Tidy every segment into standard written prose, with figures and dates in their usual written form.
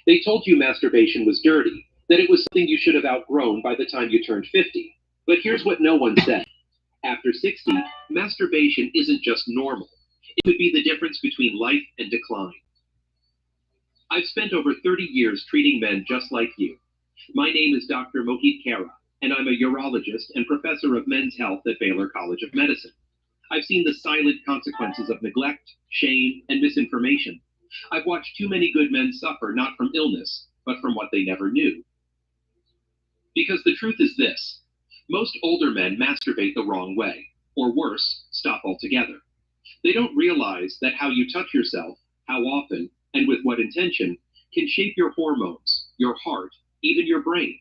They told you masturbation was dirty, that it was something you should have outgrown by the time you turned 50. But here's what no one said. After 60, masturbation isn't just normal. It could be the difference between life and decline. I've spent over 30 years treating men just like you. My name is Dr. Mohit Kara, and I'm a urologist and professor of men's health at Baylor College of Medicine. I've seen the silent consequences of neglect, shame, and misinformation. I've watched too many good men suffer not from illness, but from what they never knew. Because the truth is this: most older men masturbate the wrong way, or worse, stop altogether. They don't realize that how you touch yourself, how often, and with what intention, can shape your hormones, your heart, even your brain.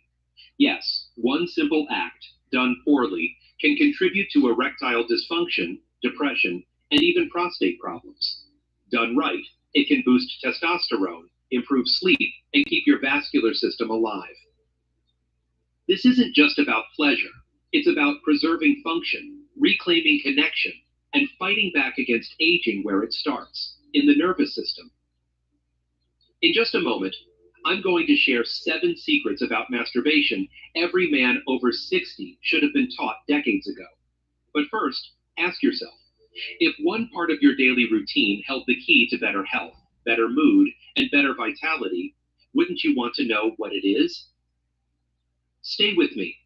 Yes, one simple act, done poorly, can contribute to erectile dysfunction, depression, and even prostate problems. Done right, it can boost testosterone, improve sleep, and keep your vascular system alive. This isn't just about pleasure. It's about preserving function, reclaiming connection, and fighting back against aging where it starts, in the nervous system. In just a moment, I'm going to share 7 secrets about masturbation every man over 60 should have been taught decades ago. But first, ask yourself, if one part of your daily routine held the key to better health, better mood, and better vitality, wouldn't you want to know what it is? Stay with me.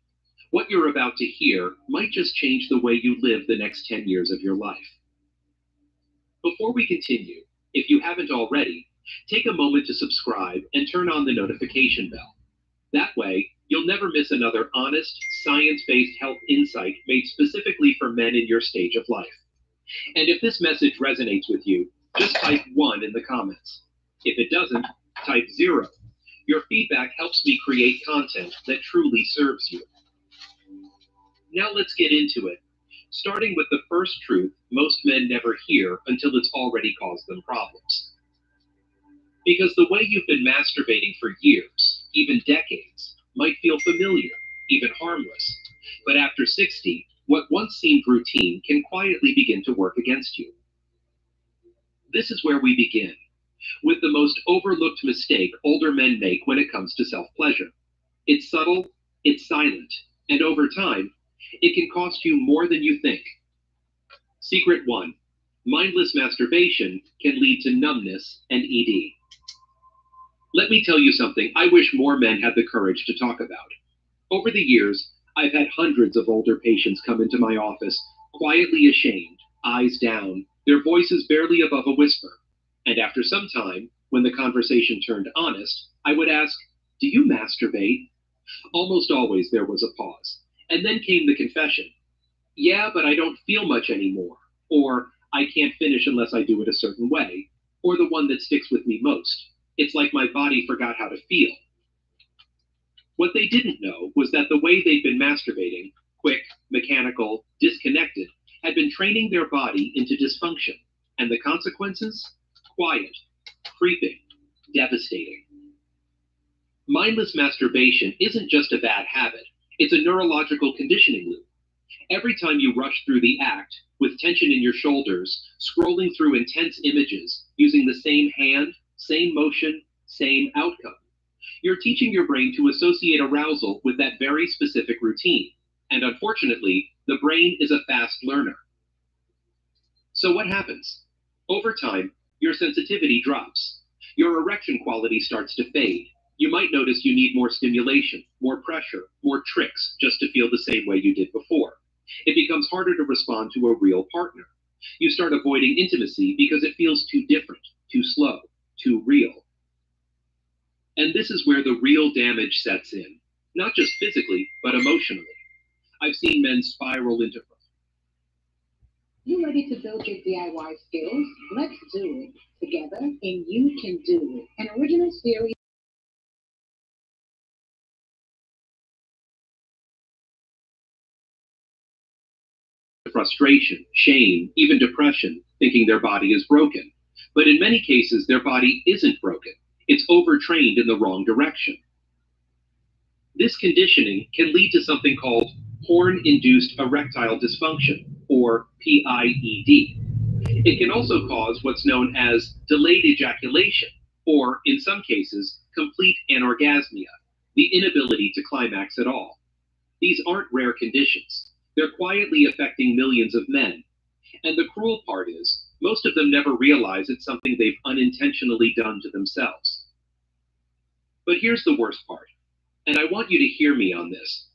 What you're about to hear might just change the way you live the next 10 years of your life. Before we continue, if you haven't already, take a moment to subscribe and turn on the notification bell. That way, you'll never miss another honest, science-based health insight made specifically for men in your stage of life. And if this message resonates with you, just type 1 in the comments. If it doesn't, type 0. Your feedback helps me create content that truly serves you. Now let's get into it, starting with the first truth most men never hear until it's already caused them problems. Because the way you've been masturbating for years, even decades, might feel familiar, even harmless. But after 60, what once seemed routine can quietly begin to work against you. This is where we begin, with the most overlooked mistake older men make when it comes to self-pleasure. It's subtle, it's silent, and over time, it can cost you more than you think. Secret 1. Mindless masturbation can lead to numbness and ED. Let me tell you something I wish more men had the courage to talk about. Over the years, I've had hundreds of older patients come into my office, quietly ashamed, eyes down, their voices barely above a whisper. And after some time, when the conversation turned honest, I would ask, "Do you masturbate?" Almost always there was a pause. And then came the confession. "Yeah, but I don't feel much anymore." Or, "I can't finish unless I do it a certain way." Or the one that sticks with me most: "It's like my body forgot how to feel." What they didn't know was that the way they'd been masturbating, quick, mechanical, disconnected, had been training their body into dysfunction. And the consequences? Quiet, creeping, devastating. Mindless masturbation isn't just a bad habit, it's a neurological conditioning loop. Every time you rush through the act, with tension in your shoulders, scrolling through intense images, using the same hand, same motion, same outcome, you're teaching your brain to associate arousal with that very specific routine. And unfortunately, the brain is a fast learner. So what happens? Over time, your sensitivity drops. Your erection quality starts to fade. You might notice you need more stimulation, more pressure, more tricks just to feel the same way you did before. It becomes harder to respond to a real partner. You start avoiding intimacy because it feels too different, too slow, too real. And this is where the real damage sets in, not just physically, but emotionally. I've seen men spiral into. You ready to build your DIY skills? Let's do it together, and you can do it. An original series. Frustration, shame, even depression, thinking their body is broken. But in many cases, their body isn't broken. It's overtrained in the wrong direction. This conditioning can lead to something called porn-induced erectile dysfunction, or PIED. It can also cause what's known as delayed ejaculation, or in some cases, complete anorgasmia, the inability to climax at all. These aren't rare conditions. They're quietly affecting millions of men. And the cruel part is, most of them never realize it's something they've unintentionally done to themselves. But here's the worst part, and I want you to hear me on this.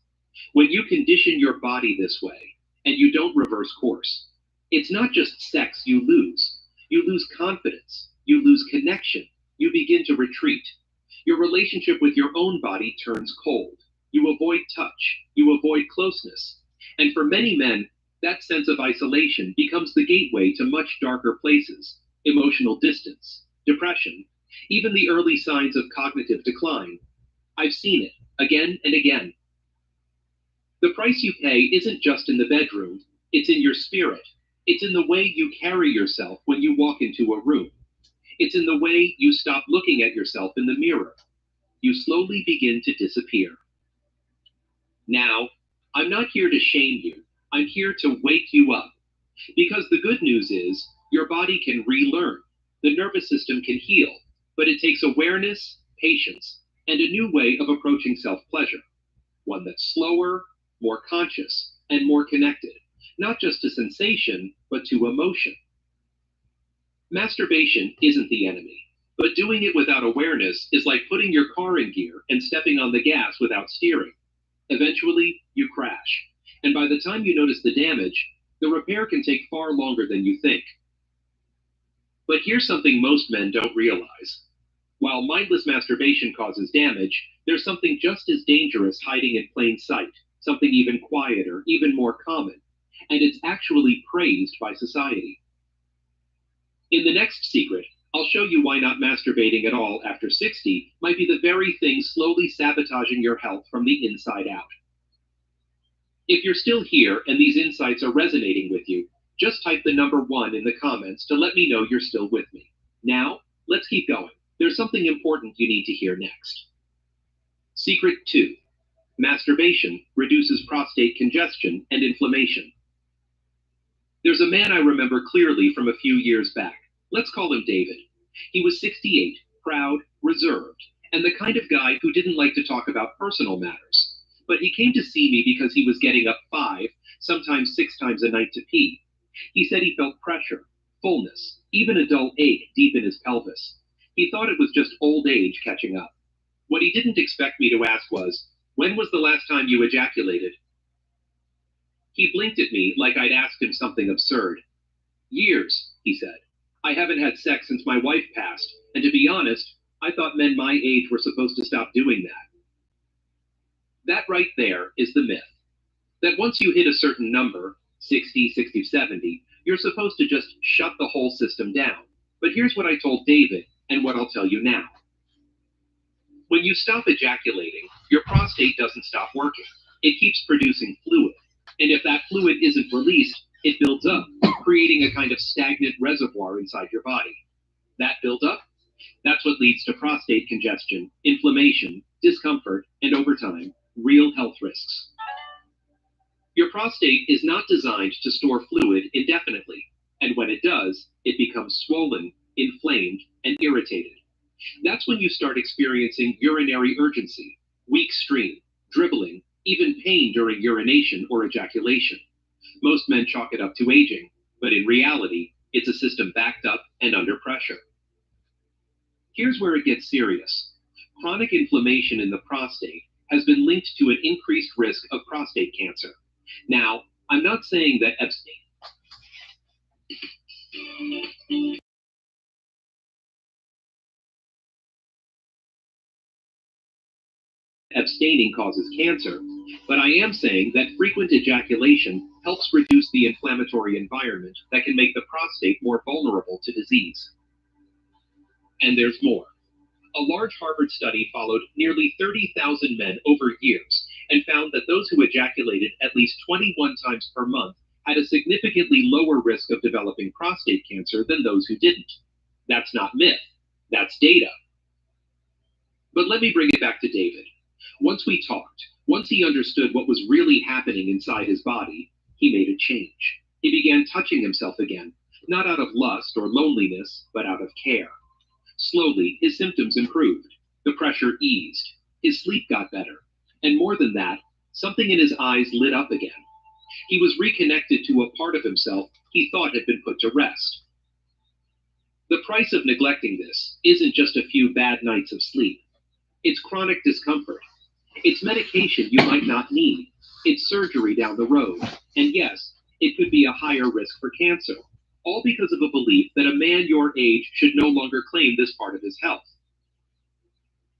When you condition your body this way, and you don't reverse course, it's not just sex you lose. You lose confidence. You lose connection. You begin to retreat. Your relationship with your own body turns cold. You avoid touch. You avoid closeness. And for many men, that sense of isolation becomes the gateway to much darker places: emotional distance, depression, even the early signs of cognitive decline. I've seen it again and again. The price you pay isn't just in the bedroom, it's in your spirit. It's in the way you carry yourself when you walk into a room. It's in the way you stop looking at yourself in the mirror. You slowly begin to disappear. Now, I'm not here to shame you. I'm here to wake you up. Because the good news is, your body can relearn. The nervous system can heal. But it takes awareness, patience, and a new way of approaching self-pleasure. One that's slower, more conscious, and more connected. Not just to sensation, but to emotion. Masturbation isn't the enemy, but doing it without awareness is like putting your car in gear and stepping on the gas without steering. Eventually, you crash, and by the time you notice the damage, the repair can take far longer than you think. But here's something most men don't realize. While mindless masturbation causes damage, there's something just as dangerous hiding in plain sight, something even quieter, even more common, and it's actually praised by society. In the next secret, I'll show you why not masturbating at all after 60 might be the very thing slowly sabotaging your health from the inside out. If you're still here and these insights are resonating with you, just type the number 1 in the comments to let me know you're still with me. Now, let's keep going. There's something important you need to hear next. Secret 2. Masturbation reduces prostate congestion and inflammation. There's a man I remember clearly from a few years back. Let's call him David. He was 68, proud, reserved, and the kind of guy who didn't like to talk about personal matters. But he came to see me because he was getting up 5, sometimes 6 times a night to pee. He said he felt pressure, fullness, even a dull ache deep in his pelvis. He thought it was just old age catching up. What he didn't expect me to ask was, "When was the last time you ejaculated?" He blinked at me like I'd asked him something absurd. "Years," he said. "I haven't had sex since my wife passed, and to be honest, I thought men my age were supposed to stop doing that." That right there is the myth. That once you hit a certain number, 60, 60, 70, you're supposed to just shut the whole system down. But here's what I told David, and what I'll tell you now. When you stop ejaculating, your prostate doesn't stop working. It keeps producing fluid. And if that fluid isn't released, it builds up, creating a kind of stagnant reservoir inside your body. That buildup? That's what leads to prostate congestion, inflammation, discomfort, and over time, real health risks. Your prostate is not designed to store fluid indefinitely, and when it does, it becomes swollen, inflamed, and irritated. That's when you start experiencing urinary urgency, weak stream, dribbling, even pain during urination or ejaculation. Most men chalk it up to aging, but in reality, it's a system backed up and under pressure. Here's where it gets serious. Chronic inflammation in the prostate has been linked to an increased risk of prostate cancer. Now, I'm not saying that abstaining causes cancer, but I am saying that frequent ejaculation helps reduce the inflammatory environment that can make the prostate more vulnerable to disease. And there's more. A large Harvard study followed nearly 30,000 men over years and found that those who ejaculated at least 21 times per month had a significantly lower risk of developing prostate cancer than those who didn't. That's not myth, that's data. But let me bring it back to David. Once we talked, once he understood what was really happening inside his body, he made a change. He began touching himself again, not out of lust or loneliness, but out of care. Slowly, his symptoms improved. The pressure eased. His sleep got better. And more than that, something in his eyes lit up again. He was reconnected to a part of himself he thought had been put to rest. The price of neglecting this isn't just a few bad nights of sleep. It's chronic discomfort. It's medication you might not need. It's surgery down the road. And yes, it could be a higher risk for cancer, all because of a belief that a man your age should no longer claim this part of his health.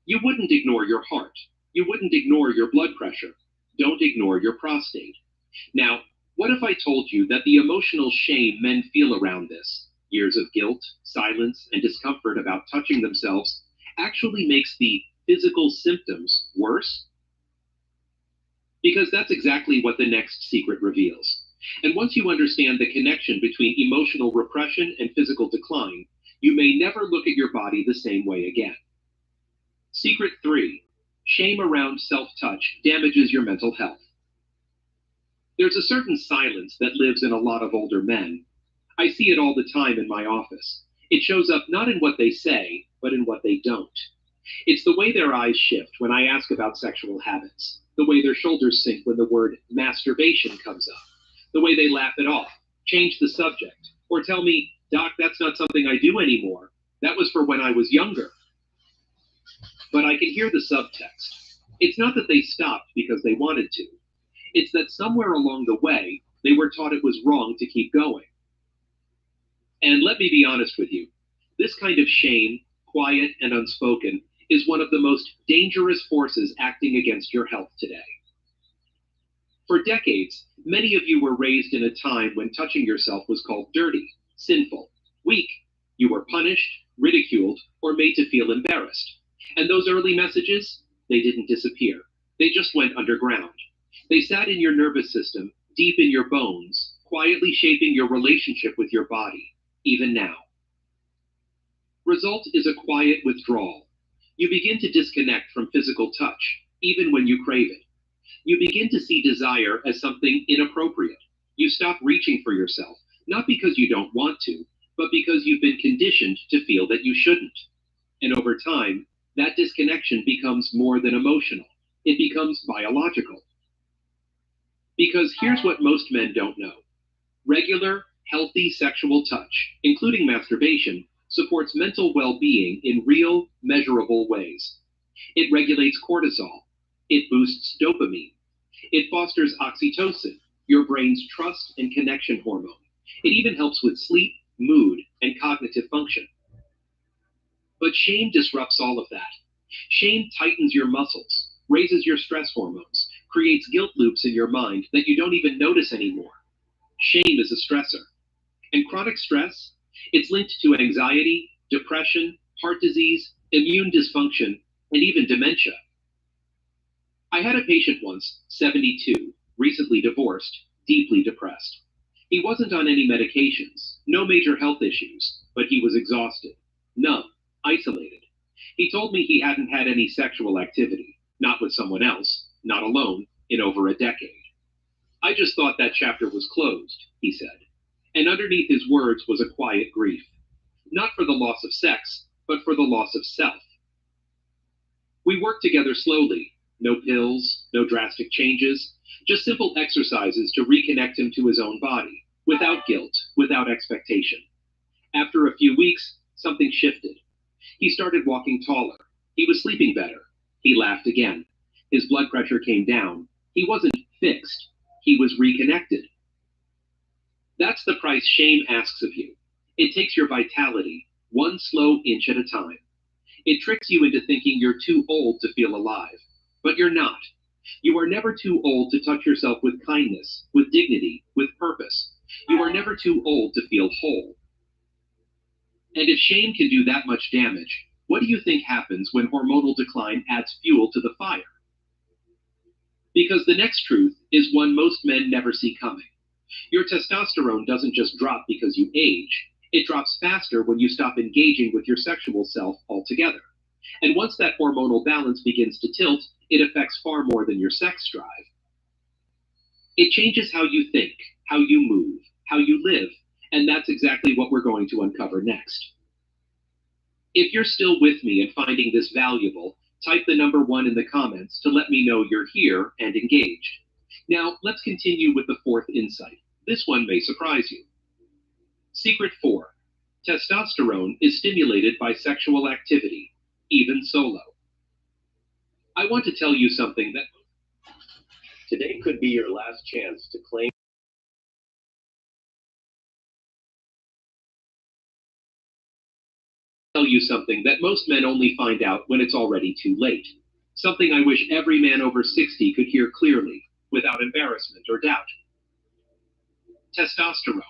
You wouldn't ignore your heart. You wouldn't ignore your blood pressure. Don't ignore your prostate. Now, what if I told you that the emotional shame men feel around this, years of guilt, silence, and discomfort about touching themselves, actually makes the physical symptoms worse? Because that's exactly what the next secret reveals. And once you understand the connection between emotional repression and physical decline, you may never look at your body the same way again. Secret 3. Shame around self-touch damages your mental health. There's a certain silence that lives in a lot of older men. I see it all the time in my office. It shows up not in what they say, but in what they don't. It's the way their eyes shift when I ask about sexual habits, the way their shoulders sink when the word masturbation comes up, the way they laugh it off, change the subject, or tell me, "Doc, that's not something I do anymore. That was for when I was younger." But I can hear the subtext. It's not that they stopped because they wanted to. It's that somewhere along the way, they were taught it was wrong to keep going. And let me be honest with you. This kind of shame, quiet and unspoken, is one of the most dangerous forces acting against your health today. For decades, many of you were raised in a time when touching yourself was called dirty, sinful, weak. You were punished, ridiculed, or made to feel embarrassed. And those early messages, they didn't disappear. They just went underground. They sat in your nervous system, deep in your bones, quietly shaping your relationship with your body, even now. Result is a quiet withdrawal. You begin to disconnect from physical touch, even when you crave it. You begin to see desire as something inappropriate. You stop reaching for yourself, not because you don't want to, but because you've been conditioned to feel that you shouldn't. And over time, that disconnection becomes more than emotional. It becomes biological. Because here's what most men don't know. Regular, healthy sexual touch, including masturbation, supports mental well-being in real, measurable ways. It regulates cortisol. It boosts dopamine. It fosters oxytocin, your brain's trust and connection hormone. It even helps with sleep, mood, and cognitive function. But shame disrupts all of that. Shame tightens your muscles, raises your stress hormones, creates guilt loops in your mind that you don't even notice anymore. Shame is a stressor. And chronic stress, it's linked to anxiety, depression, heart disease, immune dysfunction, and even dementia. I had a patient once, 72, recently divorced, deeply depressed. He wasn't on any medications, no major health issues, but he was exhausted, numb, isolated. He told me he hadn't had any sexual activity, not with someone else, not alone, in over a decade. I just thought that chapter was closed, he said. And underneath his words was a quiet grief. Not for the loss of sex, but for the loss of self. We worked together slowly. No pills, no drastic changes, just simple exercises to reconnect him to his own body, without guilt, without expectation. After a few weeks, something shifted. He started walking taller. He was sleeping better. He laughed again. His blood pressure came down. He wasn't fixed. He was reconnected. That's the price shame asks of you. It takes your vitality, one slow inch at a time. It tricks you into thinking you're too old to feel alive. But you're not. You are never too old to touch yourself with kindness, with dignity, with purpose. You are never too old to feel whole. And if shame can do that much damage, what do you think happens when hormonal decline adds fuel to the fire? Because the next truth is one most men never see coming. Your testosterone doesn't just drop because you age. It drops faster when you stop engaging with your sexual self altogether. And once that hormonal balance begins to tilt, it affects far more than your sex drive. It changes how you think, how you move, how you live, and that's exactly what we're going to uncover next. If you're still with me and finding this valuable, type the number 1 in the comments to let me know you're here and engaged. Now, let's continue with the 4th insight. This one may surprise you. Secret 4. Testosterone is stimulated by sexual activity, even solo. I want to tell you something that Today could be your last chance to claim most men only find out when it's already too late. Something I wish every man over 60 could hear clearly, without embarrassment or doubt. Testosterone,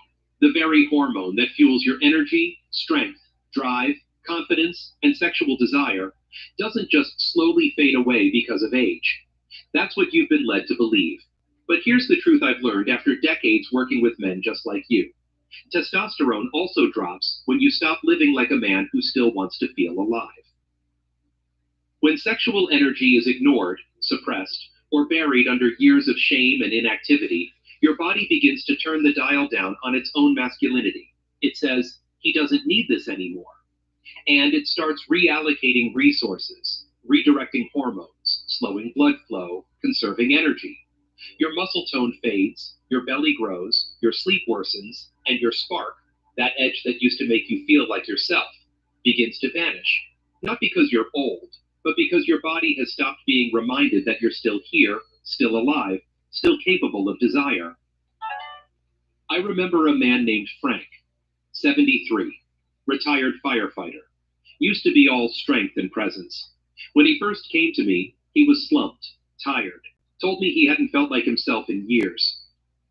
the very hormone that fuels your energy, strength, drive, confidence, and sexual desire, doesn't just slowly fade away because of age. That's what you've been led to believe. But here's the truth I've learned after decades working with men just like you. Testosterone also drops when you stop living like a man who still wants to feel alive. When sexual energy is ignored, suppressed, or buried under years of shame and inactivity, your body begins to turn the dial down on its own masculinity. It says, he doesn't need this anymore. And it starts reallocating resources, redirecting hormones, slowing blood flow, conserving energy. Your muscle tone fades, your belly grows, your sleep worsens, and your spark, that edge that used to make you feel like yourself, begins to vanish. Not because you're old, but because your body has stopped being reminded that you're still here, still alive, still capable of desire. I remember a man named Frank, 73, retired firefighter, used to be all strength and presence. When he first came to me, he was slumped, tired, told me he hadn't felt like himself in years.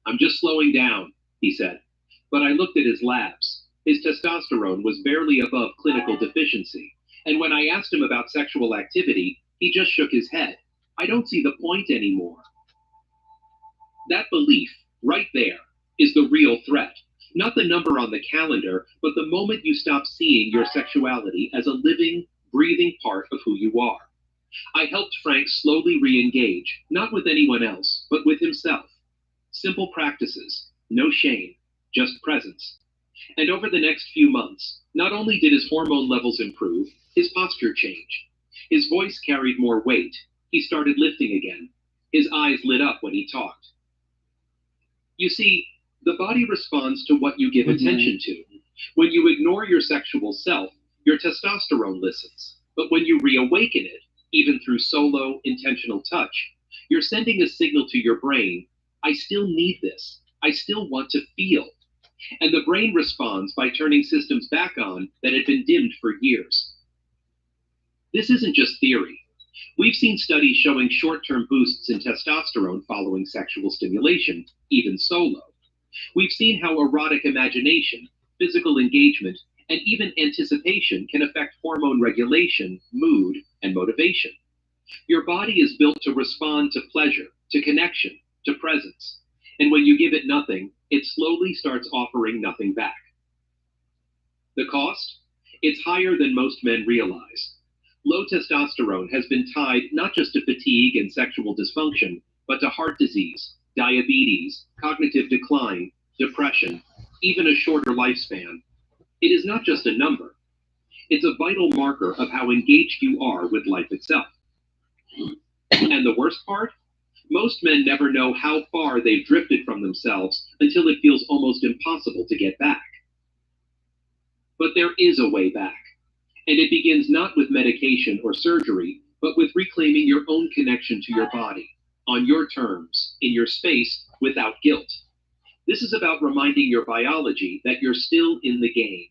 I'm just slowing down, he said. But I looked at his labs. His testosterone was barely above clinical deficiency. And when I asked him about sexual activity, he just shook his head. I don't see the point anymore. That belief, right there, is the real threat. Not the number on the calendar, but the moment you stop seeing your sexuality as a living, breathing part of who you are. I helped Frank slowly re-engage, not with anyone else, but with himself. Simple practices, no shame, just presence. And over the next few months, not only did his hormone levels improve, his posture changed. His voice carried more weight. He started lifting again. His eyes lit up when he talked. You see, the body responds to what you give attention to. When you ignore your sexual self, your testosterone listens. But when you reawaken it, even through solo, intentional touch, you're sending a signal to your brain, I still need this. I still want to feel. And the brain responds by turning systems back on that had been dimmed for years. This isn't just theory. We've seen studies showing short-term boosts in testosterone following sexual stimulation, even solo. We've seen how erotic imagination, physical engagement, and even anticipation can affect hormone regulation, mood, and motivation. Your body is built to respond to pleasure, to connection, to presence. And when you give it nothing, it slowly starts offering nothing back. The cost? It's higher than most men realize. Low testosterone has been tied not just to fatigue and sexual dysfunction, but to heart disease, diabetes, cognitive decline, depression, even a shorter lifespan. It is not just a number. It's a vital marker of how engaged you are with life itself. And the worst part? Most men never know how far they've drifted from themselves until it feels almost impossible to get back. But there is a way back. And it begins not with medication or surgery, but with reclaiming your own connection to your body, on your terms, in your space, without guilt. This is about reminding your biology that you're still in the game.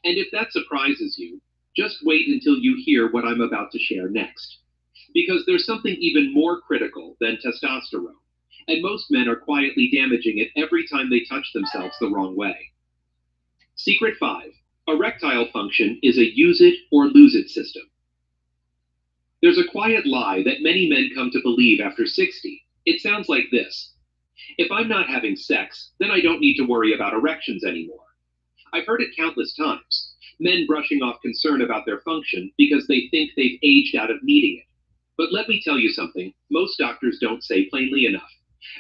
And if that surprises you, just wait until you hear what I'm about to share next. Because there's something even more critical than testosterone, and most men are quietly damaging it every time they touch themselves the wrong way. Secret 5. Erectile function is a use it or lose it system. There's a quiet lie that many men come to believe after 60. It sounds like this. If I'm not having sex, then I don't need to worry about erections anymore. I've heard it countless times. Men brushing off concern about their function because they think they've aged out of needing it. But let me tell you something most doctors don't say plainly enough.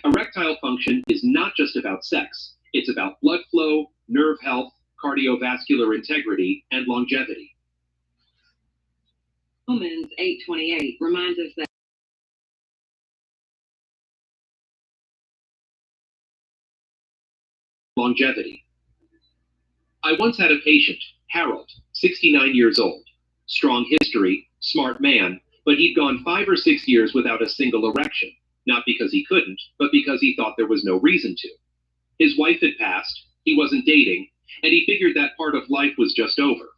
Erectile function is not just about sex. It's about blood flow, nerve health, cardiovascular integrity, and longevity. Romans 8:28 reminds us that longevity. I once had a patient, Harold, 69 years old. Strong history, smart man, but he'd gone 5 or 6 years without a single erection, not because he couldn't, but because he thought there was no reason to. His wife had passed, he wasn't dating, and he figured that part of life was just over.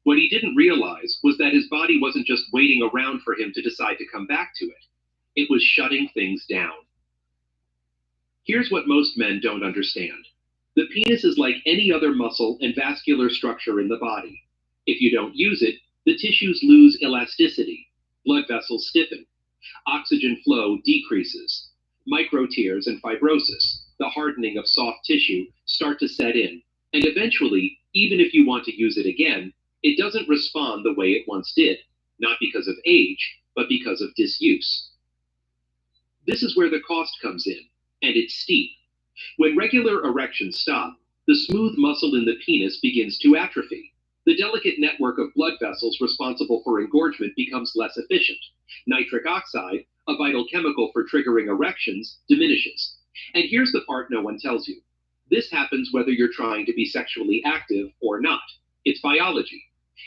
What he didn't realize was that his body wasn't just waiting around for him to decide to come back to it. It was shutting things down. Here's what most men don't understand. The penis is like any other muscle and vascular structure in the body. If you don't use it, the tissues lose elasticity. Blood vessels stiffen. Oxygen flow decreases. Microtears and fibrosis, the hardening of soft tissue, start to set in. And eventually, even if you want to use it again, it doesn't respond the way it once did, not because of age, but because of disuse. This is where the cost comes in, and it's steep. When regular erections stop, the smooth muscle in the penis begins to atrophy. The delicate network of blood vessels responsible for engorgement becomes less efficient. Nitric oxide, a vital chemical for triggering erections, diminishes. And here's the part no one tells you. This happens whether you're trying to be sexually active or not. It's biology.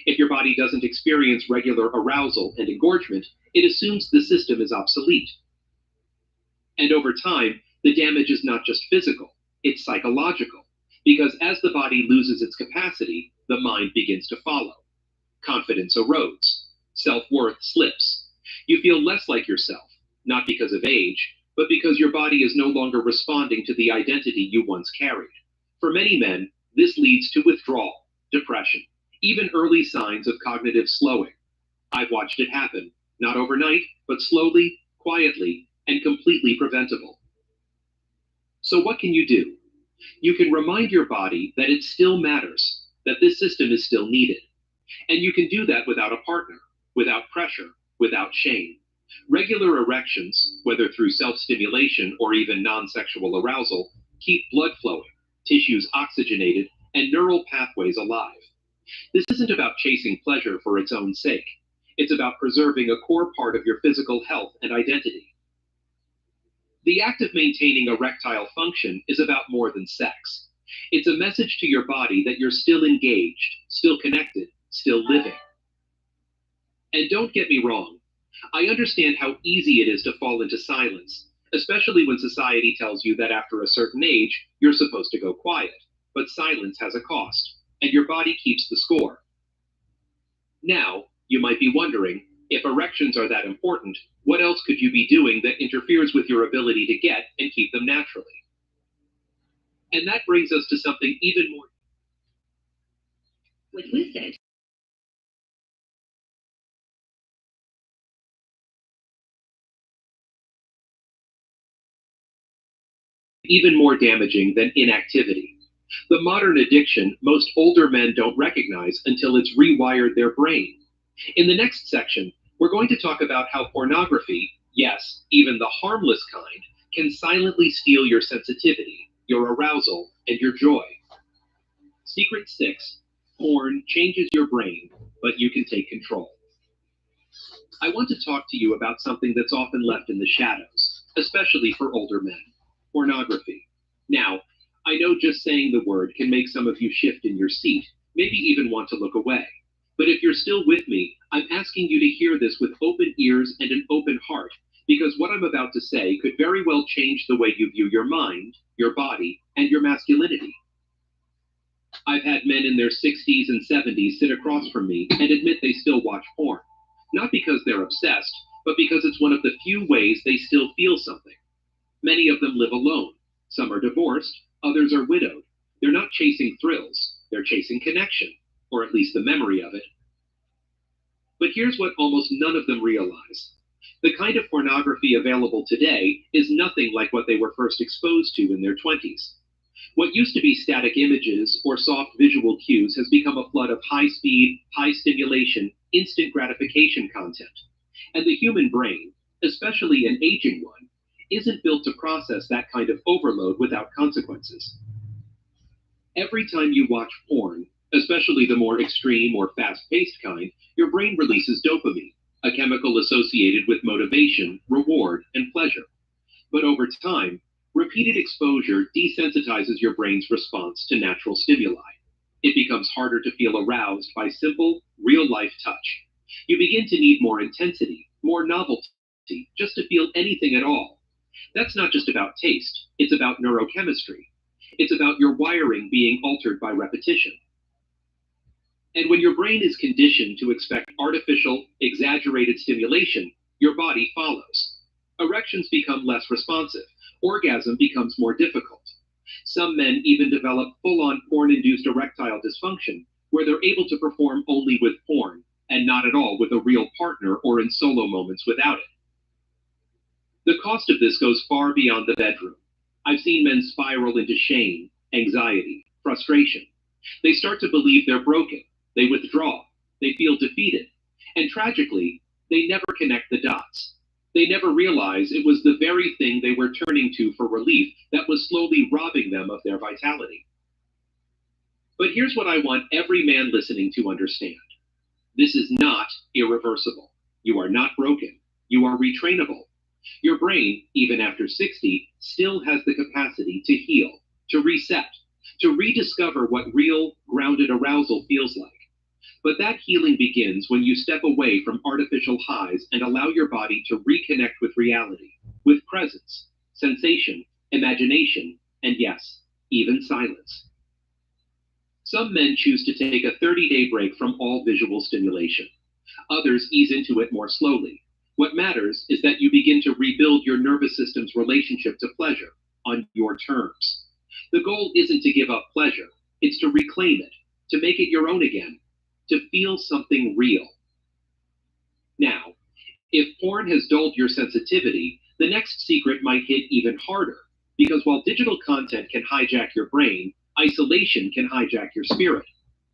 If your body doesn't experience regular arousal and engorgement, it assumes the system is obsolete. And over time, the damage is not just physical, it's psychological. Because as the body loses its capacity, the mind begins to follow. Confidence erodes. Self-worth slips. You feel less like yourself, not because of age, but because your body is no longer responding to the identity you once carried. For many men, this leads to withdrawal, depression, even early signs of cognitive slowing. I've watched it happen, not overnight, but slowly, quietly, and completely preventable. So what can you do? You can remind your body that it still matters, that this system is still needed. And you can do that without a partner, without pressure, without shame. Regular erections, whether through self-stimulation or even non-sexual arousal, keep blood flowing, tissues oxygenated, and neural pathways alive. This isn't about chasing pleasure for its own sake. It's about preserving a core part of your physical health and identity. The act of maintaining erectile function is about more than sex. It's a message to your body that you're still engaged, still connected, still living. And don't get me wrong, I understand how easy it is to fall into silence, especially when society tells you that after a certain age, you're supposed to go quiet. But silence has a cost, and your body keeps the score. Now, you might be wondering, if erections are that important, what else could you be doing that interferes with your ability to get and keep them naturally? And that brings us to something even more. with Lucid. Even more damaging than inactivity. The modern addiction most older men don't recognize until it's rewired their brain. In the next section, we're going to talk about how pornography, yes, even the harmless kind, can silently steal your sensitivity, your arousal, and your joy. Secret 6, porn changes your brain, but you can take control. I want to talk to you about something that's often left in the shadows, especially for older men, pornography. Now, I know just saying the word can make some of you shift in your seat, maybe even want to look away. But if you're still with me, I'm asking you to hear this with open ears and an open heart, because what I'm about to say could very well change the way you view your mind, your body, and your masculinity. I've had men in their 60s and 70s sit across from me and admit they still watch porn. Not because they're obsessed, but because it's one of the few ways they still feel something. Many of them live alone. Some are divorced, others are widowed. They're not chasing thrills, they're chasing connection, or at least the memory of it. But here's what almost none of them realize. The kind of pornography available today is nothing like what they were first exposed to in their 20s. What used to be static images or soft visual cues has become a flood of high-speed, high-stimulation, instant gratification content. And the human brain, especially an aging one, isn't built to process that kind of overload without consequences. Every time you watch porn, especially the more extreme or fast-paced kind, your brain releases dopamine, a chemical associated with motivation, reward, and pleasure. But over time, repeated exposure desensitizes your brain's response to natural stimuli. It becomes harder to feel aroused by simple, real-life touch. You begin to need more intensity, more novelty, just to feel anything at all. That's not just about taste, it's about neurochemistry. It's about your wiring being altered by repetition. And when your brain is conditioned to expect artificial, exaggerated stimulation, your body follows. Erections become less responsive. Orgasm becomes more difficult. Some men even develop full-on porn-induced erectile dysfunction, where they're able to perform only with porn, and not at all with a real partner or in solo moments without it. The cost of this goes far beyond the bedroom. I've seen men spiral into shame, anxiety, frustration. They start to believe they're broken. They withdraw. They feel defeated. And tragically, they never connect the dots. They never realize it was the very thing they were turning to for relief that was slowly robbing them of their vitality. But here's what I want every man listening to understand. This is not irreversible. You are not broken. You are retrainable. Your brain, even after 60, still has the capacity to heal, to reset, to rediscover what real, grounded arousal feels like. But that healing begins when you step away from artificial highs and allow your body to reconnect with reality, with presence, sensation, imagination, and yes, even silence. Some men choose to take a 30-day break from all visual stimulation. Others ease into it more slowly. What matters is that you begin to rebuild your nervous system's relationship to pleasure on your terms. The goal isn't to give up pleasure, it's to reclaim it, to make it your own again, to feel something real. Now, if porn has dulled your sensitivity, the next secret might hit even harder, because while digital content can hijack your brain, isolation can hijack your spirit.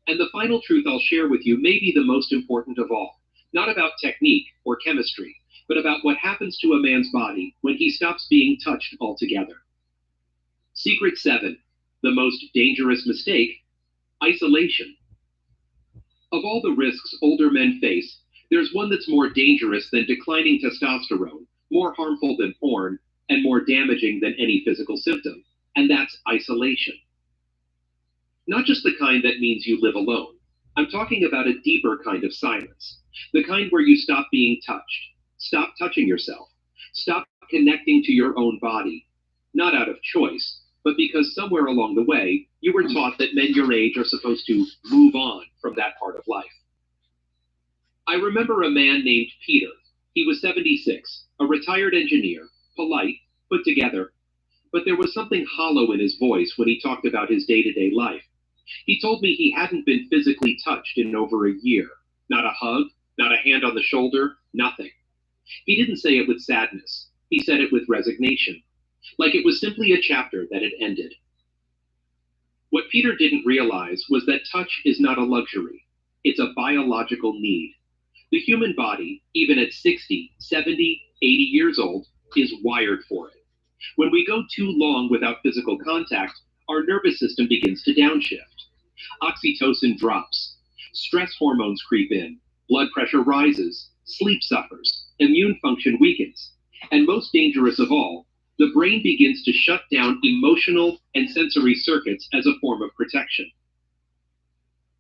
And the final truth I'll share with you may be the most important of all. Not about technique or chemistry, but about what happens to a man's body when he stops being touched altogether. Secret 7, the most dangerous mistake, isolation. Of all the risks older men face, there's one that's more dangerous than declining testosterone, more harmful than porn, and more damaging than any physical symptom, and that's isolation. Not just the kind that means you live alone. I'm talking about a deeper kind of silence. The kind where you stop being touched, stop touching yourself, stop connecting to your own body, not out of choice, but because somewhere along the way, you were taught that men your age are supposed to move on from that part of life. I remember a man named Peter. He was 76, a retired engineer, polite, put together, but there was something hollow in his voice when he talked about his day-to-day life. He told me he hadn't been physically touched in over a year. Not a hug, not a hand on the shoulder, nothing. He didn't say it with sadness. He said it with resignation, like it was simply a chapter that had ended. What Peter didn't realize was that touch is not a luxury. It's a biological need. The human body, even at 60, 70, 80 years old, is wired for it. When we go too long without physical contact, our nervous system begins to downshift. Oxytocin drops. Stress hormones creep in. Blood pressure rises. Sleep suffers. Immune function weakens. And most dangerous of all, the brain begins to shut down emotional and sensory circuits as a form of protection.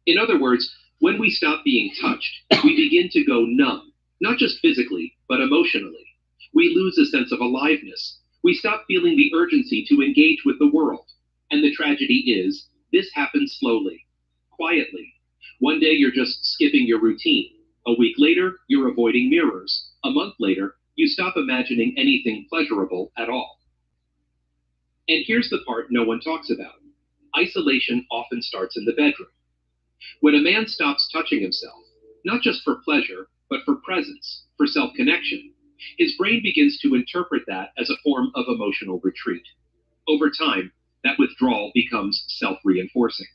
In other words, when we stop being touched, we begin to go numb, not just physically, but emotionally. We lose a sense of aliveness. We stop feeling the urgency to engage with the world. And the tragedy is, this happens slowly, quietly. One day you're just skipping your routine. A week later, you're avoiding mirrors. A month later, you stop imagining anything pleasurable at all. And here's the part no one talks about. Isolation often starts in the bedroom. When a man stops touching himself, not just for pleasure, but for presence, for self-connection, his brain begins to interpret that as a form of emotional retreat. Over time, that withdrawal becomes self-reinforcing.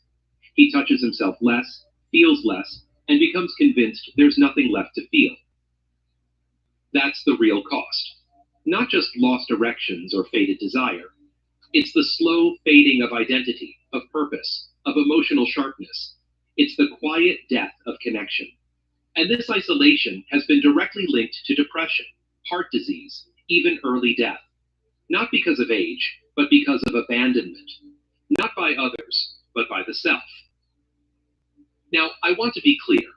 He touches himself less, feels less, and becomes convinced there's nothing left to feel. That's the real cost. Not just lost erections or faded desire. It's the slow fading of identity, of purpose, of emotional sharpness. It's the quiet death of connection. And this isolation has been directly linked to depression, heart disease, even early death. Not because of age, but because of abandonment. Not by others, but by the self. Now, I want to be clear.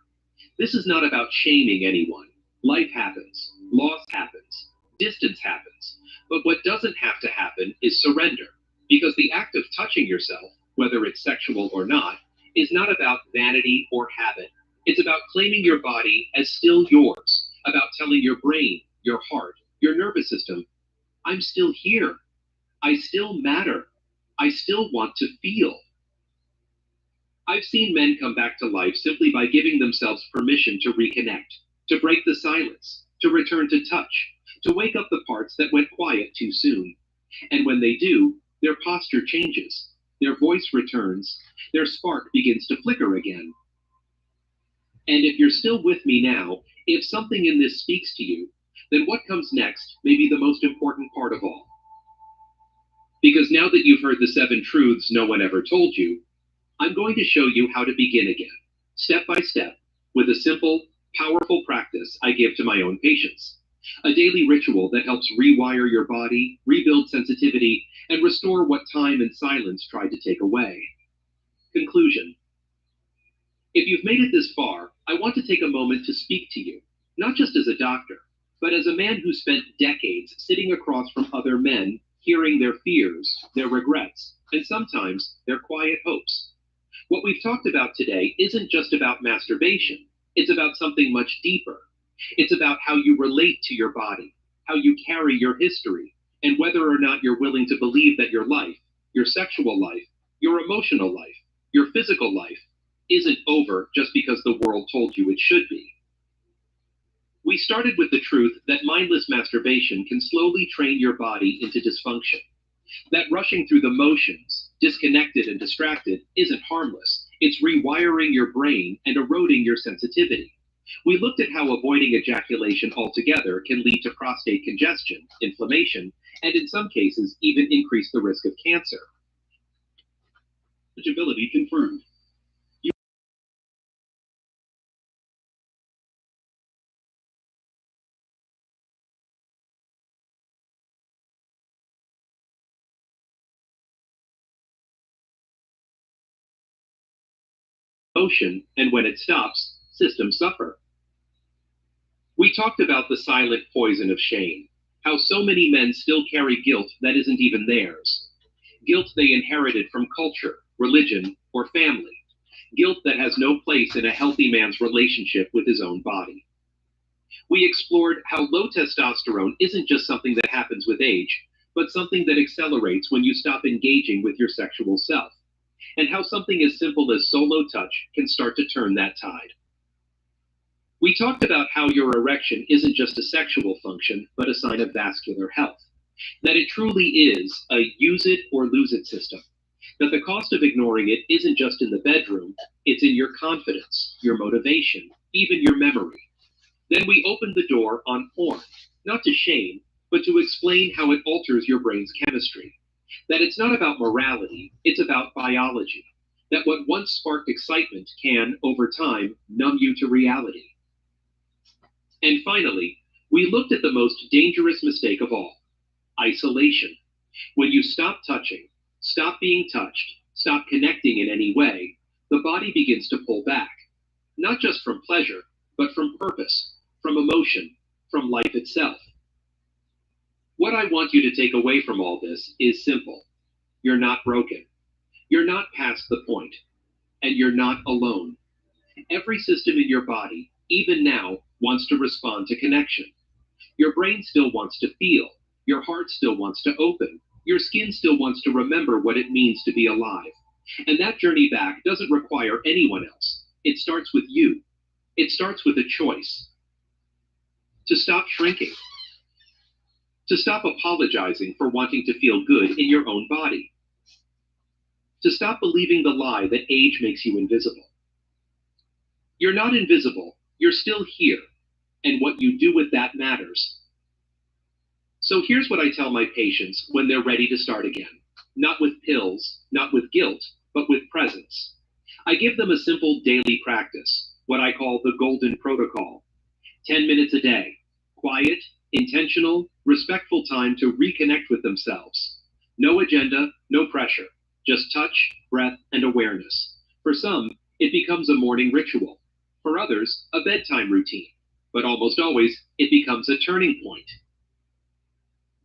This is not about shaming anyone. Life happens, loss happens, distance happens. But what doesn't have to happen is surrender, because the act of touching yourself, whether it's sexual or not, is not about vanity or habit. It's about claiming your body as still yours, about telling your brain, your heart, your nervous system, I'm still here. I still matter. I still want to feel. I've seen men come back to life simply by giving themselves permission to reconnect, to break the silence, to return to touch, to wake up the parts that went quiet too soon. And when they do, their posture changes, their voice returns, their spark begins to flicker again. And if you're still with me now, if something in this speaks to you, then what comes next may be the most important part of all. Because now that you've heard the 7 truths no one ever told you, I'm going to show you how to begin again, step by step, with a simple, powerful practice I give to my own patients. A daily ritual that helps rewire your body, rebuild sensitivity, and restore what time and silence tried to take away. Conclusion. If you've made it this far, I want to take a moment to speak to you, not just as a doctor, but as a man who spent decades sitting across from other men, hearing their fears, their regrets, and sometimes their quiet hopes. What we've talked about today isn't just about masturbation. It's about something much deeper. It's about how you relate to your body, how you carry your history, and whether or not you're willing to believe that your life, your sexual life, your emotional life, your physical life, isn't over just because the world told you it should be. We started with the truth that mindless masturbation can slowly train your body into dysfunction. That rushing through the motions, disconnected and distracted, isn't harmless. It's rewiring your brain and eroding your sensitivity. We looked at how avoiding ejaculation altogether can lead to prostate congestion, inflammation, and in some cases even increase the risk of cancer. Eligibility confirmed. Motion, and when it stops, systems suffer. We talked about the silent poison of shame, how so many men still carry guilt that isn't even theirs. Guilt they inherited from culture, religion, or family. Guilt that has no place in a healthy man's relationship with his own body. We explored how low testosterone isn't just something that happens with age, but something that accelerates when you stop engaging with your sexual self, and how something as simple as solo touch can start to turn that tide. We talked about how your erection isn't just a sexual function, but a sign of vascular health. That it truly is a use it or lose it system. That the cost of ignoring it isn't just in the bedroom, it's in your confidence, your motivation, even your memory. Then we opened the door on porn, not to shame, but to explain how it alters your brain's chemistry. That it's not about morality, it's about biology. That what once sparked excitement can, over time, numb you to reality. And finally, we looked at the most dangerous mistake of all, isolation. When you stop touching, stop being touched, stop connecting in any way, the body begins to pull back. Not just from pleasure, but from purpose, from emotion, from life itself. What I want you to take away from all this is simple. You're not broken. You're not past the point. And you're not alone. Every system in your body, even now, wants to respond to connection. Your brain still wants to feel. Your heart still wants to open. Your skin still wants to remember what it means to be alive. And that journey back doesn't require anyone else. It starts with you. It starts with a choice. To stop shrinking. To stop apologizing for wanting to feel good in your own body. To stop believing the lie that age makes you invisible. You're not invisible. You're still here. And what you do with that matters. So here's what I tell my patients when they're ready to start again. Not with pills, not with guilt, but with presence. I give them a simple daily practice, what I call the Golden Protocol. 10 minutes a day, quiet, intentional, respectful time to reconnect with themselves. No agenda, no pressure, just touch, breath, and awareness. For some, it becomes a morning ritual. For others, a bedtime routine. But almost always, it becomes a turning point.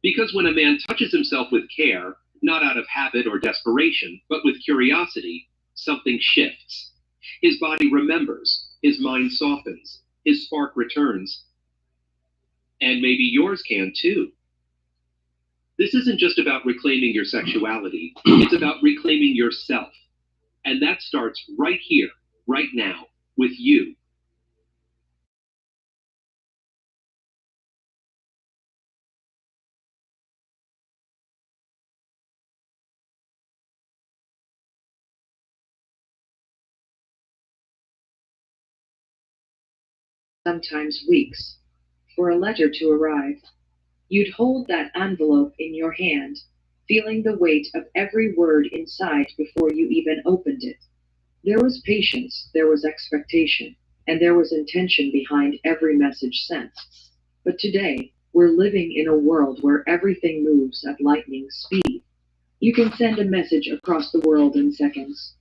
Because when a man touches himself with care, not out of habit or desperation, but with curiosity, something shifts. His body remembers, his mind softens, his spark returns. And maybe yours can too. This isn't just about reclaiming your sexuality, it's about reclaiming yourself. And that starts right here, right now, with you. sometimes weeks, for a letter to arrive. You'd hold that envelope in your hand, feeling the weight of every word inside before you even opened it. There was patience, there was expectation, and there was intention behind every message sent. But today, we're living in a world where everything moves at lightning speed. You can send a message across the world in seconds.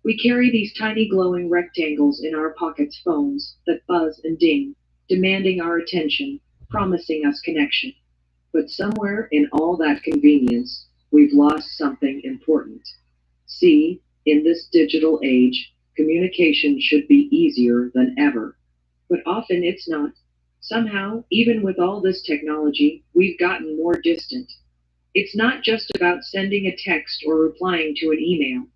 We carry these tiny glowing rectangles in our pockets, phones that buzz and ding, demanding our attention, promising us connection. But somewhere in all that convenience, we've lost something important. See, in this digital age, communication should be easier than ever. But often it's not. Somehow, even with all this technology, we've gotten more distant. It's not just about sending a text or replying to an email.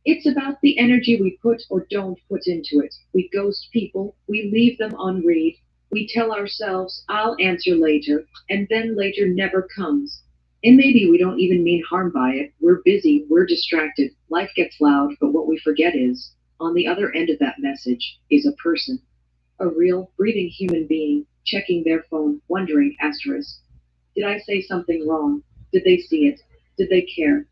It's about the energy we put or don't put into it. We ghost people, we leave them on read, we tell ourselves, I'll answer later, and then later never comes. And maybe we don't even mean harm by it. We're busy, we're distracted, life gets loud, but what we forget is, on the other end of that message is a person. A real, breathing human being, checking their phone, wondering, asterisk, did I say something wrong? Did they see it? Did they care?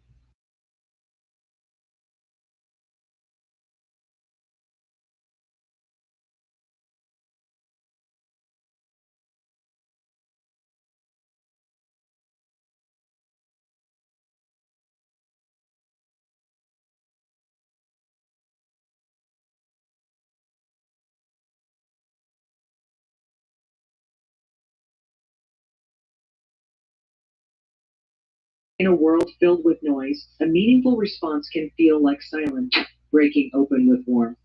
In a world filled with noise, a meaningful response can feel like silence, breaking open with warmth.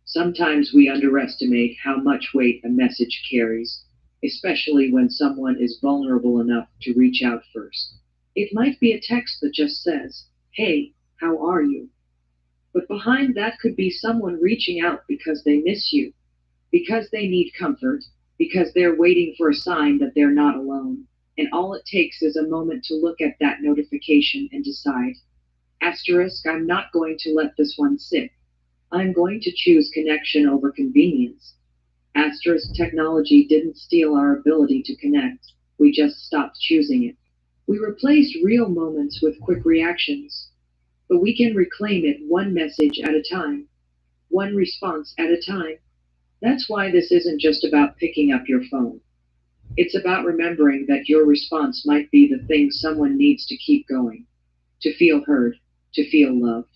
Sometimes we underestimate how much weight a message carries, especially when someone is vulnerable enough to reach out first. It might be a text that just says, hey, how are you? But behind that could be someone reaching out because they miss you, because they need comfort, because they're waiting for a sign that they're not alone. And all it takes is a moment to look at that notification and decide, asterisk, I'm not going to let this one sit. I'm going to choose connection over convenience. Asterisk, technology didn't steal our ability to connect. We just stopped choosing it. We replaced real moments with quick reactions. But we can reclaim it one message at a time, one response at a time. That's why this isn't just about picking up your phone. It's about remembering that your response might be the thing someone needs to keep going, to feel heard, to feel loved.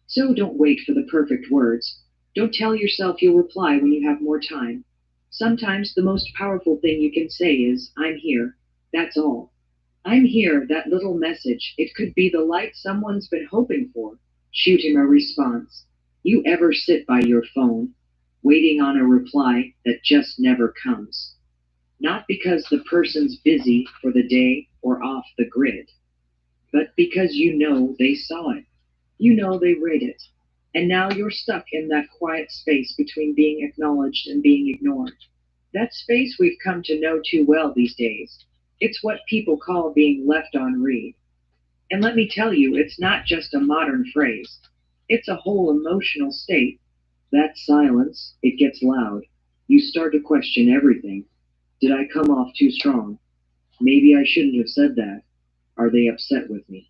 So don't wait for the perfect words. Don't tell yourself you'll reply when you have more time. Sometimes the most powerful thing you can say is, I'm here. That's all. I'm here, that little message. It could be the light someone's been hoping for. Shoot him a response. You ever sit by your phone, waiting on a reply that just never comes? Not because the person's busy for the day or off the grid, but because you know they saw it. You know they read it. And now you're stuck in that quiet space between being acknowledged and being ignored. That space we've come to know too well these days. It's what people call being left on read. And let me tell you, it's not just a modern phrase. It's a whole emotional state. That silence, it gets loud. You start to question everything. Did I come off too strong? Maybe I shouldn't have said that. Are they upset with me?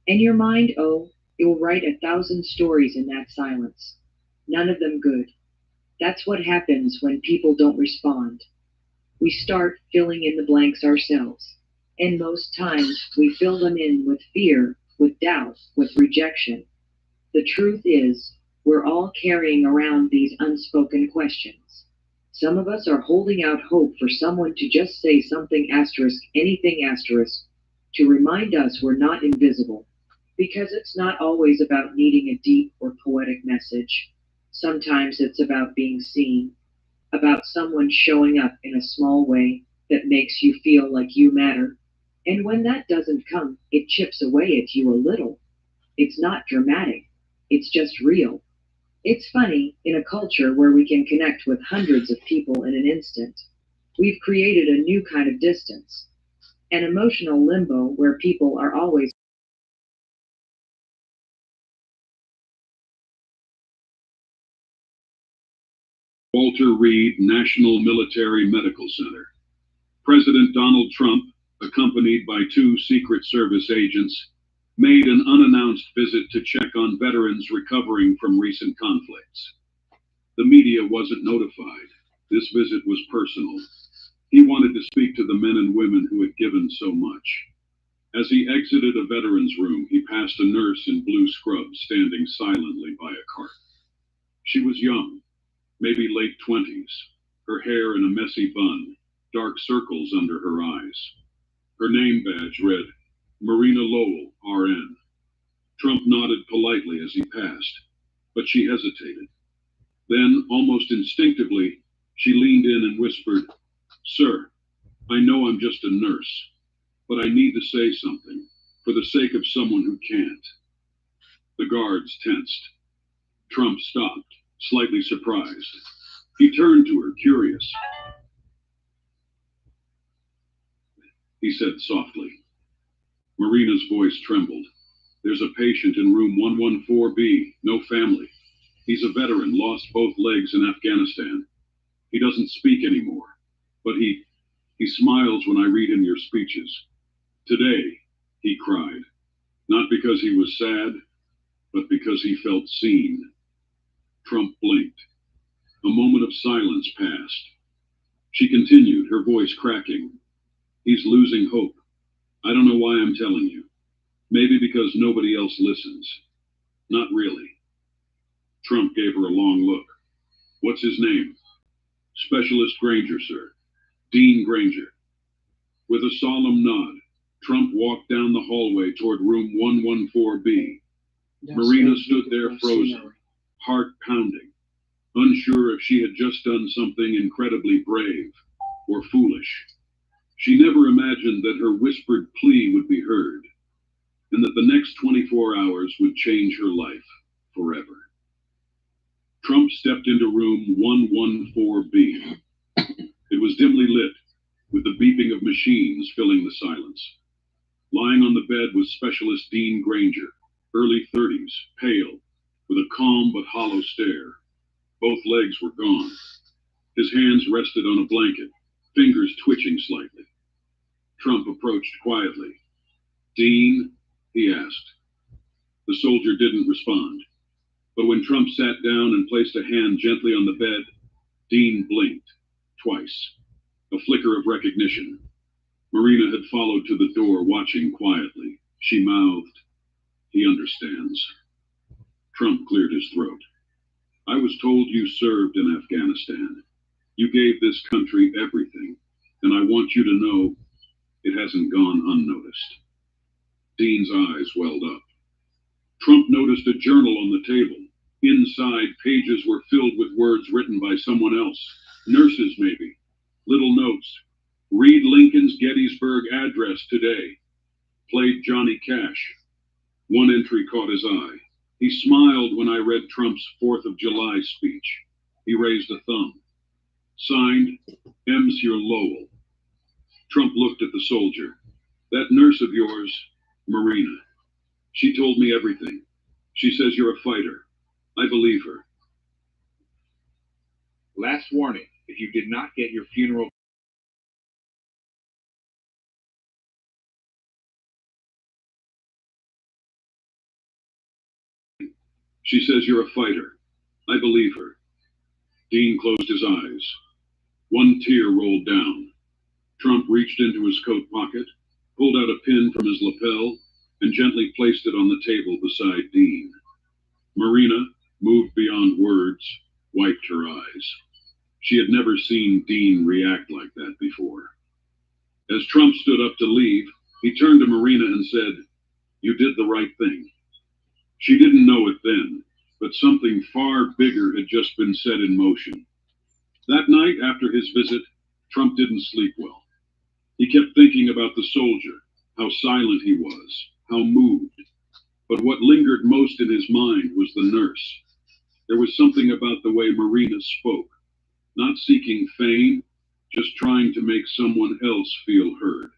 And your mind, oh, You'll write 1,000 stories in that silence, none of them good. That's what happens when people don't respond. We start filling in the blanks ourselves, and most times we fill them in with fear, with doubt, with rejection. The truth is, we're all carrying around these unspoken questions. Some of us are holding out hope for someone to just say something asterisk, anything asterisk, to remind us we're not invisible. Because it's not always about needing a deep or poetic message. Sometimes it's about being seen, about someone showing up in a small way that makes you feel like you matter. And when that doesn't come, it chips away at you a little. It's not dramatic, it's just real. It's funny, in a culture where we can connect with hundreds of people in an instant, we've created a new kind of distance, an emotional limbo where people are always Walter Reed National Military Medical Center. President Donald Trump, accompanied by 2 Secret Service agents, made an unannounced visit to check on veterans recovering from recent conflicts. The media wasn't notified. This visit was personal. He wanted to speak to the men and women who had given so much. As he exited a veteran's room, he passed a nurse in blue scrubs standing silently by a cart. She was young, maybe late 20s, her hair in a messy bun, dark circles under her eyes. Her name badge read, Marina Lowell, RN. Trump nodded politely as he passed, but she hesitated. Then, almost instinctively, she leaned in and whispered, Sir, I know I'm just a nurse, but I need to say something, for the sake of someone who can't. The guards tensed. Trump stopped, slightly surprised. He turned to her, curious. He said softly. Marina's voice trembled. There's a patient in room 114B, no family. He's a veteran, lost both legs in Afghanistan. He doesn't speak anymore, but he smiles when I read him your speeches. Today, he cried, not because he was sad, but because he felt seen. Trump blinked. A moment of silence passed. She continued, her voice cracking. He's losing hope. I don't know why I'm telling you. Maybe because nobody else listens. Not really. Trump gave her a long look. What's his name? Specialist Granger, sir. Dean Granger. With a solemn nod, Trump walked down the hallway toward room 114B. Marina stood there frozen, heart pounding, unsure if she had just done something incredibly brave or foolish. She never imagined that her whispered plea would be heard, and that the next 24 hours would change her life forever. Trump stepped into room 114B. It was dimly lit, with the beeping of machines filling the silence. Lying on the bed was Specialist Dean Granger, early 30s, pale, with a calm but hollow stare. Both legs were gone. His hands rested on a blanket, fingers twitching slightly. Trump approached quietly. Dean, he asked. The soldier didn't respond. But when Trump sat down and placed a hand gently on the bed, Dean blinked, twice. A flicker of recognition. Marina had followed to the door, watching quietly. She mouthed, he understands. Trump cleared his throat. I was told you served in Afghanistan. You gave this country everything, and I want you to know it hasn't gone unnoticed. Dean's eyes welled up. Trump noticed a journal on the table. Inside, pages were filled with words written by someone else. Nurses, maybe. Little notes. Read Lincoln's Gettysburg Address today. Played Johnny Cash. One entry caught his eye. He smiled when I read Trump's 4th of July speech. He raised a thumb. Signed, Monsieur Lowell. Trump looked at the soldier. That nurse of yours, Marina. She told me everything. She says you're a fighter. I believe her. Last warning, if you did not get your funeral She says you're a fighter. I believe her. Dean closed his eyes. One tear rolled down. Trump reached into his coat pocket, pulled out a pin from his lapel, and gently placed it on the table beside Dean. Marina, moved beyond words, wiped her eyes. She had never seen Dean react like that before. As Trump stood up to leave, he turned to Marina and said, "You did the right thing." She didn't know it then, but something far bigger had just been set in motion. That night after his visit, Trump didn't sleep well. He kept thinking about the soldier, how silent he was, how moved. But what lingered most in his mind was the nurse. There was something about the way Marina spoke, not seeking fame, just trying to make someone else feel heard.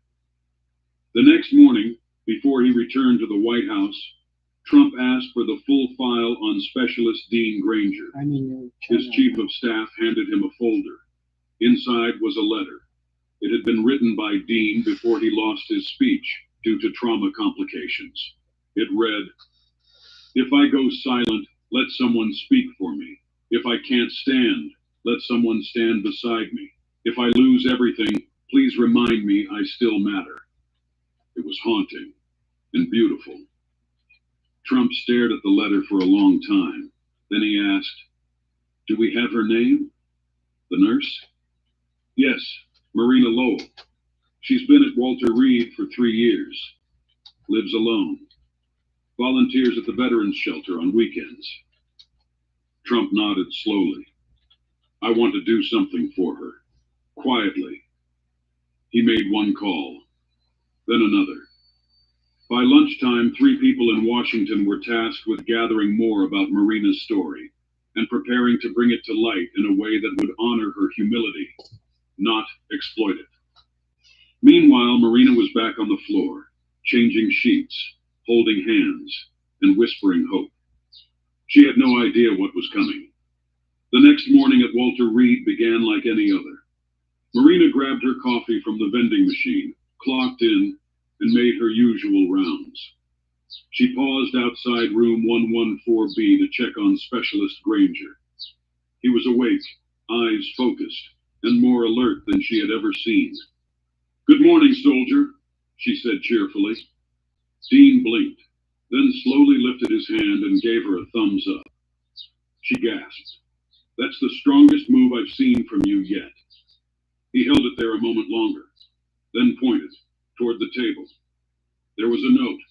The next morning, before he returned to the White House, Trump asked for the full file on Specialist Dean Granger. His chief of staff handed him a folder. Inside was a letter. It had been written by Dean before he lost his speech due to trauma complications. It read, "If I go silent, let someone speak for me. If I can't stand, let someone stand beside me. If I lose everything, please remind me I still matter." It was haunting and beautiful. Trump stared at the letter for a long time. Then he asked, "Do we have her name?" "The nurse?" "Yes, Marina Lowell. She's been at Walter Reed for 3 years. Lives alone. Volunteers at the Veterans Shelter on weekends." Trump nodded slowly. "I want to do something for her. Quietly." He made one call, then another. By lunchtime, 3 people in Washington were tasked with gathering more about Marina's story and preparing to bring it to light in a way that would honor her humility, not exploit it. Meanwhile, Marina was back on the floor, changing sheets, holding hands, and whispering hope. She had no idea what was coming. The next morning at Walter Reed began like any other. Marina grabbed her coffee from the vending machine, clocked in, and made her usual rounds. She paused outside room 114B to check on Specialist Granger. He was awake, eyes focused, and more alert than she had ever seen. "Good morning, soldier," she said cheerfully. Dean blinked, then slowly lifted his hand and gave her a thumbs up. She gasped. "That's the strongest move I've seen from you yet." He held it there a moment longer, then pointed toward the table. There was a note,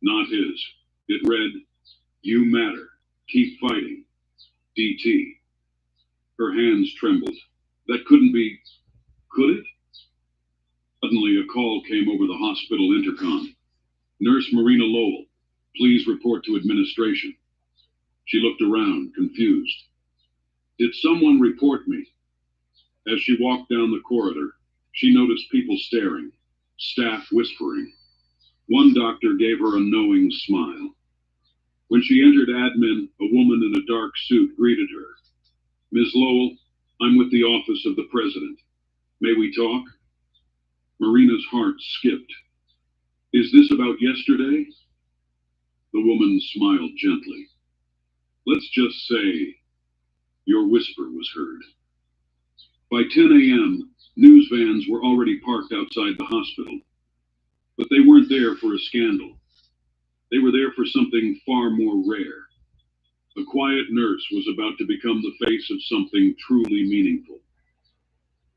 not his. It read, "You matter. Keep fighting. DT." Her hands trembled. That couldn't be... Could it? Suddenly, a call came over the hospital intercom. "Nurse Marina Lowell, please report to administration." She looked around, confused. "Did someone report me?" As she walked down the corridor, she noticed people staring, staff whispering. One doctor gave her a knowing smile. When she entered admin, a woman in a dark suit greeted her. "Ms. Lowell, I'm with the office of the president. May we talk?" Marina's heart skipped. "Is this about yesterday?" The woman smiled gently. "Let's just say your whisper was heard." By 10 a.m., news vans were already parked outside the hospital. But they weren't there for a scandal. They were there for something far more rare. A quiet nurse was about to become the face of something truly meaningful.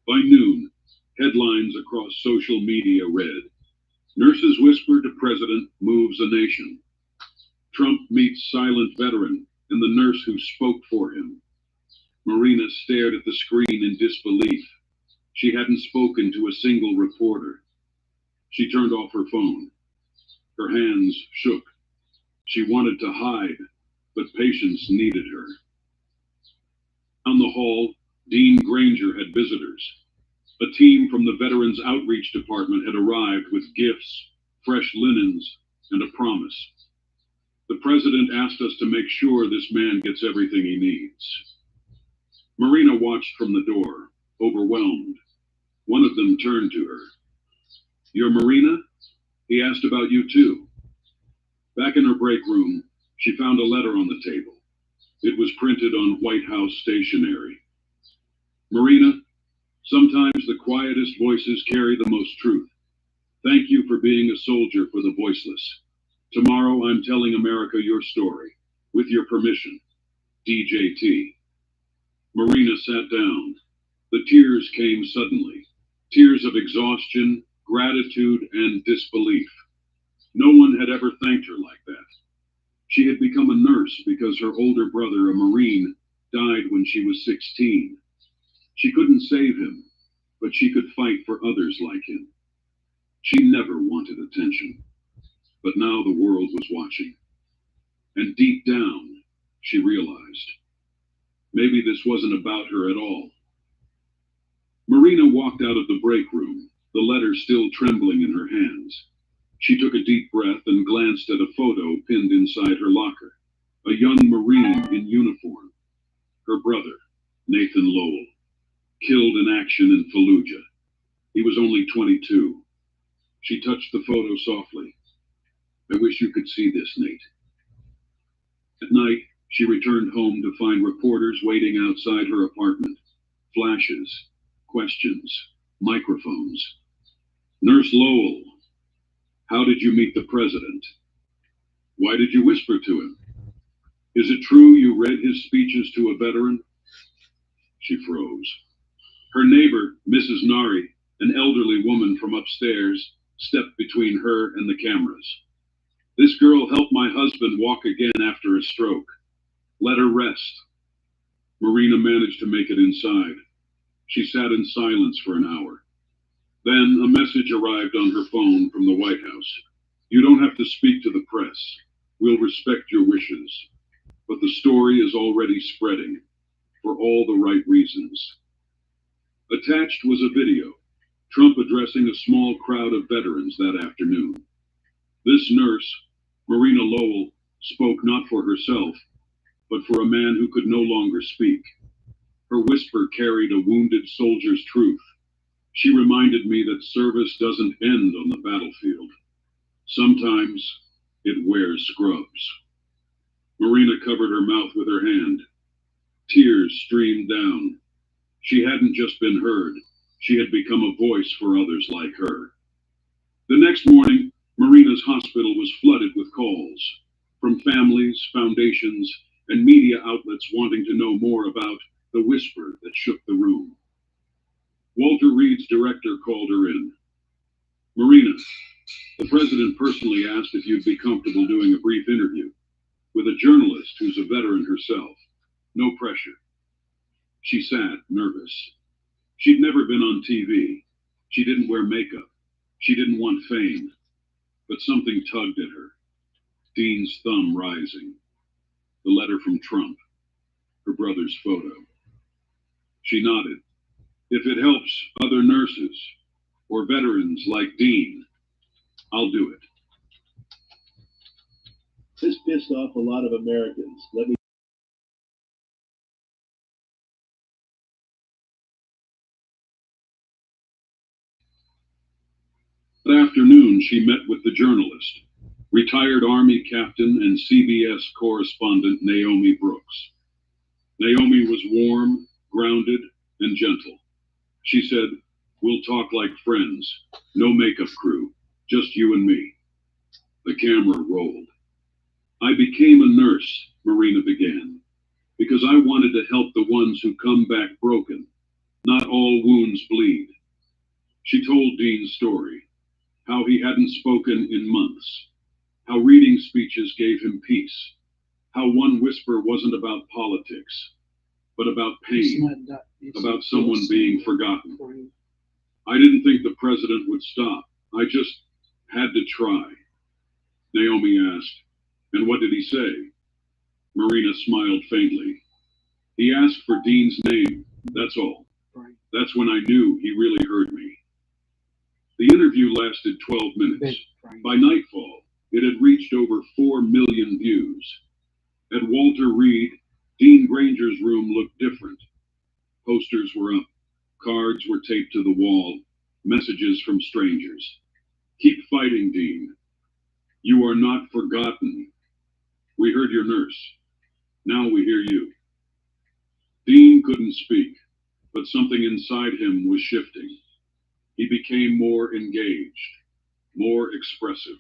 By noon, headlines across social media read, "Nurses whisper to President moves a nation. Trump meets silent veteran and the nurse who spoke for him." Marina stared at the screen in disbelief. She hadn't spoken to a single reporter. She turned off her phone. Her hands shook. She wanted to hide, but patience needed her. Down the hall, Dean Granger had visitors. A team from the Veterans Outreach Department had arrived with gifts, fresh linens, and a promise. "The president asked us to make sure this man gets everything he needs." Marina watched from the door, overwhelmed. One of them turned to her. "You're Marina? He asked about you too." Back in her break room, She found a letter on the table. It was printed on White House stationery. Marina, sometimes the quietest voices carry the most truth. Thank you for being a soldier for the voiceless. Tomorrow I'm telling America your story. With your permission, DJT. Marina sat down. The tears came suddenly. Tears of exhaustion, gratitude, and disbelief. No one had ever thanked her like that. She had become a nurse because her older brother, a Marine, died when she was 16. She couldn't save him, but she could fight for others like him. She never wanted attention, but now the world was watching. And deep down, she realized, maybe this wasn't about her at all. Marina walked out of the break room, the letter still trembling in her hands. She took a deep breath and glanced at a photo pinned inside her locker. A young Marine in uniform. Her brother, Nathan Lowell, killed in action in Fallujah. He was only 22. She touched the photo softly. I wish you could see this, Nate. At night, she returned home to find reporters waiting outside her apartment. Flashes, questions, microphones. Nurse Lowell, how did you meet the president? Why did you whisper to him? Is it true you read his speeches to a veteran? She froze. Her neighbor, Mrs. Nari, an elderly woman from upstairs, stepped between her and the cameras. This girl helped my husband walk again after a stroke. Let her rest. Marina managed to make it inside. She sat in silence for an hour. Then a message arrived on her phone from the White House. You don't have to speak to the press. We'll respect your wishes. But the story is already spreading, for all the right reasons. Attached was a video, Trump addressing a small crowd of veterans that afternoon. This nurse, Marina Lowell, spoke not for herself, but for a man who could no longer speak. Her whisper carried a wounded soldier's truth. She reminded me that service doesn't end on the battlefield. Sometimes it wears scrubs. Marina covered her mouth with her hand. Tears streamed down. She hadn't just been heard. She had become a voice for others like her. The next morning, Marina's hospital was flooded with calls from families, foundations, and media outlets wanting to know more about the whisper that shook the room. Walter Reed's director called her in. Marina, the president personally asked if you'd be comfortable doing a brief interview with a journalist who's a veteran herself. No pressure. She sat, nervous. She'd never been on TV. She didn't wear makeup. She didn't want fame. But something tugged at her. Dean's thumb rising. The letter from Trump. Her brother's photo. She nodded. If it helps other nurses or veterans like Dean, I'll do it. This pissed off a lot of Americans. That afternoon, she met with the journalist, retired Army captain and CBS correspondent Naomi Brooks. Naomi was warm, grounded, and gentle. She said, "We'll talk like friends. No makeup crew. Just you and me." The camera rolled. "I became a nurse," Marina began, "because I wanted to help the ones who come back broken. Not all wounds bleed." She told Dean's story, how he hadn't spoken in months, how reading speeches gave him peace, how one whisper wasn't about politics, but about pain, about someone being forgotten. "I didn't think the president would stop. I just had to try." Naomi asked, "And what did he say?" Marina smiled faintly. "He asked for Dean's name, that's all. That's when I knew he really heard me." The interview lasted 12 minutes. By nightfall, it had reached over 4 million views. At Walter Reed, Dean Granger's room looked different. Posters were up. Cards were taped to the wall. Messages from strangers. "Keep fighting, Dean. You are not forgotten." We heard your nurse. Now we hear you. Dean couldn't speak, but something inside him was shifting. He became more engaged, more expressive.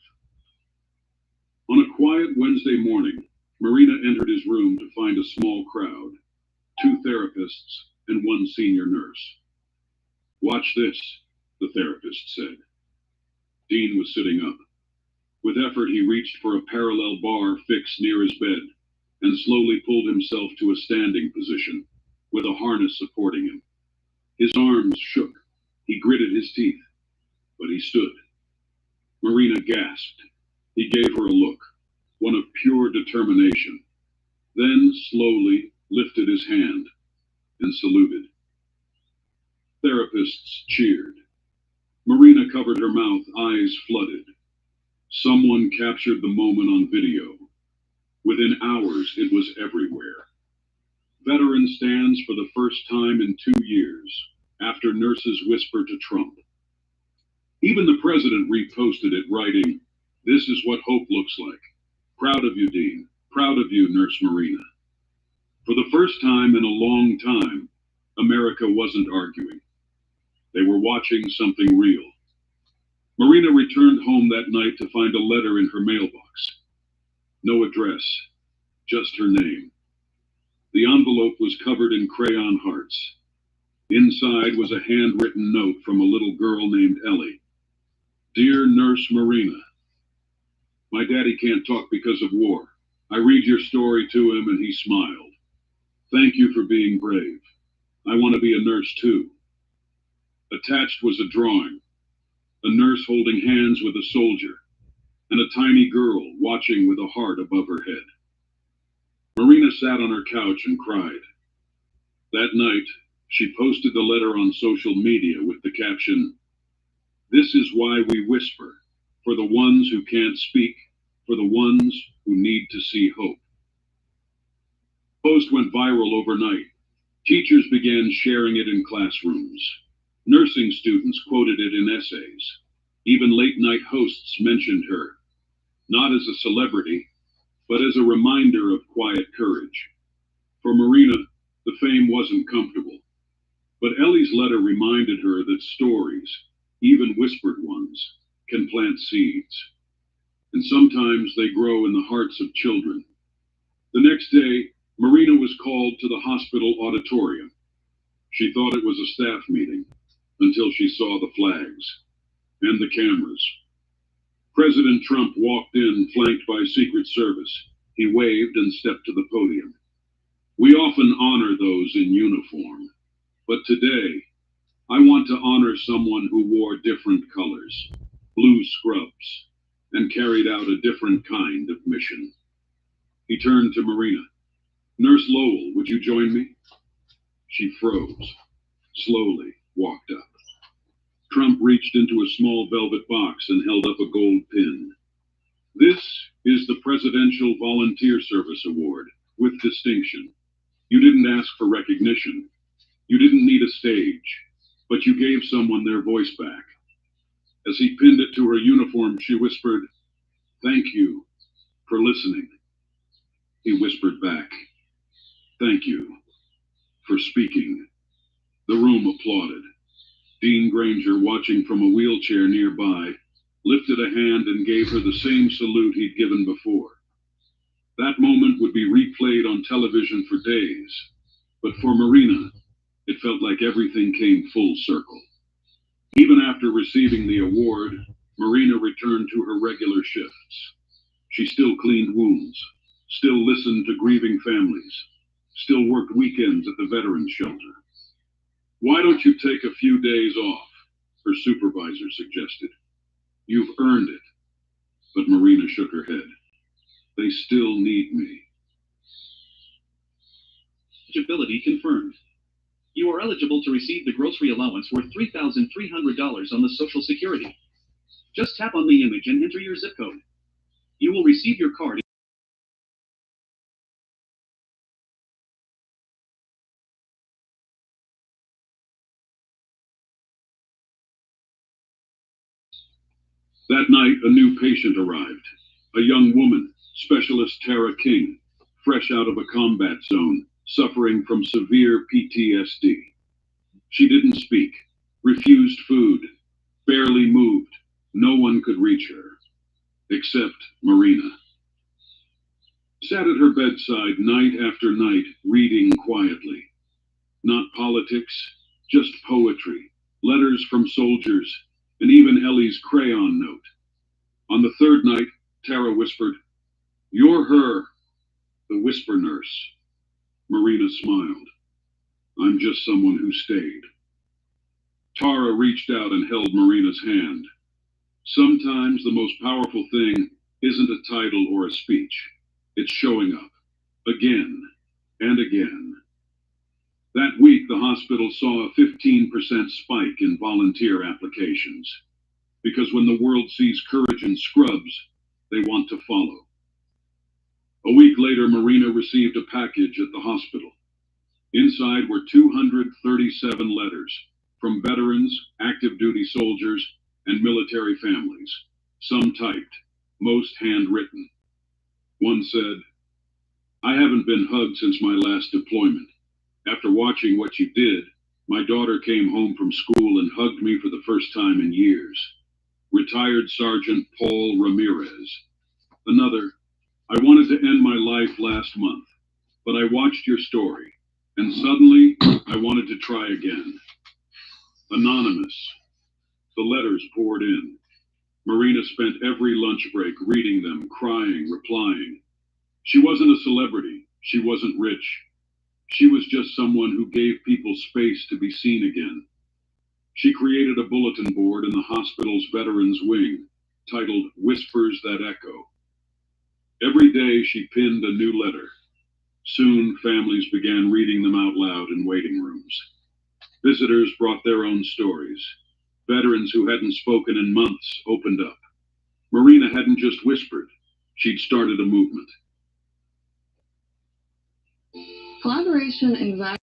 On a quiet Wednesday morning, Marina entered his room to find a small crowd, 2 therapists and 1 senior nurse. "Watch this," the therapist said. Dean was sitting up. With effort, he reached for a parallel bar fixed near his bed and slowly pulled himself to a standing position, with a harness supporting him. His arms shook. He gritted his teeth, but he stood. Marina gasped. He gave her a look, one of pure determination, then slowly lifted his hand and saluted. Therapists cheered. Marina covered her mouth, eyes flooded. Someone captured the moment on video. Within hours, it was everywhere. Veteran stands for the first time in 2 years, after nurses whisper to Trump. Even the president reposted it, writing, "This is what hope looks like. Proud of you, Dean. Proud of you, Nurse Marina." For the first time in a long time, America wasn't arguing. They were watching something real. Marina returned home that night to find a letter in her mailbox. No address, just her name. The envelope was covered in crayon hearts. Inside was a handwritten note from a little girl named Ellie. "Dear Nurse Marina, my daddy can't talk because of war. I read your story to him and he smiled. Thank you for being brave. I want to be a nurse too." Attached was a drawing, a nurse holding hands with a soldier, and a tiny girl watching with a heart above her head. Marina sat on her couch and cried. That night, she posted the letter on social media with the caption, "This is why we whisper, for the ones who can't speak, for the ones who need to see hope." The post went viral overnight. Teachers began sharing it in classrooms. Nursing students quoted it in essays. Even late-night hosts mentioned her, not as a celebrity, but as a reminder of quiet courage. For Marina, the fame wasn't comfortable. But Ellie's letter reminded her that stories, even whispered ones, can plant seeds. And sometimes they grow in the hearts of children. The next day, Marina was called to the hospital auditorium. She thought it was a staff meeting, until she saw the flags and the cameras. President Trump walked in, flanked by Secret Service. He waved and stepped to the podium. We often honor those in uniform, but today, I want to honor someone who wore different colors, blue scrubs, and carried out a different kind of mission. He turned to Marina. "Nurse Lowell, would you join me?" She froze, slowly walked up. Trump reached into a small velvet box and held up a gold pin. "This is the Presidential Volunteer Service Award, with distinction. You didn't ask for recognition. You didn't need a stage, but you gave someone their voice back." As he pinned it to her uniform, she whispered, "Thank you for listening." He whispered back, "Thank you for speaking." The room applauded. Dean Granger, watching from a wheelchair nearby, lifted a hand and gave her the same salute he'd given before. That moment would be replayed on television for days, but for Marina, it felt like everything came full circle. Even after receiving the award, Marina returned to her regular shifts. She still cleaned wounds, still listened to grieving families, still worked weekends at the veterans shelter. "Why don't you take a few days off?" her supervisor suggested. "You've earned it." But Marina shook her head. "They still need me." Eligibility confirmed. You are eligible to receive the grocery allowance worth $3,300 on the Social Security. Just tap on the image and enter your zip code. You will receive your card. That night, a new patient arrived, a young woman, Specialist Tara King, fresh out of a combat zone, suffering from severe PTSD. She didn't speak, refused food, barely moved. No one could reach her, except Marina. Sat at her bedside night after night, reading quietly. Not politics, just poetry, letters from soldiers, and even Ellie's crayon note. On the third night, Tara whispered, "You're her, the whisper nurse." Marina smiled. "I'm just someone who stayed." Tara reached out and held Marina's hand. Sometimes the most powerful thing isn't a title or a speech. It's showing up, again and again. That week, the hospital saw a 15% spike in volunteer applications. Because when the world sees courage in scrubs, they want to follow. A week later, Marina received a package at the hospital. Inside were 237 letters from veterans, active duty soldiers, and military families. Some typed, most handwritten. One said, "I haven't been hugged since my last deployment. After watching what you did, my daughter came home from school and hugged me for the first time in years. Retired Sergeant Paul Ramirez." Another, "I wanted to end my life last month, but I watched your story, and suddenly I wanted to try again." Anonymous. The letters poured in. Marina spent every lunch break reading them, crying, replying. She wasn't a celebrity. She wasn't rich. She was just someone who gave people space to be seen again. She created a bulletin board in the hospital's Veterans Wing, titled "Whispers That Echo." Every day she pinned a new letter. Soon families began reading them out loud in waiting rooms. Visitors brought their own stories. Veterans who hadn't spoken in months opened up. Marina hadn't just whispered. She'd started a movement. Collaboration anxiety.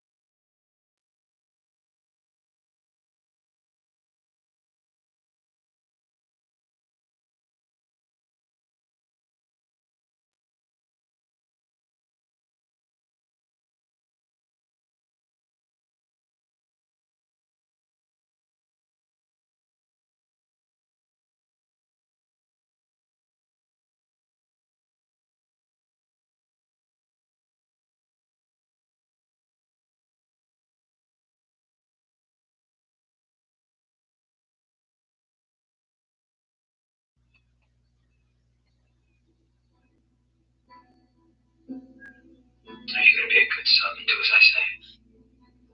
Are you going to be a good son and do as I say?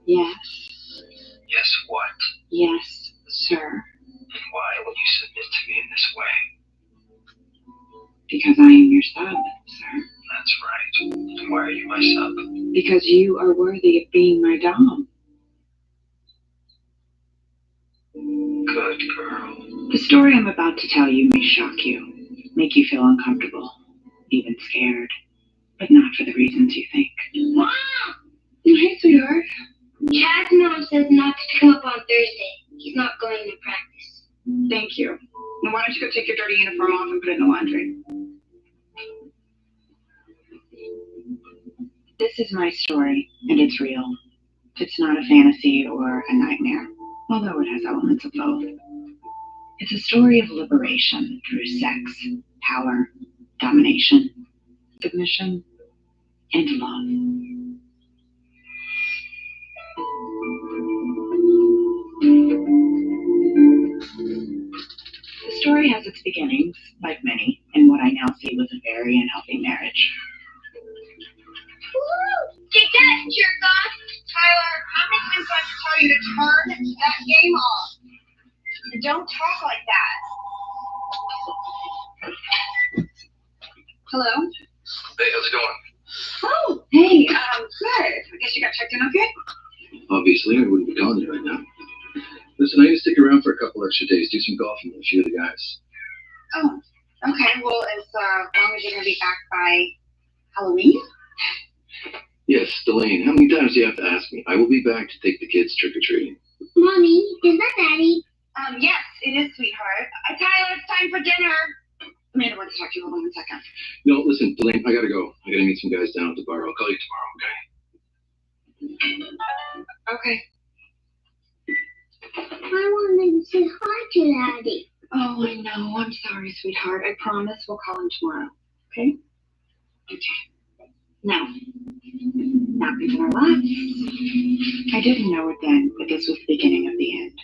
Yes. Yes, what? Yes, sir. And why will you submit to me in this way? Because I am your sub, sir. That's right. And why are you my sub? Because you are worthy of being my dom. Good girl. The story I'm about to tell you may shock you, make you feel uncomfortable, even scared, but not for the reasons you think. Mom! Hey, sweetheart. Chad's mom says not to pick him up on Thursday. He's not going to practice. Thank you. Now why don't you go take your dirty uniform off and put it in the laundry? This is my story, and it's real. It's not a fantasy or a nightmare, although it has elements of both. It's a story of liberation through sex, power, domination, submission, and love. The story has its beginnings, like many, in what I now see was a very unhealthy marriage. Woo! Take that, jerk off! Tyler, how many times do I have to tell you to turn that game off? And don't talk like that. Hello? Hey, how's it going? Oh, hey, good. I guess you got checked in okay? Obviously, I wouldn't be calling you right now. Listen, I need to stick around for a couple extra days, do some golfing with a few of the guys. Oh, okay. Well, as long as you're going to be back by Halloween? Yes, Delane, how many times do you have to ask me? I will be back to take the kids trick-or-treating. Mommy, is that Daddy? Yes, it is, sweetheart. Tyler, it's time for dinner. Amanda wants to talk to you. Hold on 1 second. No, listen, Delaney, I gotta go. I gotta meet some guys down at the bar. I'll call you tomorrow, okay? Okay. I wanted to say hi to Daddy. Oh, I know. I'm sorry, sweetheart. I promise we'll call him tomorrow. Okay? Okay. Now, napkins in our laps. I didn't know it then, but this was the beginning of the end.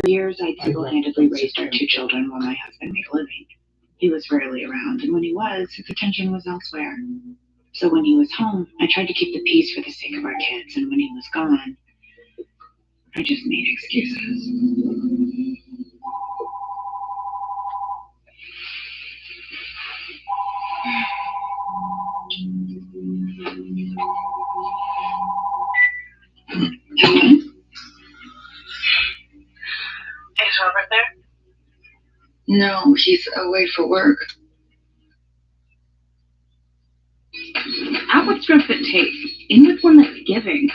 For years, I'd single-handedly raised our 2 children while my husband made a living. He was rarely around, and when he was, his attention was elsewhere. So when he was home, I tried to keep the peace for the sake of our kids, and when he was gone, I just made excuses. Is Robert there? No, he's away for work. Out with script that takes. In with one that's giving.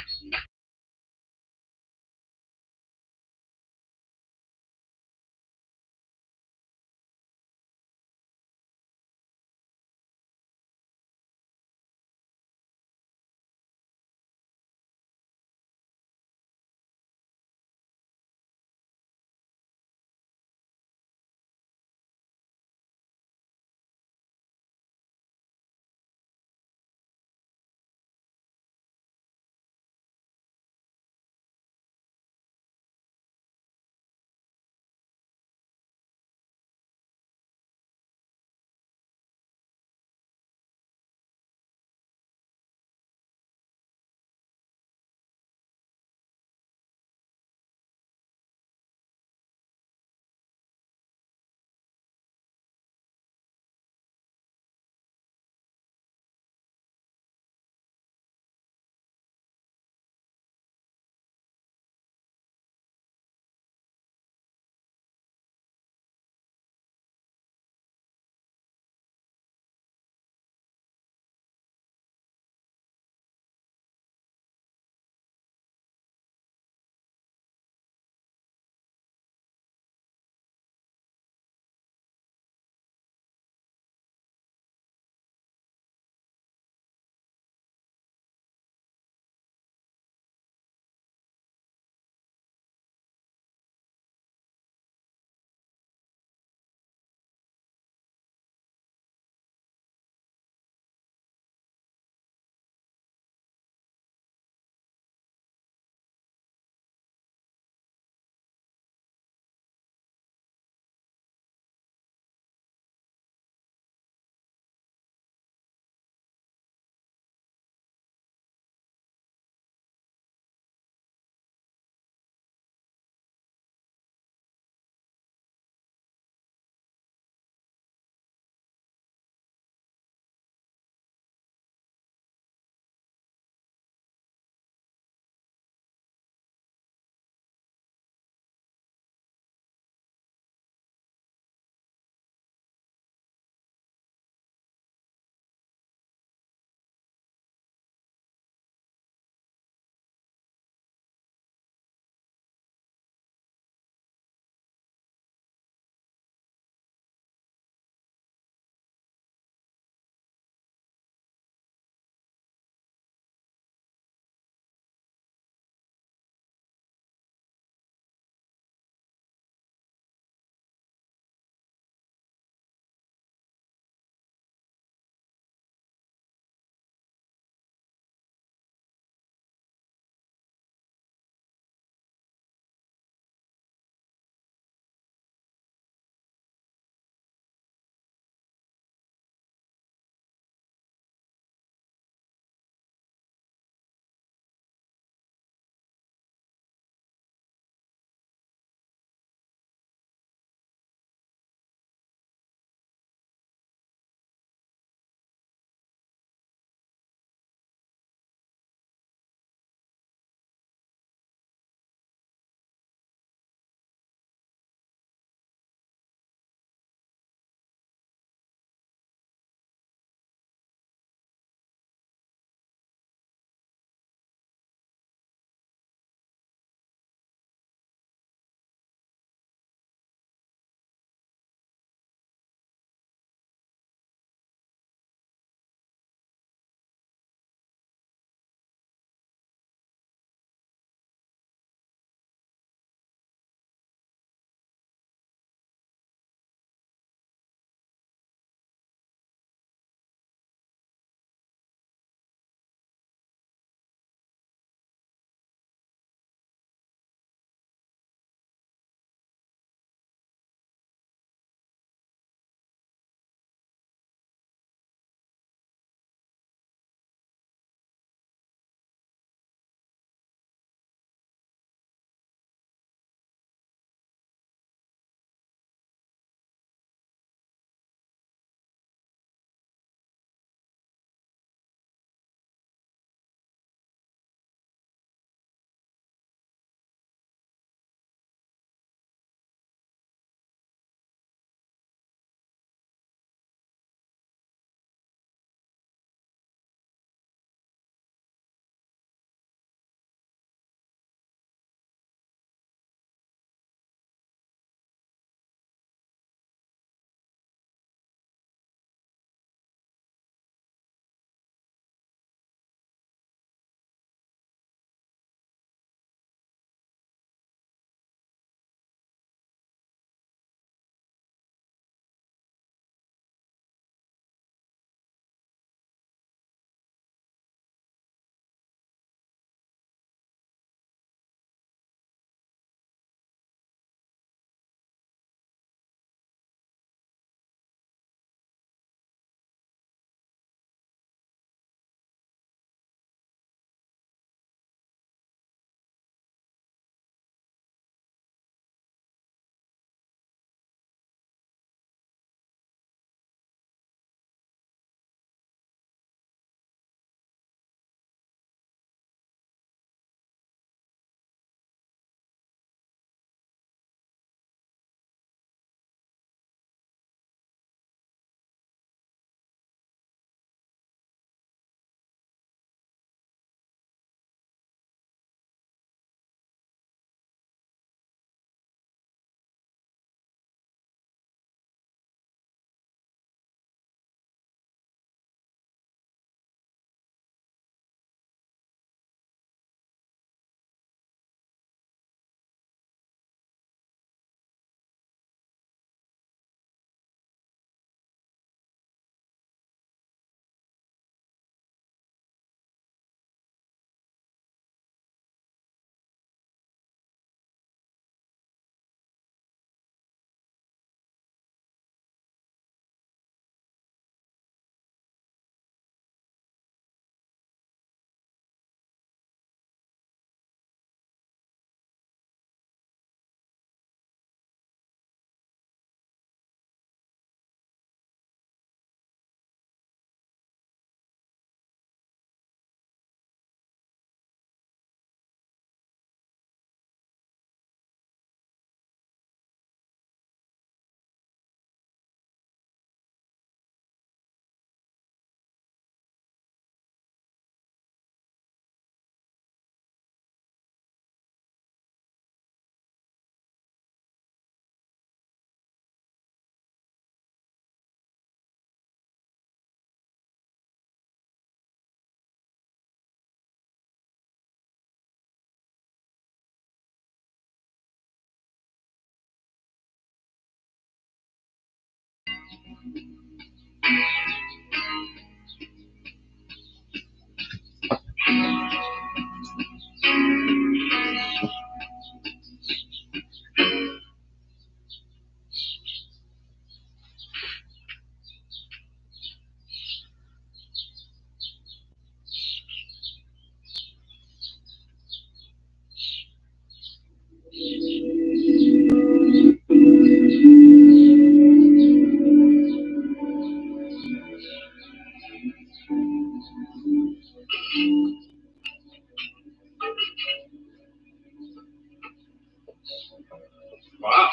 Wow.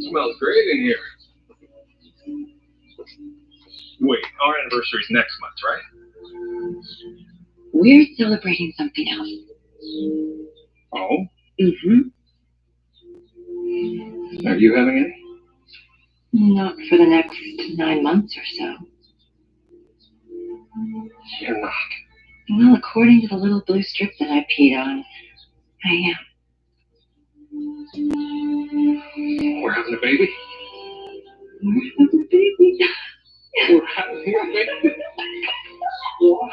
Smells great in here. Wait, our anniversary's next month, right? We're celebrating something else. Oh? Mm-hmm. Are you having any? Not for the next 9 months or so. You're not. Well, according to the little blue strip that I peed on, I am. We're having a baby? We're having a baby. We're having a baby? Wow.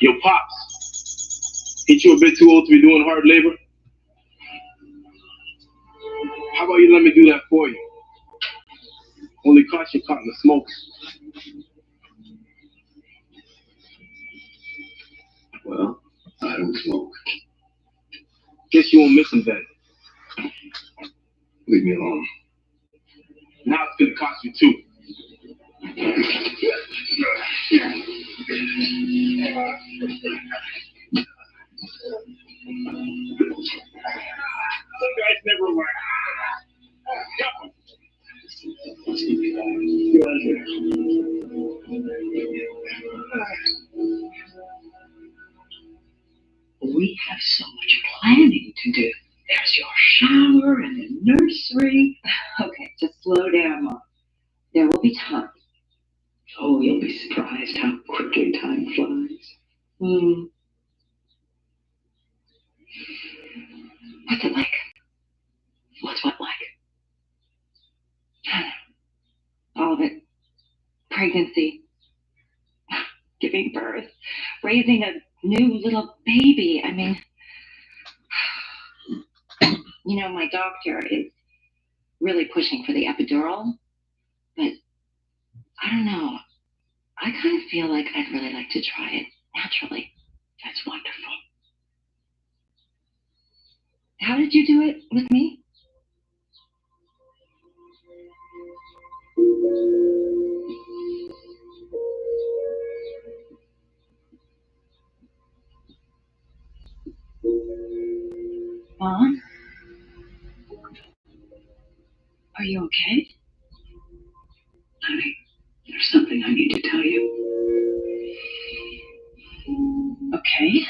Yo, Pops, ain't you a bit too old to be doing hard labor? How about you let me do that for you? Only cost you caught in the smoke. Well, I don't smoke. Guess you won't miss him then. Leave me alone. Now it's gonna cost you too. Some guys never learn. We have so much planning to do. There's your shower and the nursery. Okay, just slow down, Mom. There will be time. Oh, you'll be surprised how quickly time flies. What's it like? What's what like? All of it. Pregnancy. Giving birth. Raising a new little baby. I mean, you know, my doctor is really pushing for the epidural, but I don't know. I kind of feel like I'd really like to try it naturally. That's wonderful. How did you do it with me? Mom? Are you okay? Honey, there's something I need to tell you. Okay?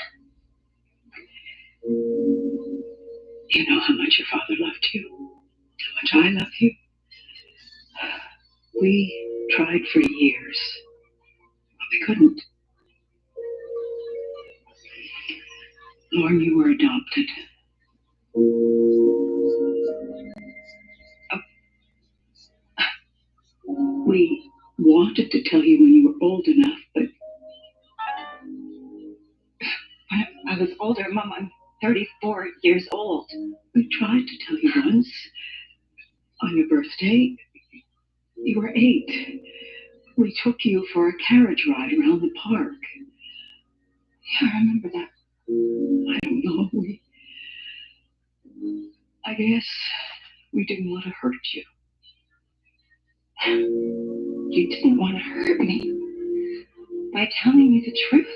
You know how much your father loved you? How much I love you? We tried for years, but we couldn't. Lauren, you were adopted. We wanted to tell you when you were old enough, but When I was older, Mom, I'm 34 years old. we tried to tell you once. On your birthday, you were 8. We took you for a carriage ride around the park. Yeah, I remember that. I don't know. I guess we didn't want to hurt you. You didn't want to hurt me by telling me the truth.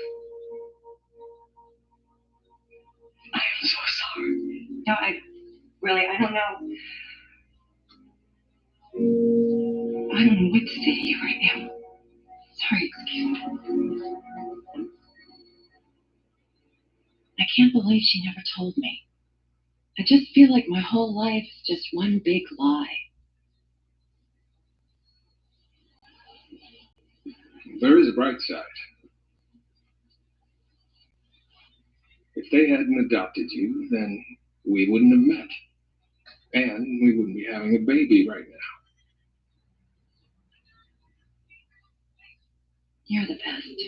I am so sorry. No, I don't know. I don't know what to say to you right now. Sorry, excuse me. I can't believe she never told me. I just feel like my whole life is just one big lie. There is a bright side. If they hadn't adopted you, then we wouldn't have met. And we wouldn't be having a baby right now. You're the best.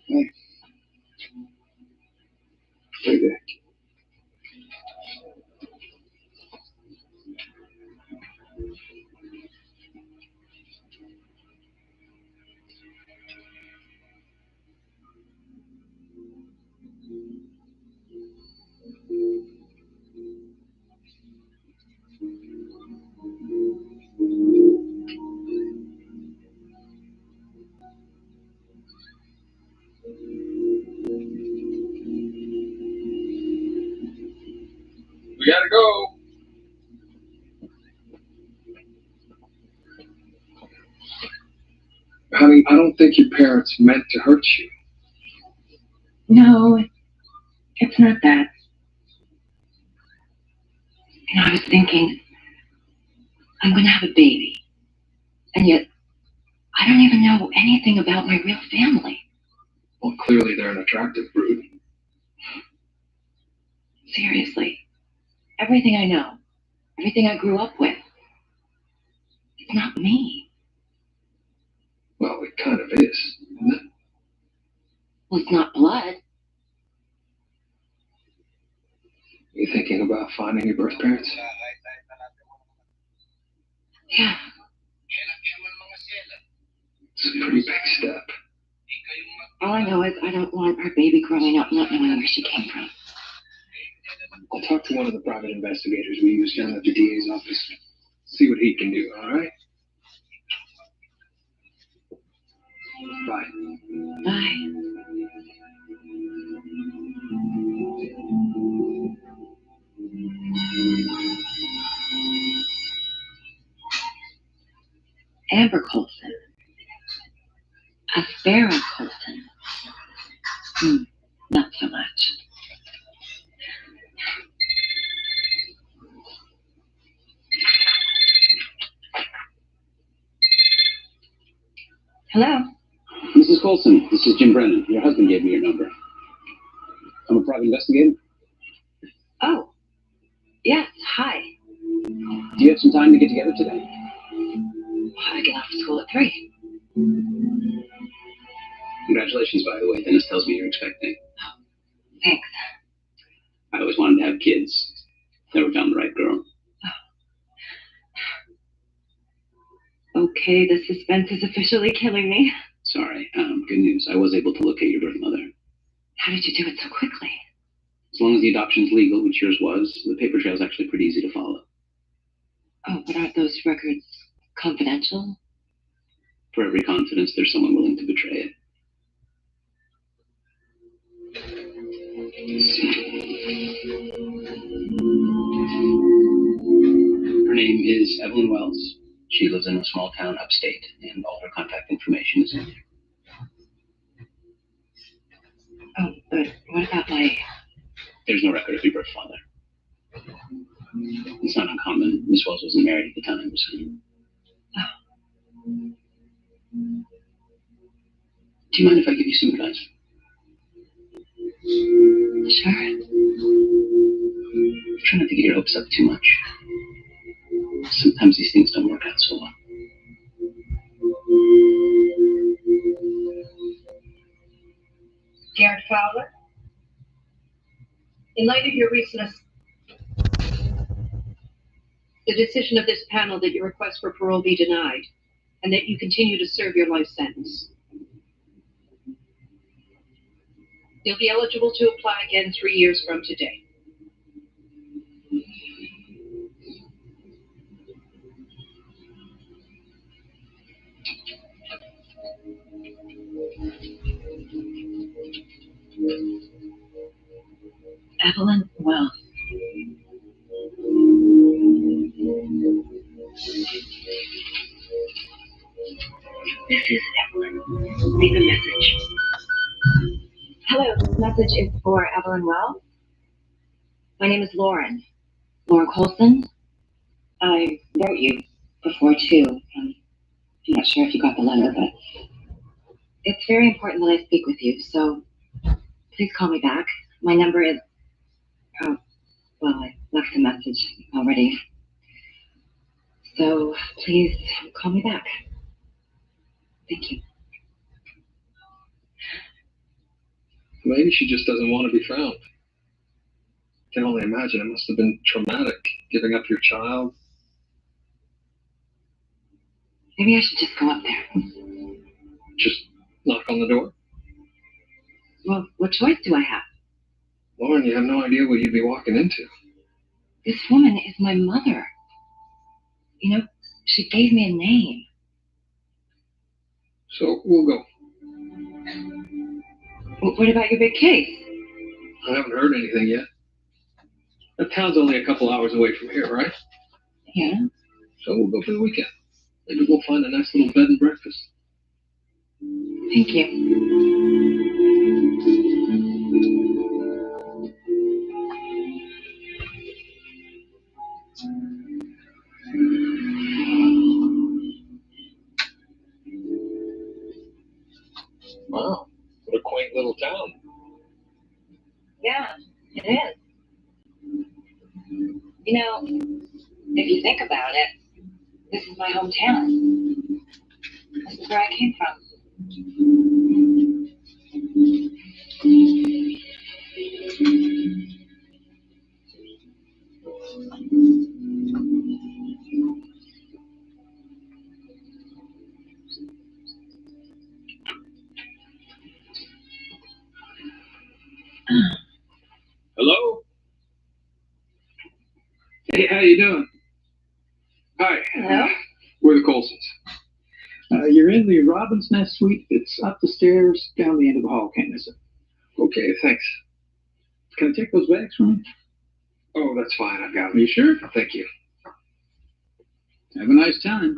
Hey. Hey there. We gotta go. Honey, I don't think your parents meant to hurt you. No, it's not that. You know, I was thinking, I'm going to have a baby. And yet, I don't even know anything about my real family. Well, clearly they're an attractive brood. Seriously. Everything I know, everything I grew up with, it's not me. Well, it kind of is, isn't it? Well, it's not blood. You thinking about finding your birth parents? Yeah. It's a pretty big step. All I know is I don't want our baby growing up not knowing where she came from. I'll talk to one of the private investigators we use down at the DA's office. See what he can do, all right? Bye. Bye. Amber Coulson. Aspera Coulson. Not so much. Hello? Mrs. Coulson, this is Jim Brennan. Your husband gave me your number. I'm a private investigator. Oh. Yes, hi. Do you have some time to get together today? I get off school at 3. Congratulations, by the way. Dennis tells me you're expecting. Thanks. I always wanted to have kids. Never found the right girl. Okay, the suspense is officially killing me. Sorry. Good news. I was able to locate your birth mother. How did you do it so quickly? As long as the adoption's legal, which yours was, the paper trail's actually pretty easy to follow. Oh, but aren't those records confidential? For every confidence, there's someone willing to betray it. Her name is Evelyn Wells. She lives in a small town upstate, and all her contact information is in there. Oh, but what about There's no record of your birth father. It's not uncommon. Miss Wells wasn't married at the time, so... Oh. Do you mind if I give you some advice? Sure. Try not to get your hopes up too much. Sometimes these things don't work out so well. Garrett Fowler? In light of your recent the decision of this panel that your request for parole be denied and that you continue to serve your life sentence. You'll be eligible to apply again 3 years from today. Evelyn Wells. This is Evelyn. Leave a message. Hello, this message is for Evelyn Wells. My name is Lauren. Lauren Colson. I wrote you before too. I'm not sure if you got the letter, but it's very important that I speak with you, so please call me back. My number is, oh, well, I left a message already. So please call me back. Thank you. Maybe she just doesn't want to be found. I can only imagine it must have been traumatic, giving up your child. Maybe I should just go up there. Just knock on the door? Well, what choice do I have? Lauren, you have no idea what you'd be walking into. This woman is my mother. You know, she gave me a name. So we'll go. What about your big case? I haven't heard anything yet. That town's only a couple hours away from here, right? Yeah. So we'll go for the weekend. Maybe we'll find a nice little bed and breakfast. Thank you. Wow, what a quaint little town. Yeah, it is. You know, if you think about it, this is my hometown. This is where I came from. Hello? Hey, how you doing? Hi. Hello? We're the Colsons. You're in the Robin's Nest suite. It's up the stairs, down the end of the hall, Candace. Okay, thanks. Can I take those bags from you? Oh, that's fine. I've got them. You sure? Thank you. Have a nice time.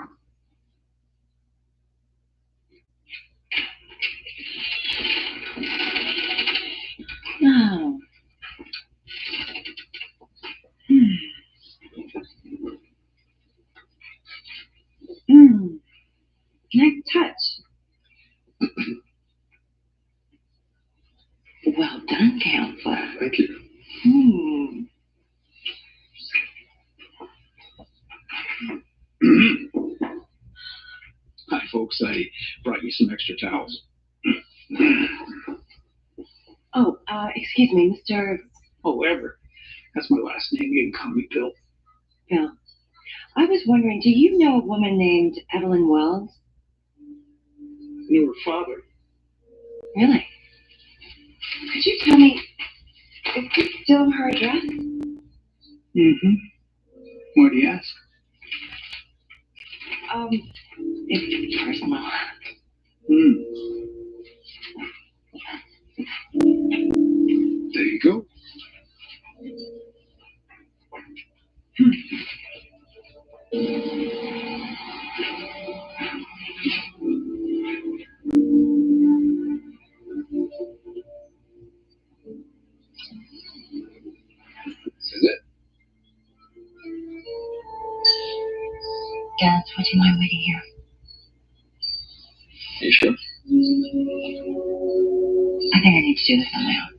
Oh. Nice touch. Well done, counselor. Thank you. Hi, folks. I brought you some extra towels. Oh, excuse me, Mr. Oh, Everett. That's my last name. You can call me Bill. Bill. I was wondering, do you know a woman named Evelyn Wells? Knew her father. Really? Could you tell me, is this still her address? Mm-hmm. Why do you ask? It's personal. There you go. This is it. Dennis, would you mind waiting here? You sure? I think I need to do this on my own.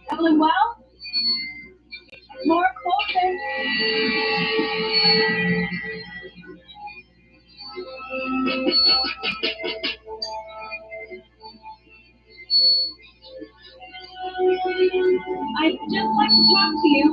Evelyn Wells? Laura Colton? I'd just like to talk to you.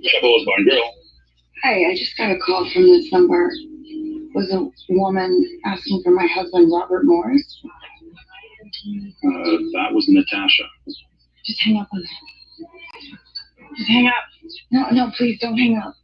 Chapeau's Barn Grill. Hi, I just got a call from this number. Was a woman asking for my husband, Robert Morris. That was Natasha. Just hang up with her. Just hang up. No, please don't hang up.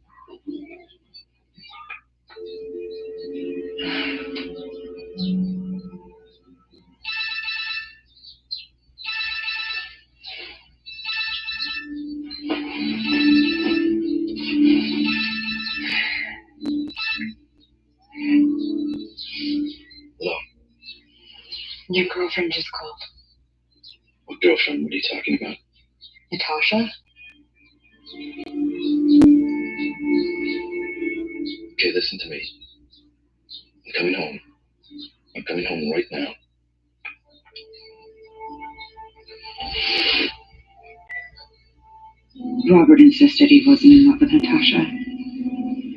Hello. Your girlfriend just called. What girlfriend? What are you talking about? Natasha? Okay, listen to me. I'm coming home. I'm coming home right now. Robert insisted he wasn't in love with Natasha.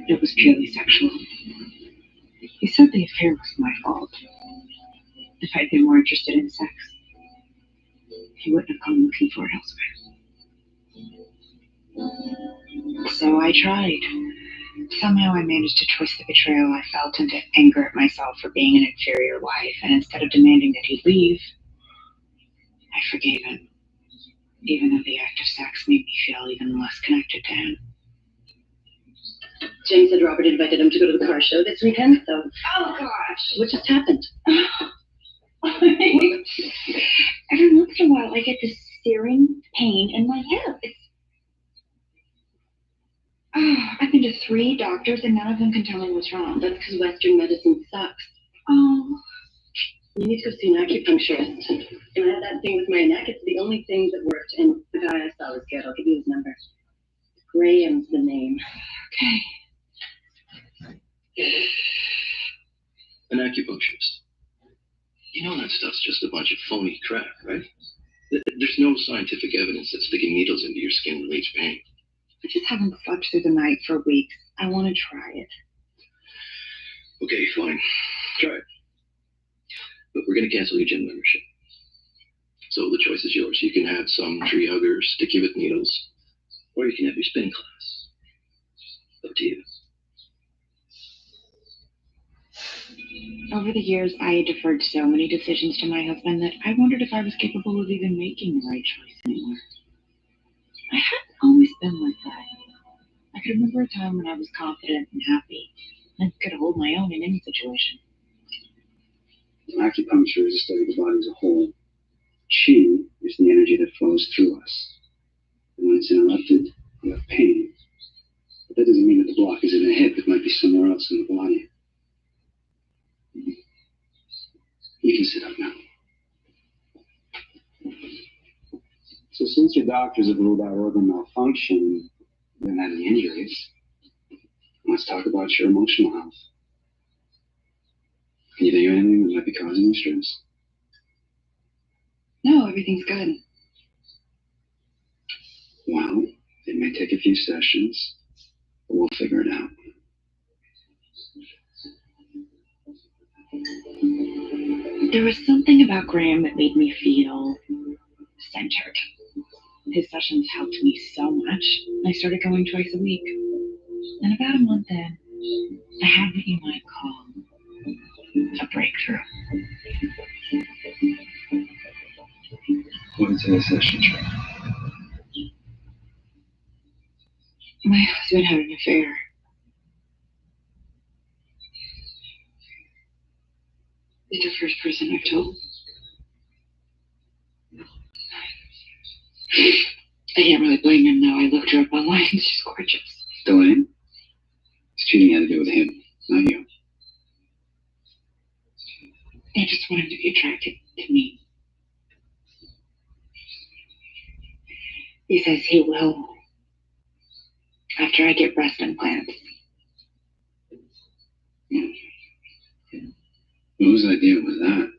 It was purely sexual. He said the affair was my fault. If I'd been more interested in sex, he wouldn't have come looking for it elsewhere. So I tried. Somehow I managed to twist the betrayal I felt into anger at myself for being an inferior wife, and instead of demanding that he'd leave, I forgave him, even though the act of sex made me feel even less connected to him. James said Robert invited him to go to the car show this weekend, so... Oh, gosh. What just happened? Every once in a while, I get this searing pain in my hip. I've been to 3 doctors, and none of them can tell me what's wrong. That's because Western medicine sucks. Oh. You need to go see an acupuncturist. When I had that thing with my neck, it's the only thing that worked, and the guy I saw was good. I'll give you his number. Graham's the name. Okay. An acupuncturist. You know that stuff's just a bunch of phony crap, right? There's no scientific evidence that sticking needles into your skin relieves pain. I just haven't slept through the night for weeks. I want to try it. Okay, fine. Try it. But we're going to cancel your gym membership. So the choice is yours. You can have some tree huggers stick you with needles, or you can have your spin class. Up to you. Over the years, I had deferred so many decisions to my husband that I wondered if I was capable of even making the right choice anymore. I hadn't always been like that. I could remember a time when I was confident and happy and could hold my own in any situation. Acupuncture is a study of the body as a whole. Qi is the energy that flows through us. And when it's interrupted, you have pain. But that doesn't mean that the block is in the hip. It might be somewhere else in the body. You can sit up now. So since your doctors have ruled out organ malfunction, you haven't had any injuries, let's talk about your emotional health. Can you think of anything that might be causing you stress? No, everything's good. Well, it may take a few sessions, but we'll figure it out. There was something about Graham that made me feel centered. His sessions helped me so much, I started going twice a week. And about a month in, I had what you might call a breakthrough. What is in a session, Trey? My husband had an affair. It's the first person I've told. I can't really blame him though. I looked her up online. She's gorgeous. Delaney? His cheating had to do with him, not you. I just want him to be attracted to me. He says he will after I get breast implants. Whose idea was that?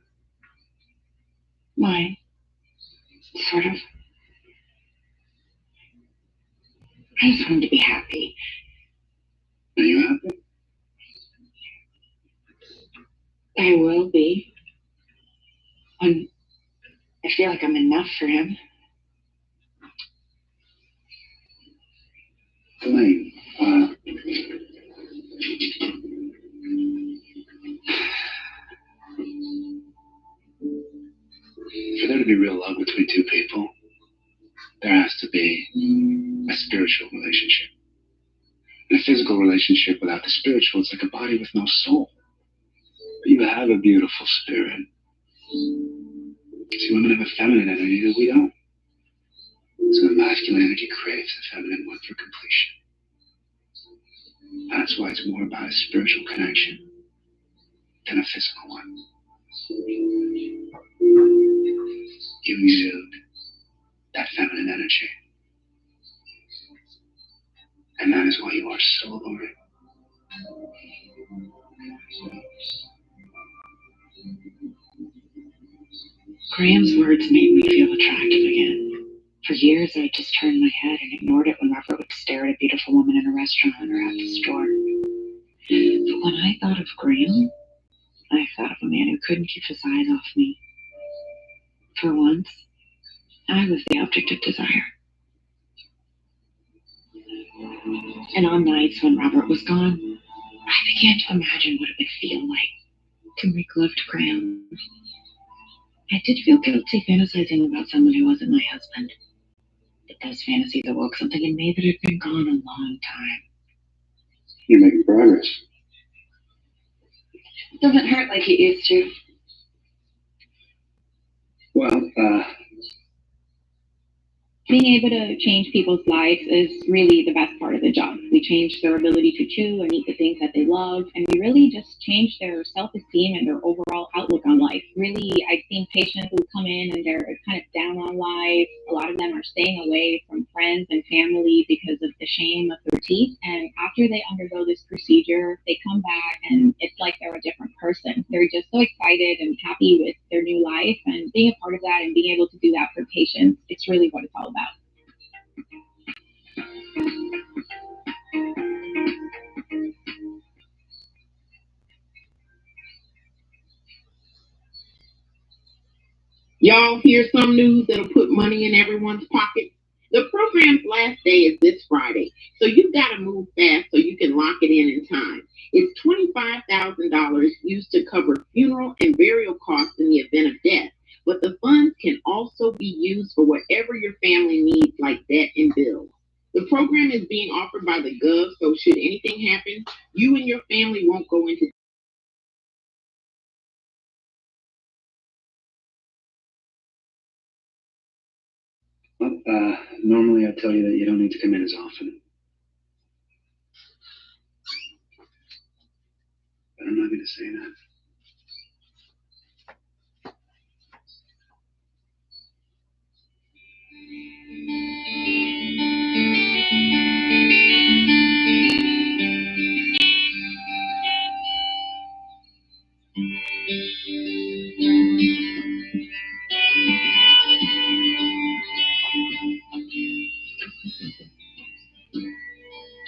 Mine. Sort of. I just want him to be happy. Are you happy? I will be. When I feel like I'm enough for him. Elaine, for there to be real love between two people, there has to be a spiritual relationship. And a physical relationship without the spiritual, it's like a body with no soul. But you have a beautiful spirit. See, women have a feminine energy that we don't. So the masculine energy craves the feminine one for completion. That's why it's more about a spiritual connection than a physical one. You exude that feminine energy. And that is why you are so alluring. Graham's words made me feel attractive again. For years, I just turned my head and ignored it when Robert would stare at a beautiful woman in a restaurant or at the store. But when I thought of Graham, I thought of a man who couldn't keep his eyes off me. For once, I was the object of desire. And on nights when Robert was gone, I began to imagine what it would feel like to make love to Graham. I did feel guilty fantasizing about someone who wasn't my husband. But those fantasies awoke something in me that had been gone a long time. You're making progress. It doesn't hurt like it used to. Well, Being able to change people's lives is really the best part of the job. We change their ability to chew and eat the things that they love, and we really just change their self-esteem and their overall outlook on life. Really, I've seen patients who come in and they're kind of down on life. A lot of them are staying away from friends and family because of the shame of their teeth, and after they undergo this procedure, they come back and it's like they're a different person. They're just so excited and happy with their new life, and being a part of that and being able to do that for patients, it's really what it's all about. Y'all hear some news that'll put money in everyone's pocket? The program's last day is this Friday, so you've got to move fast so you can lock it in time. It's $25,000 used to cover funeral and burial costs in the event of death, but the funds can also be used for whatever your family needs, like debt and bills. The program is being offered by the Gov, so should anything happen, you and your family won't go into Well, normally I tell you that you don't need to come in as often. But I'm not going to say that.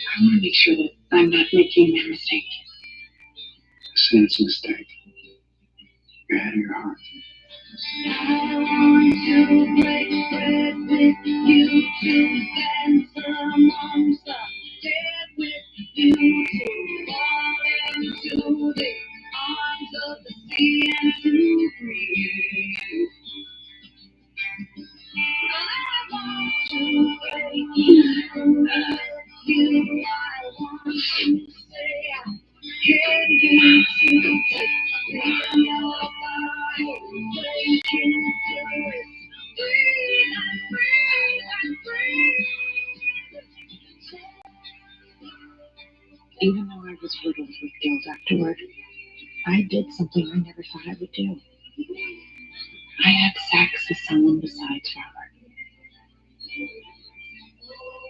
I want to make sure that I'm not making that mistake. Listen, it's a mistake. Your head or your heart. I want to break bread with you, to dance amongst the dead with you, to fall into the arms of the sea and to breathe. I want to break you with you. I want to say I can be too. Feel your body breaking through it. Breathe and breathe and breathe. Even though I was riddled with guilt afterward, I did something I never thought I would do. I had sex with someone besides Robert.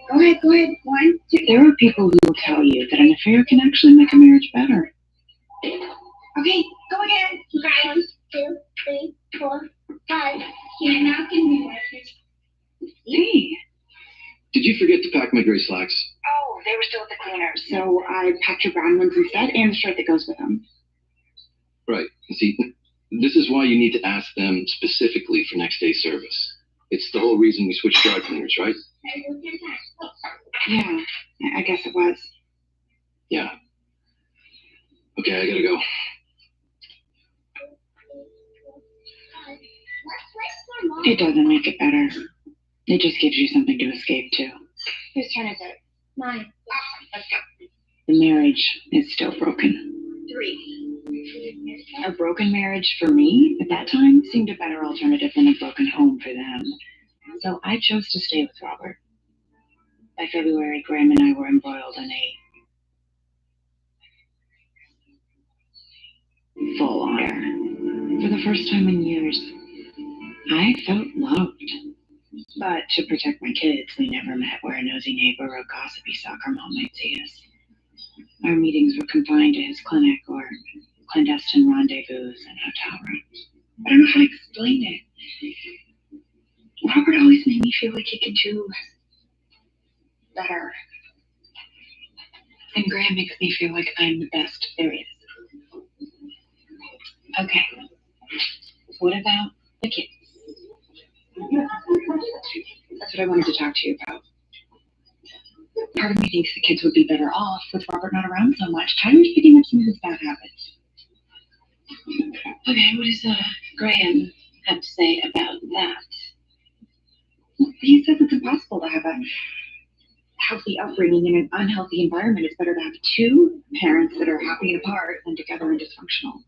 Go ahead. 1, 2. There are people who will tell you that an affair can actually make a marriage better. Okay, go again. 1, 2, 3, 4, 5. Here now can we watch. Hey. Did you forget to pack my gray slacks? Oh, they were still at the cleaner, so I packed your brown ones instead and the shirt that goes with them. Right. See, this is why you need to ask them specifically for next day service. It's the whole reason we switched dry cleaners, right? Yeah, I guess it was. Yeah. Okay, I gotta go. It doesn't make it better. It just gives you something to escape to. Whose turn is it? Mine. Awesome. Let's go. The marriage is still broken. 3. A broken marriage for me at that time seemed a better alternative than a broken home for them. So I chose to stay with Robert. By February, Graham and I were embroiled in a full-on. For the first time in years, I felt loved. But to protect my kids, we never met where a nosy neighbor or gossipy soccer mom might see us. Our meetings were confined to his clinic or clandestine rendezvous in hotel rooms. I don't know how to explain it. Robert always made me feel like he could do better. And Graham makes me feel like I'm the best there is. Okay. What about the kids? That's what I wanted to talk to you about. Part of me thinks the kids would be better off with Robert not around so much. Tyler's picking up some of his bad habits. Okay, what does Graham have to say about that? He says it's impossible to have a healthy upbringing in an unhealthy environment. It's better to have two parents that are happy and apart than together and dysfunctional.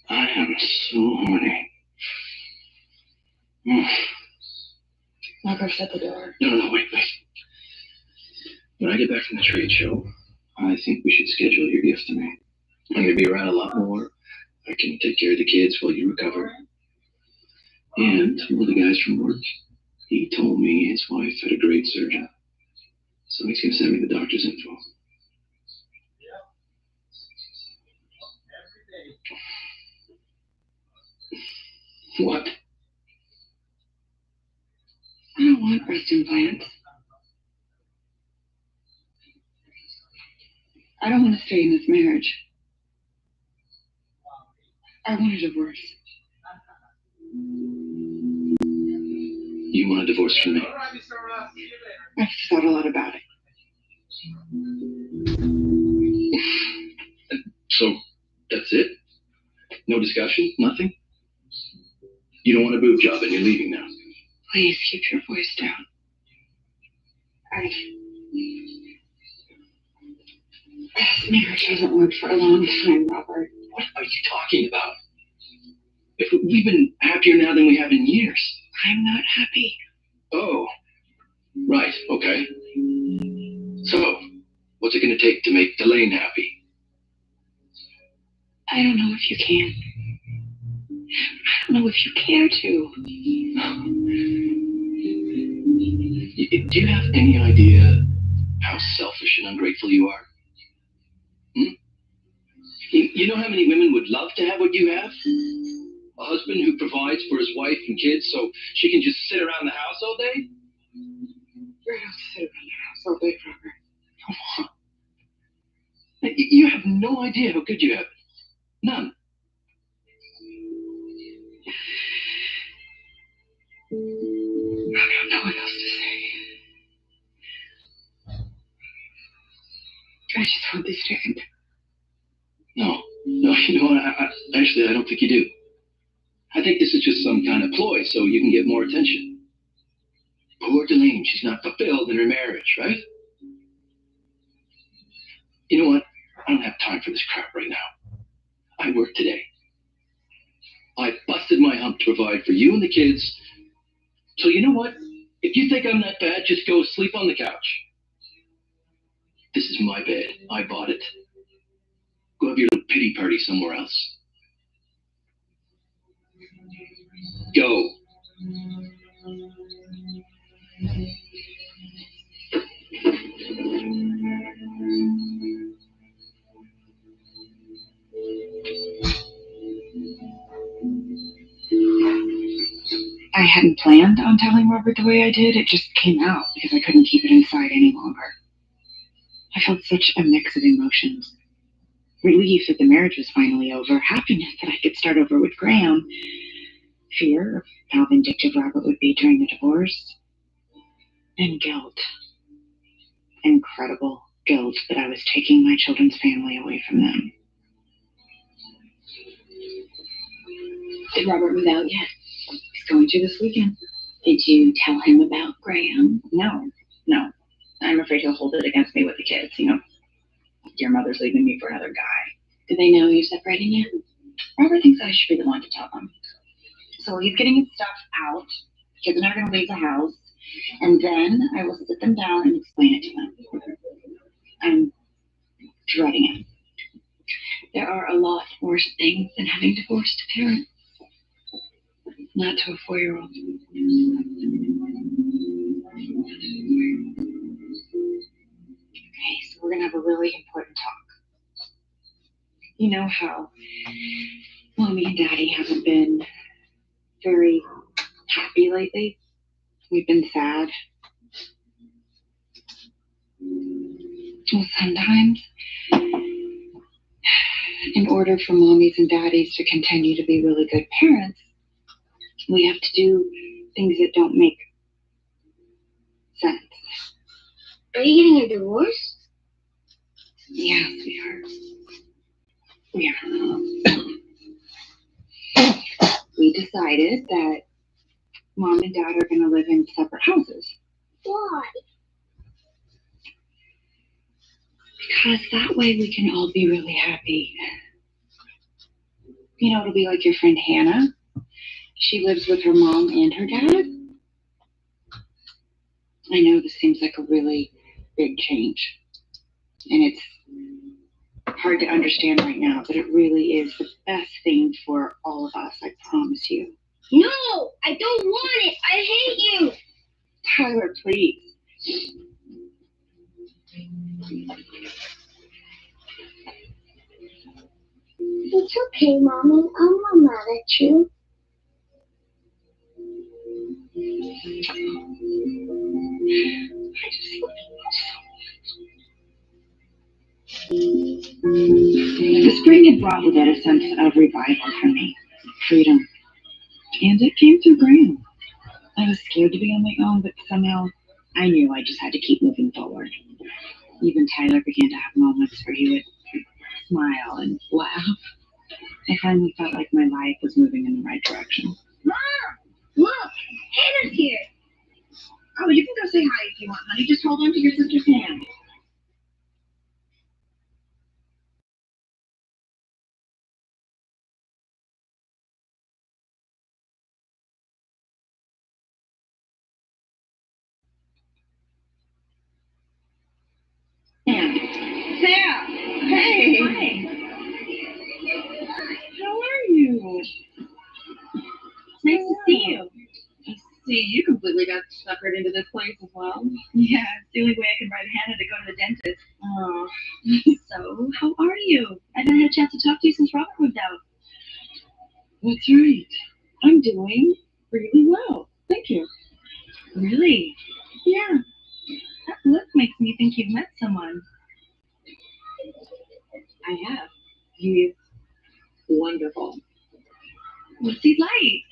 I am so horny. Robert's at the door. No, wait. When I get back from the trade show, I think we should schedule your gift to me. I'm going to be around a lot more. I can take care of the kids while you recover. And one of the guys from work, he told me his wife had a great surgeon. So he's going to send me the doctor's info. What? breast implants. I don't want to stay in this marriage. I want a divorce. You want a divorce from me? I've thought a lot about it. So, that's it? No discussion? Nothing? You don't want a boob job and you're leaving now? Please keep your voice down. This marriage hasn't worked for a long time, Robert. What are you talking about? If we've been happier now than we have in years. I'm not happy. Oh, right, okay. So, what's it going to take to make Delane happy? I don't know if you can. I don't know if you care to. Do you have any idea how selfish and ungrateful you are? You know how many women would love to have what you have? A husband who provides for his wife and kids so she can just sit around the house all day? I don't sit around the house all day, Robert. Come on. You have no idea how good you have it. None. I don't know what else to say. I just want this to end. No, you know what? Actually, I don't think you do. I think this is just some kind of ploy so you can get more attention. Poor Delane, she's not fulfilled in her marriage, right? You know what? I don't have time for this crap right now. I work today. I busted my hump to provide for you and the kids. So you know what? If you think I'm that bad, just go sleep on the couch. This is my bed. I bought it. Go have your little pity party somewhere else. Go. I hadn't planned on telling Robert the way I did. It just came out because I couldn't keep it inside any longer. I felt such a mix of emotions. Relief that the marriage was finally over, happiness that I could start over with Graham, fear of how vindictive Robert would be during the divorce, and guilt. Incredible guilt that I was taking my children's family away from them. Did Robert move out yet? He's going to this weekend. Did you tell him about Graham? No. I'm afraid he'll hold it against me with the kids, Your mother's leaving me for another guy. Do they know you're separating yet? Robert thinks I should be the one to tell them. So he's getting his stuff out. The kids and I are going to leave the house. And then I will sit them down and explain it to them. I'm dreading it. There are a lot worse things than having divorced parents. Not to a 4-year-old. Okay, so we're going to have a really important talk. You know how Mommy and Daddy haven't been very happy lately? We've been sad. Well, sometimes, in order for Mommies and Daddies to continue to be really good parents, we have to do things that don't make sense. Are you getting a divorce? Yeah, sweetheart. We are. We decided that Mom and Dad are going to live in separate houses. Why? Because that way we can all be really happy. It'll be like your friend Hannah. She lives with her mom and her dad. I know this seems like a really big change. And it's hard to understand right now, but it really is the best thing for all of us, I promise you. No, I don't want it. I hate you. Tyler, please. It's okay, Mommy. I'm not mad at you. The spring had brought with it a sense of revival for me, freedom. And it came through Graham. I was scared to be on my own, but somehow I knew I just had to keep moving forward. Even Tyler began to have moments where he would smile and laugh. I finally felt like my life was moving in the right direction. Mom, look, Hannah's here. Oh, you can go say hi if you want, honey. Just hold on to your sister's hand. Sam! Hey! Hi. How are you? It's nice to see you. See, you completely got suckered into this place as well. Yeah, it's the only way I can bribe Hannah to go to the dentist. Oh. So, how are you? I haven't had a chance to talk to you since Robert moved out. That's right. I'm doing really well. Thank you. Really? Yeah. That look makes me think you've met someone. I have. He's wonderful. What's he like?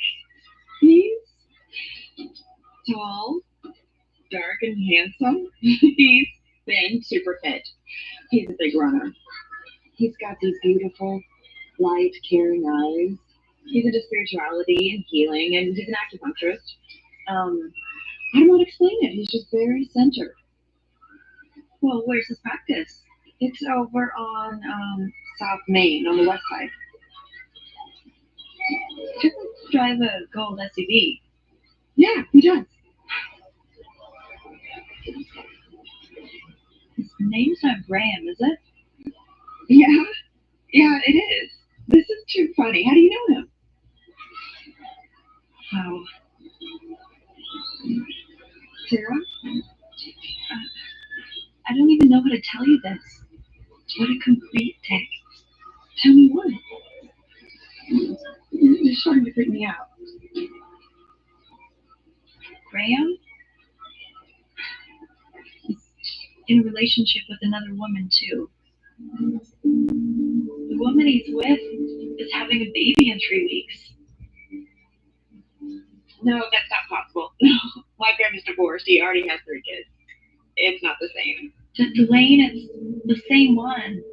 He's tall, dark, and handsome. He's thin, super fit. He's a big runner. He's got these beautiful, light, caring eyes. He's into spirituality and healing, and he's an acupuncturist. I don't know how to explain it. He's just very centered. Well, where's his practice? It's over on South Main, on the west side. Doesn't drive a gold SUV. Yeah, he does. His name's not Graham, is it? Yeah. Yeah, it is. This is too funny. How do you know him? Oh. Sarah? I don't even know how to tell you this. What a complete dick. Tell me what. You're starting to freak me out. Graham? He's in a relationship with another woman, too. The woman he's with is having a baby in 3 weeks. No, that's not possible. My grandma's divorced. He already has 3 kids. It's not the same. Delane, it's the same one.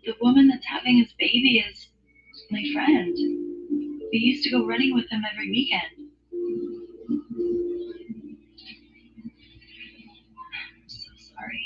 The woman that's having his baby is my friend. We used to go running with him every weekend. I'm so sorry.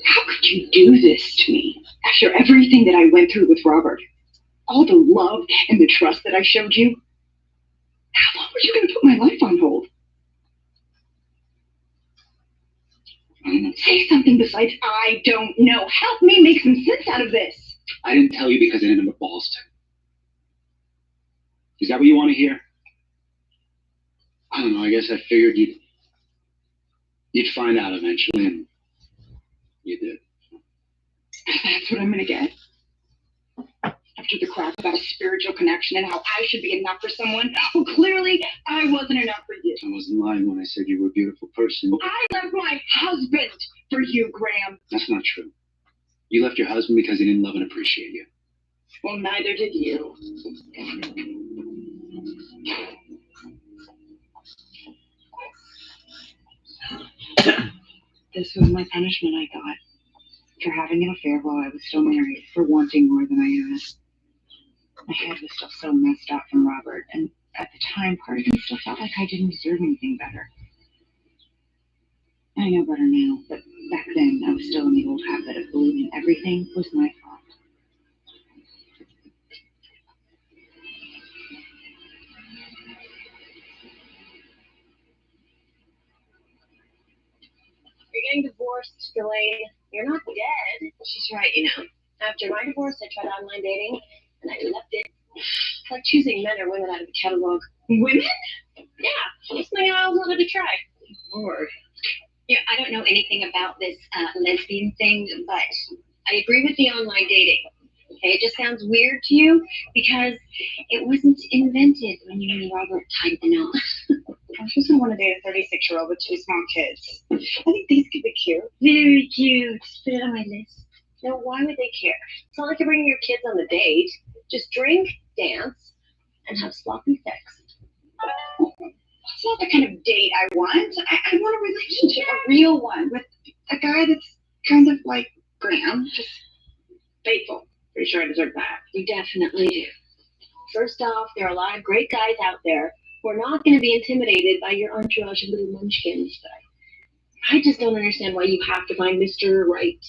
How could you do this to me after everything that I went through with Robert? All the love and the trust that I showed you? How long were you going to put my life on hold? Say something besides, I don't know. Help me make some sense out of this. I didn't tell you because I didn't have balls to. Is that what you want to hear? I don't know. I guess I figured you'd find out eventually, and you did. That's what I'm going to get? After the crap about a spiritual connection and how I should be enough for someone, well, clearly I wasn't enough for you. I wasn't lying when I said you were a beautiful person. I left my husband for you, Graham. That's not true. You left your husband because he didn't love and appreciate you. Well, neither did you. This was my punishment I got for having an affair while I was still married, for wanting more than I had. My head was still so messed up from Robert, and at the time, part of me still felt like I didn't deserve anything better. I know better now, but back then I was still in the old habit of believing everything was my fault. You're getting divorced, Delane. You're not dead. She's right, you know. After my divorce, I tried online dating, and I loved it. It's like choosing men or women out of a catalog. Women? Yeah, just something I always wanted to try. Lord. Yeah, I don't know anything about this lesbian thing, but I agree with the online dating. Okay, it just sounds weird to you because it wasn't invented when you and Robert tied the knot. I just don't want to date a 36-year-old with 2 small kids. I think these could be cute. Very cute. Put it on my list. Now, why would they care? It's not like you're bringing your kids on the date. Just drink, dance, and have sloppy sex. That's not the kind of date I want. I want a relationship, a real one, with a guy that's kind of like Graham, just faithful. Pretty sure I deserve that. You definitely do. First off, there are a lot of great guys out there who are not going to be intimidated by your entourage of little munchkins. But I just don't understand why you have to find Mr. Right.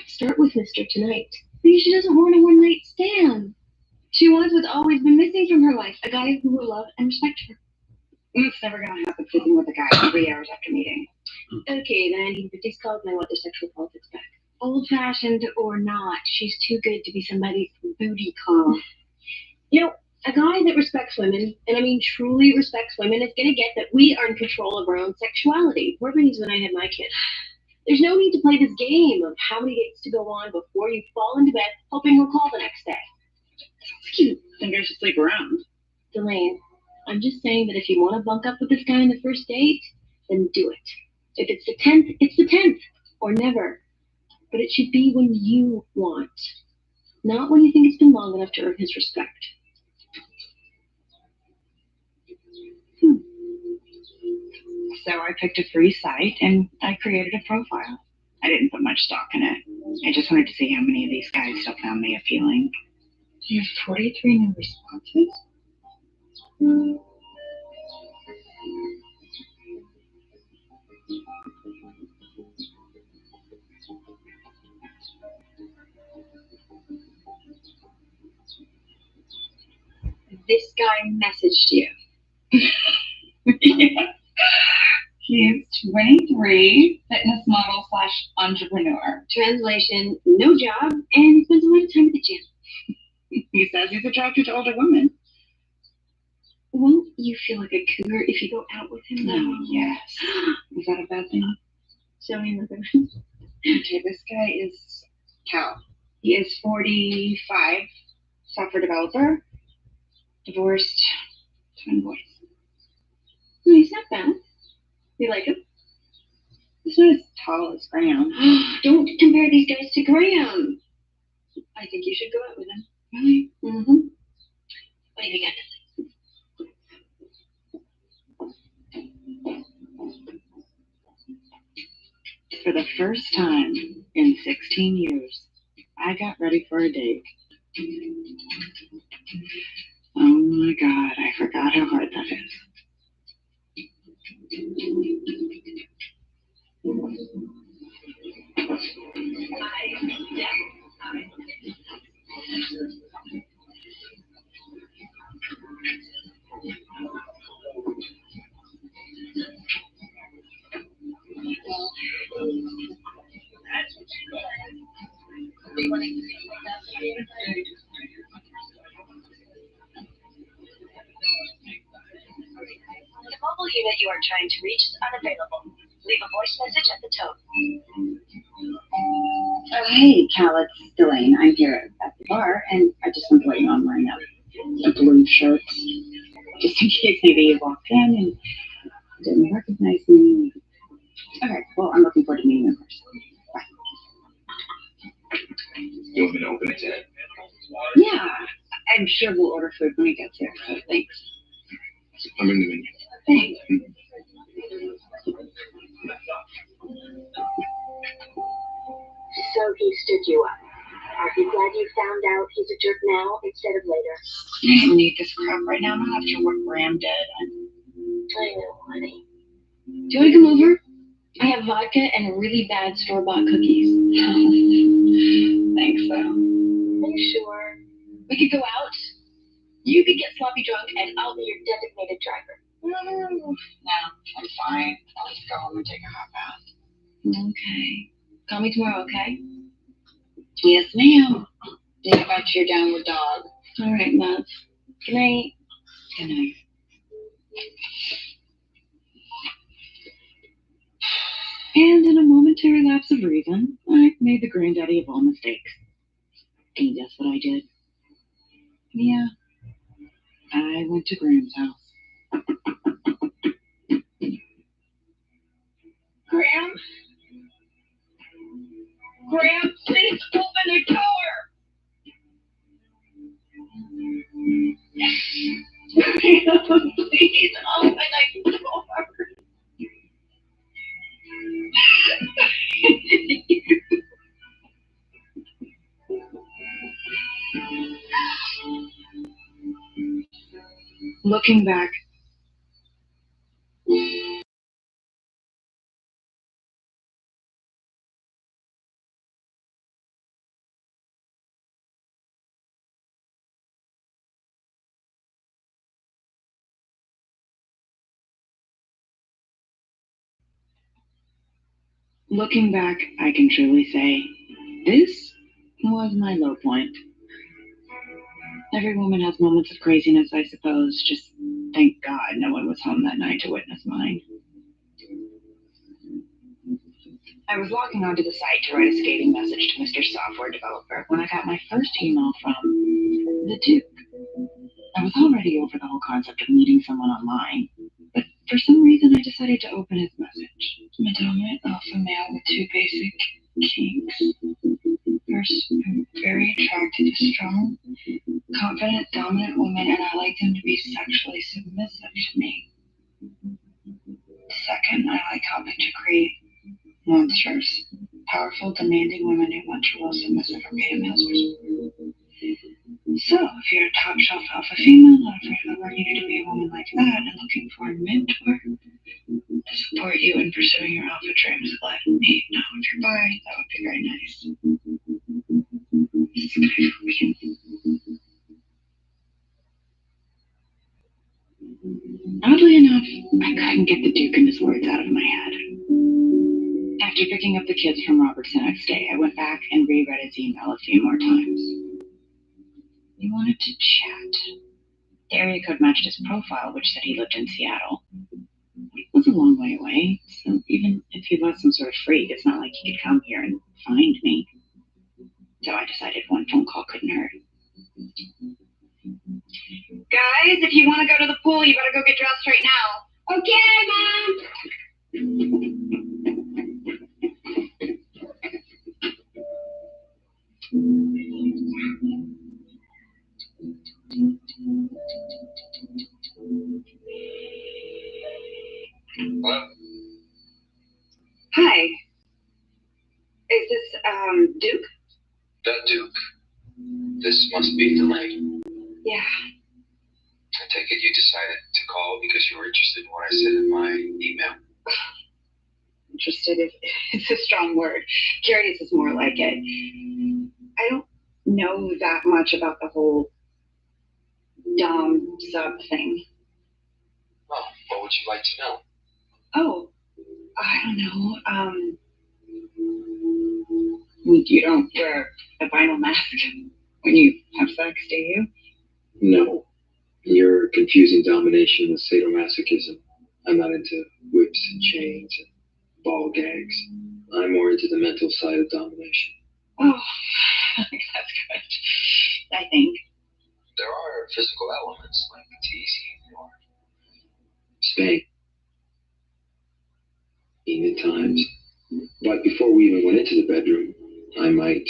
Start with Mr. Tonight. Maybe she doesn't want a one-night stand. She wants what's always been missing from her life, a guy who will love and respect her. It's never going to happen sleeping with a guy 3 hours after meeting. Okay, the 1950s called and I want their sexual politics back. Old-fashioned or not, she's too good to be somebody's booty call. You know, a guy that respects women, and I mean truly respects women, is going to get that we are in control of our own sexuality. More things when I had my kid. There's no need to play this game of how many dates to go on before you fall into bed hoping he'll call the next day. Cute. Think I should sleep around. Delane, I'm just saying that if you want to bunk up with this guy on the first date, then do it. If it's the 10th, it's the 10th, or never. But it should be when you want, not when you think it's been long enough to earn his respect. So I picked a free site and I created a profile. I didn't put much stock in it. I just wanted to see how many of these guys still found me appealing. You have 43 new responses? This guy messaged you. Yeah. He's 23, fitness model / entrepreneur. Translation, no job, and he spends a lot of time at the gym. He says he's attracted to older women. Won't you feel like a cougar if you go out with him, though? Oh, yes. Is that a bad thing? Show me another. Okay, this guy is Cal. He is 45, software developer, divorced, twin boys. Oh, he's not bad. You like him? He's not as tall as Graham. Don't compare these guys to Graham. I think you should go out with him. Really? Mm-hmm. What do you got? For the first time in 16 years, I got ready for a date. Oh my God, I forgot how hard that is. The mobile unit you are trying to reach is unavailable. Leave a voice message at the tone. Oh, hey, Cal, it's Delane. I'm here at the bar, and I just want to let you know I'm wearing a blue shirt, just in case maybe you walked in and didn't recognize me. Okay, well, I'm looking forward to meeting you in person. Bye. You want me to open it today? Yeah, I'm sure we'll order food when we get here, so thanks. I'm in the menu. Thanks. So he stood you up. Are you glad you found out he's a jerk now instead of later? I don't need this crap right now. I'm not after what Graham did. I know, honey. Do you want to come over? I have vodka and really bad store-bought cookies. Thanks, though. Are you sure? We could go out. You could get sloppy drunk, and I'll be your designated driver. No, I'm fine. I'll just go home and take a hot bath. Okay. Call me tomorrow, okay? Yes, ma'am. Get back to your downward dog. All right, love. Good night. Good night. And in a momentary lapse of reason, I made the granddaddy of all mistakes. And guess what I did? Yeah, I went to Graham's house. Graham? Graham, please open the door! Graham, please open the door! Looking back, I can truly say, this was my low point. Every woman has moments of craziness, I suppose. Just thank God no one was home that night to witness mine. I was logging onto the site to write a scathing message to Mr. Software Developer when I got my first email from the Duke. I was already over the whole concept of meeting someone online, but for some reason I decided to open his message. I'm a dominant alpha male with two basic kinks. First, I'm very attracted to strong, confident, dominant women, and I like them to be sexually submissive to me. Second, I like helping to create monsters, powerful, demanding women who want to rule submissive or pay meals for. So, if you're a top shelf alpha female, not afraid of ever needed to be a woman like that, and looking for a mentor to support you in pursuing your alpha dreams, let me know if you're bi. That would be very nice. This is kind of weird. Oddly enough, I couldn't get the Duke and his words out of my head. After picking up the kids from Robert's the next day, I went back and reread his email a few more times. He wanted to chat. The area code matched his profile, which said he lived in Seattle. It was a long way away, so even if he was some sort of freak, it's not like he could come here and find me. So I decided one phone call couldn't hurt. Guys, if you want to go to the pool, you better go get dressed right now. Okay, Mom! Hello? Hi. Is this, Duke? That Duke. This must be delayed. Yeah. I take it you decided to call because you were interested in what I said in my email. Interested it's a strong word. Curious is more like it. I don't know that much about the whole dom sub thing. Well, what would you like to know? Oh, I don't know. You don't wear a vinyl mask when you have sex, do you? No. You're confusing domination with sadomasochism. I'm not into whips and chains and ball gags. I'm more into the mental side of domination. Oh, that's good. I think. There are physical elements like teasing or Spank. At times. But before we even went into the bedroom, I might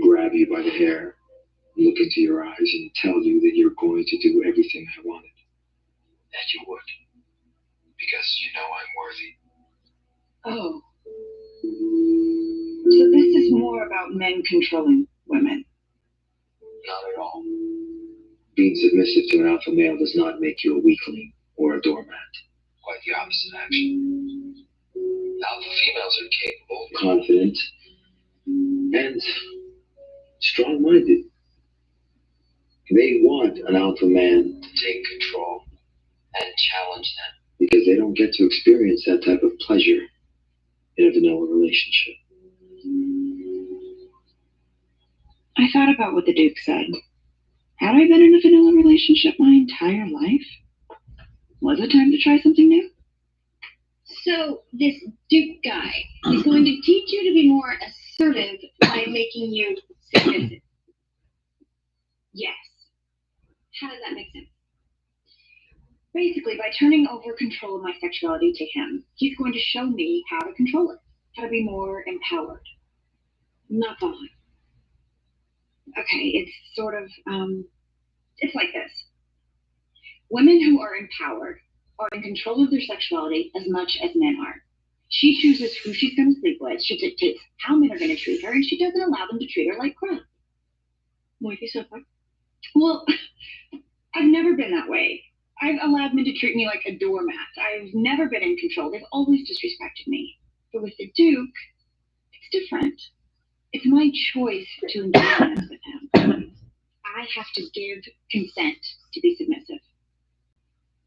grab you by the hair, look into your eyes, and tell you that you're going to do everything I wanted. that you would. Because you know I'm worthy. Oh. So this is more about men controlling women. Not at all. Being submissive to an alpha male does not make you a weakling or a doormat. Quite the opposite, actually. Alpha females are capable, Confident, and strong-minded. They want an alpha man to take control and challenge them. because they don't get to experience that type of pleasure in a vanilla relationship. I thought about what the Duke said. Had I been in a vanilla relationship my entire life? Was it time to try something new? So this Duke guy is going to teach you to be more assertive by making you submissive. Yes. How does that make sense? Basically, by turning over control of my sexuality to him, he's going to show me how to control it, how to be more empowered. I'm not following. Okay, it's sort of, it's like this. Women who are empowered are in control of their sexuality as much as men are. She chooses who she's going to sleep with. She dictates how men are going to treat her, and she doesn't allow them to treat her like crap. Muy bien, so far. Well, I've never been that way. I've allowed men to treat me like a doormat. I've never been in control. They've always disrespected me. But with the Duke, it's different. It's my choice to engage in this with him. I have to give consent to be submissive.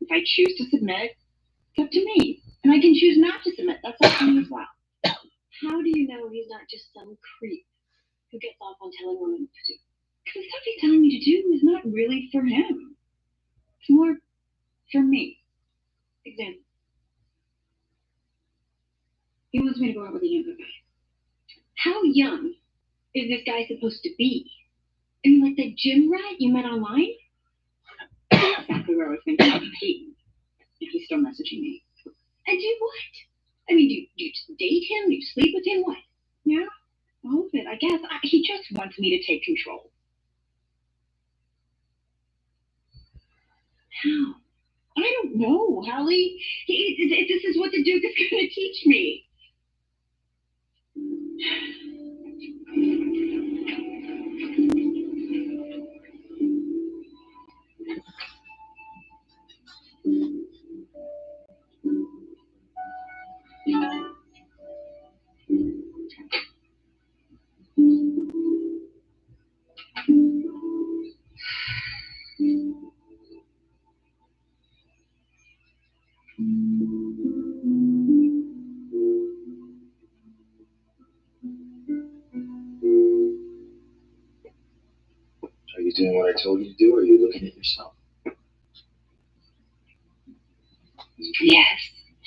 If I choose to submit, it's up to me. And I can choose not to submit. That's up to me as well. How do you know he's not just some creep who gets off on telling women what to do? Because the stuff he's telling me to do is not really for him. It's more for me. Example. He wants me to go out with a younger guy. How young is this guy supposed to be? I mean, like the gym rat you met online? That's exactly where I was thinking about Peyton. And he's still messaging me. And do what? I mean, do you date him? Do you sleep with him? What? Yeah, all of it, I guess. He just wants me to take control. How? I don't know, Holly. This is what the Duke is going to teach me. Are you doing what I told you to do, or are you looking at yourself? Yes.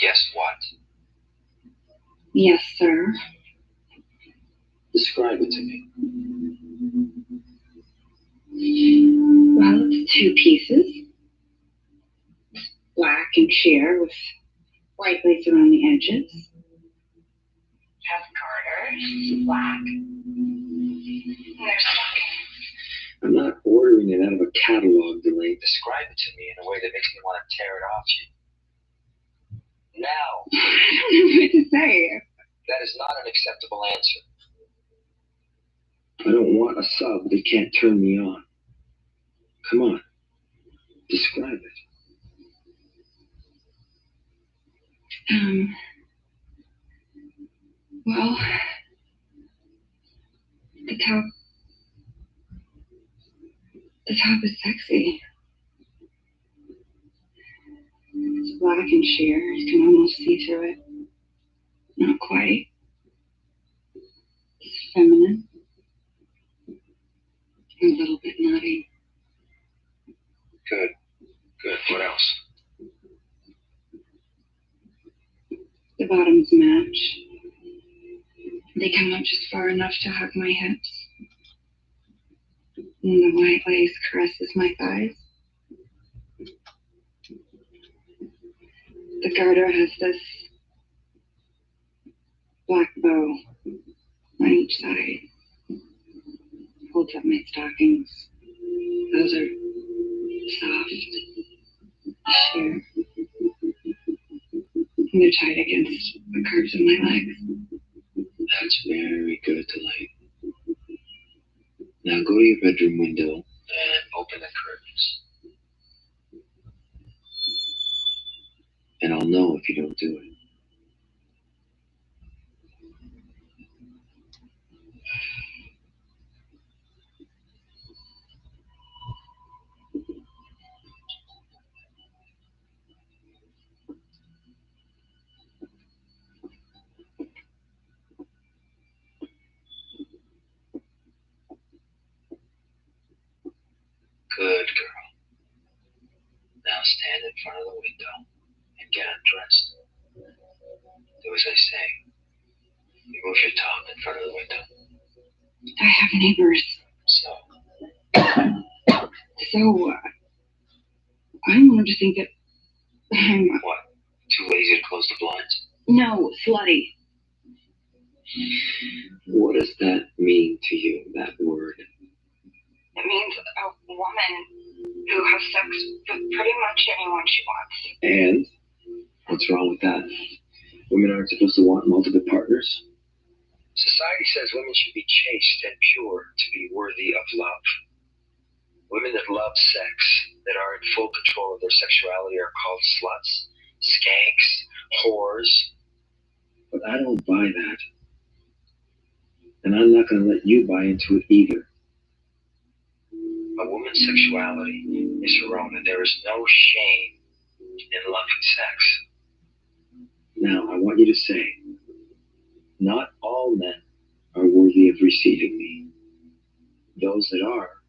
Yes, what? Yes, sir. Describe it to me. Well, it's two pieces. Black and sheer with white lace around the edges. Have garters, black. And they're stockings. I'm not ordering it out of a catalog, Delaney. Describe it to me in a way that makes me want to tear it off you. Now. I don't know what to say. That is not an acceptable answer. I don't want a sub that can't turn me on. Come on. Describe it. Well, the top is sexy. It's black and sheer. You can almost see through it. Not quite. It's feminine. And a little bit naughty. Good. Good. What else? The bottoms match. They come up just far enough to hug my hips. And the white lace caresses my thighs. The garter has this black bow on each side. Holds up my stockings. Those are soft, sheer. And they're tied against the curves of my legs. That's very good, Delight. Now go to your bedroom window and open the curtains. And I'll know if you don't do it. Good girl. Now stand in front of the window and get undressed. Do as I say. You move your top in front of the window. I have neighbors. So, I don't want them to think that I'm... What? Too lazy to close the blinds? No, slutty. What does that mean to you, that word? It means a woman who has sex with pretty much anyone she wants. And? What's wrong with that? Women aren't supposed to want multiple partners? Society says women should be chaste and pure to be worthy of love. Women that love sex, that are in full control of their sexuality, are called sluts, skanks, whores. But I don't buy that. And I'm not going to let you buy into it either. A woman's sexuality is her own, and there is no shame in loving sex. Now, I want you to say, not all men are worthy of receiving me. Those that are.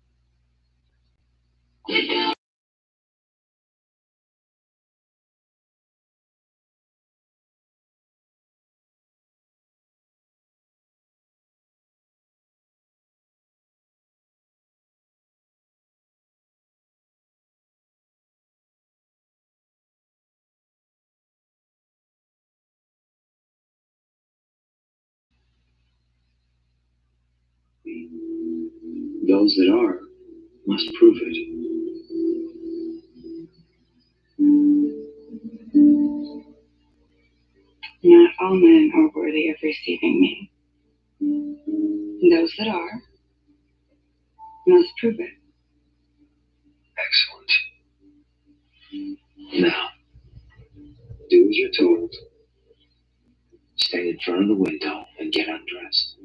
Those that are must prove it. Not all men are worthy of receiving me. Those that are must prove it. Excellent. Now, do as you're told. Stand in front of the window and get undressed.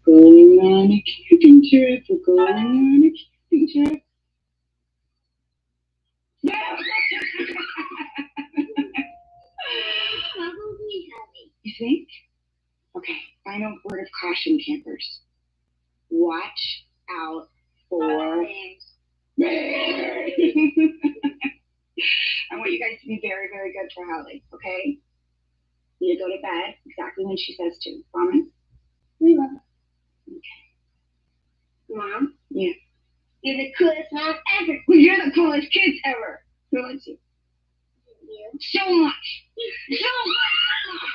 Going on a camping trip. We're going on a camping trip. Yeah. You think? Okay, final word of caution, campers. Watch out for bears. I want you guys to be very, very good for Holly, okay? You need to go to bed exactly when she says to. Promise? We will. Okay. Mom? Yeah. You're the coolest mom ever. Well, you're the coolest kids ever. Who loves you? You. So much. So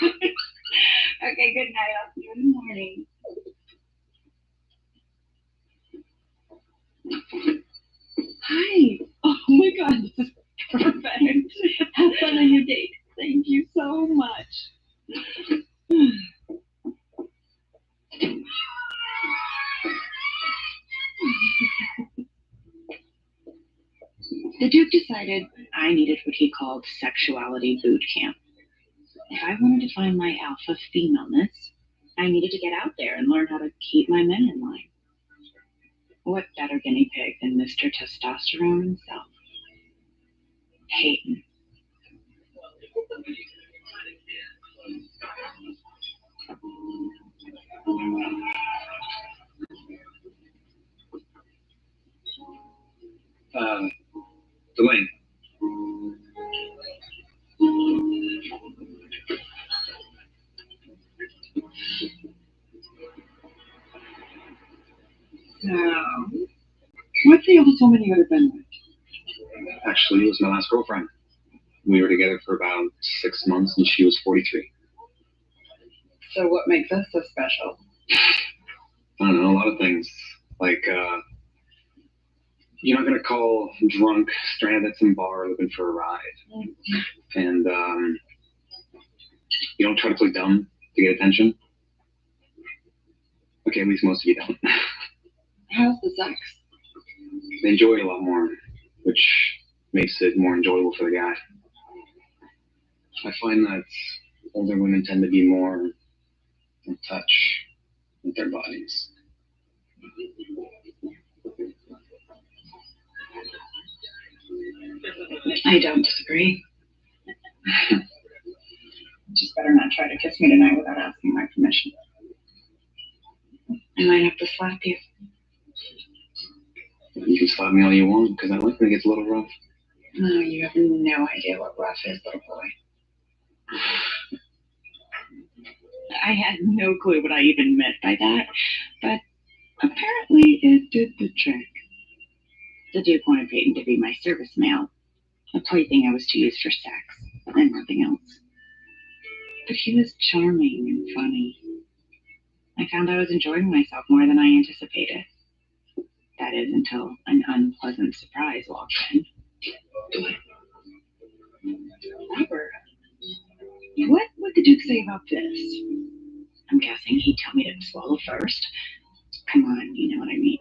much. Okay, good night. I'll see you in the morning. Hi. Oh my God, this is perfect. Have fun on your date. Thank you so much. The Duke decided I needed what he called sexuality boot camp. If I wanted to find my alpha femaleness, I needed to get out there and learn how to keep my men in line. What better guinea pig than Mr. Testosterone himself? Peyton. Delane. So, what's the oldest woman you ever been with? Ashley was my last girlfriend. We were together for about 6 months, and she was 43. So what makes us so special? I don't know, a lot of things. Like, you're not gonna call drunk, stranded at some bar looking for a ride. And you don't try to play dumb to get attention. Okay, at least most of you don't. How's the sex? They enjoy it a lot more, which makes it more enjoyable for the guy. I find that older women tend to be more in touch with their bodies. I don't disagree. Just better not try to kiss me tonight without asking my permission. I might have to slap you. You can slap me all you want, because I like when it gets a little rough. No, you have no idea what rough is, little boy. I had no clue what I even meant by that, but apparently it did the trick. The Duke wanted Peyton to be my service male, a plaything I was to use for sex, and nothing else. But he was charming and funny. I found I was enjoying myself more than I anticipated. That is, until an unpleasant surprise walked in. Robert, what would the Duke say about this? I'm guessing he'd tell me to swallow first. Come on, you know what I mean.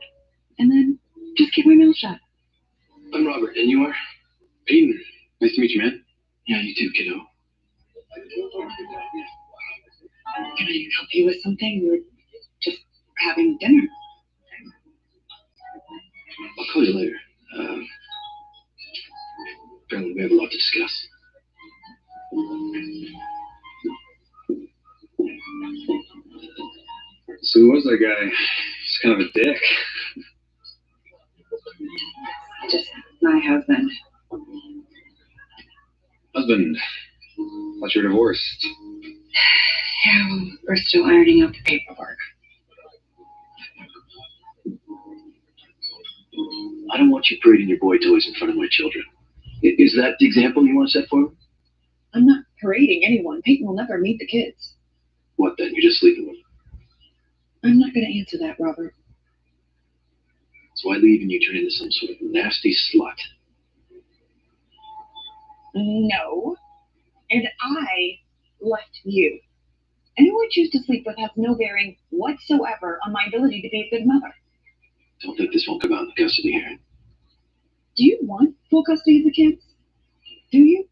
And then just keep my mouth shut. I'm Robert, and you are? Peyton. Nice to meet you, man. Yeah, you too, kiddo. Can I help you with something? We were just having dinner. I'll call you later. Apparently we have a lot to discuss. So who was that guy? He's kind of a dick. Just my husband. Husband? Thought you were divorced. Yeah, we're still ironing out the paperwork. I don't want you parading your boy toys in front of my children. Is that the example you want to set for them? I'm not parading anyone. Peyton will never meet the kids. What then? You're just sleeping with them? I'm not going to answer that, Robert. So I leave and you turn into some sort of nasty slut. No. And I left you. Anyone I choose to sleep with has no bearing whatsoever on my ability to be a good mother. Don't think this won't come out in the custody hearing. Do you want full custody of the kids? Do you?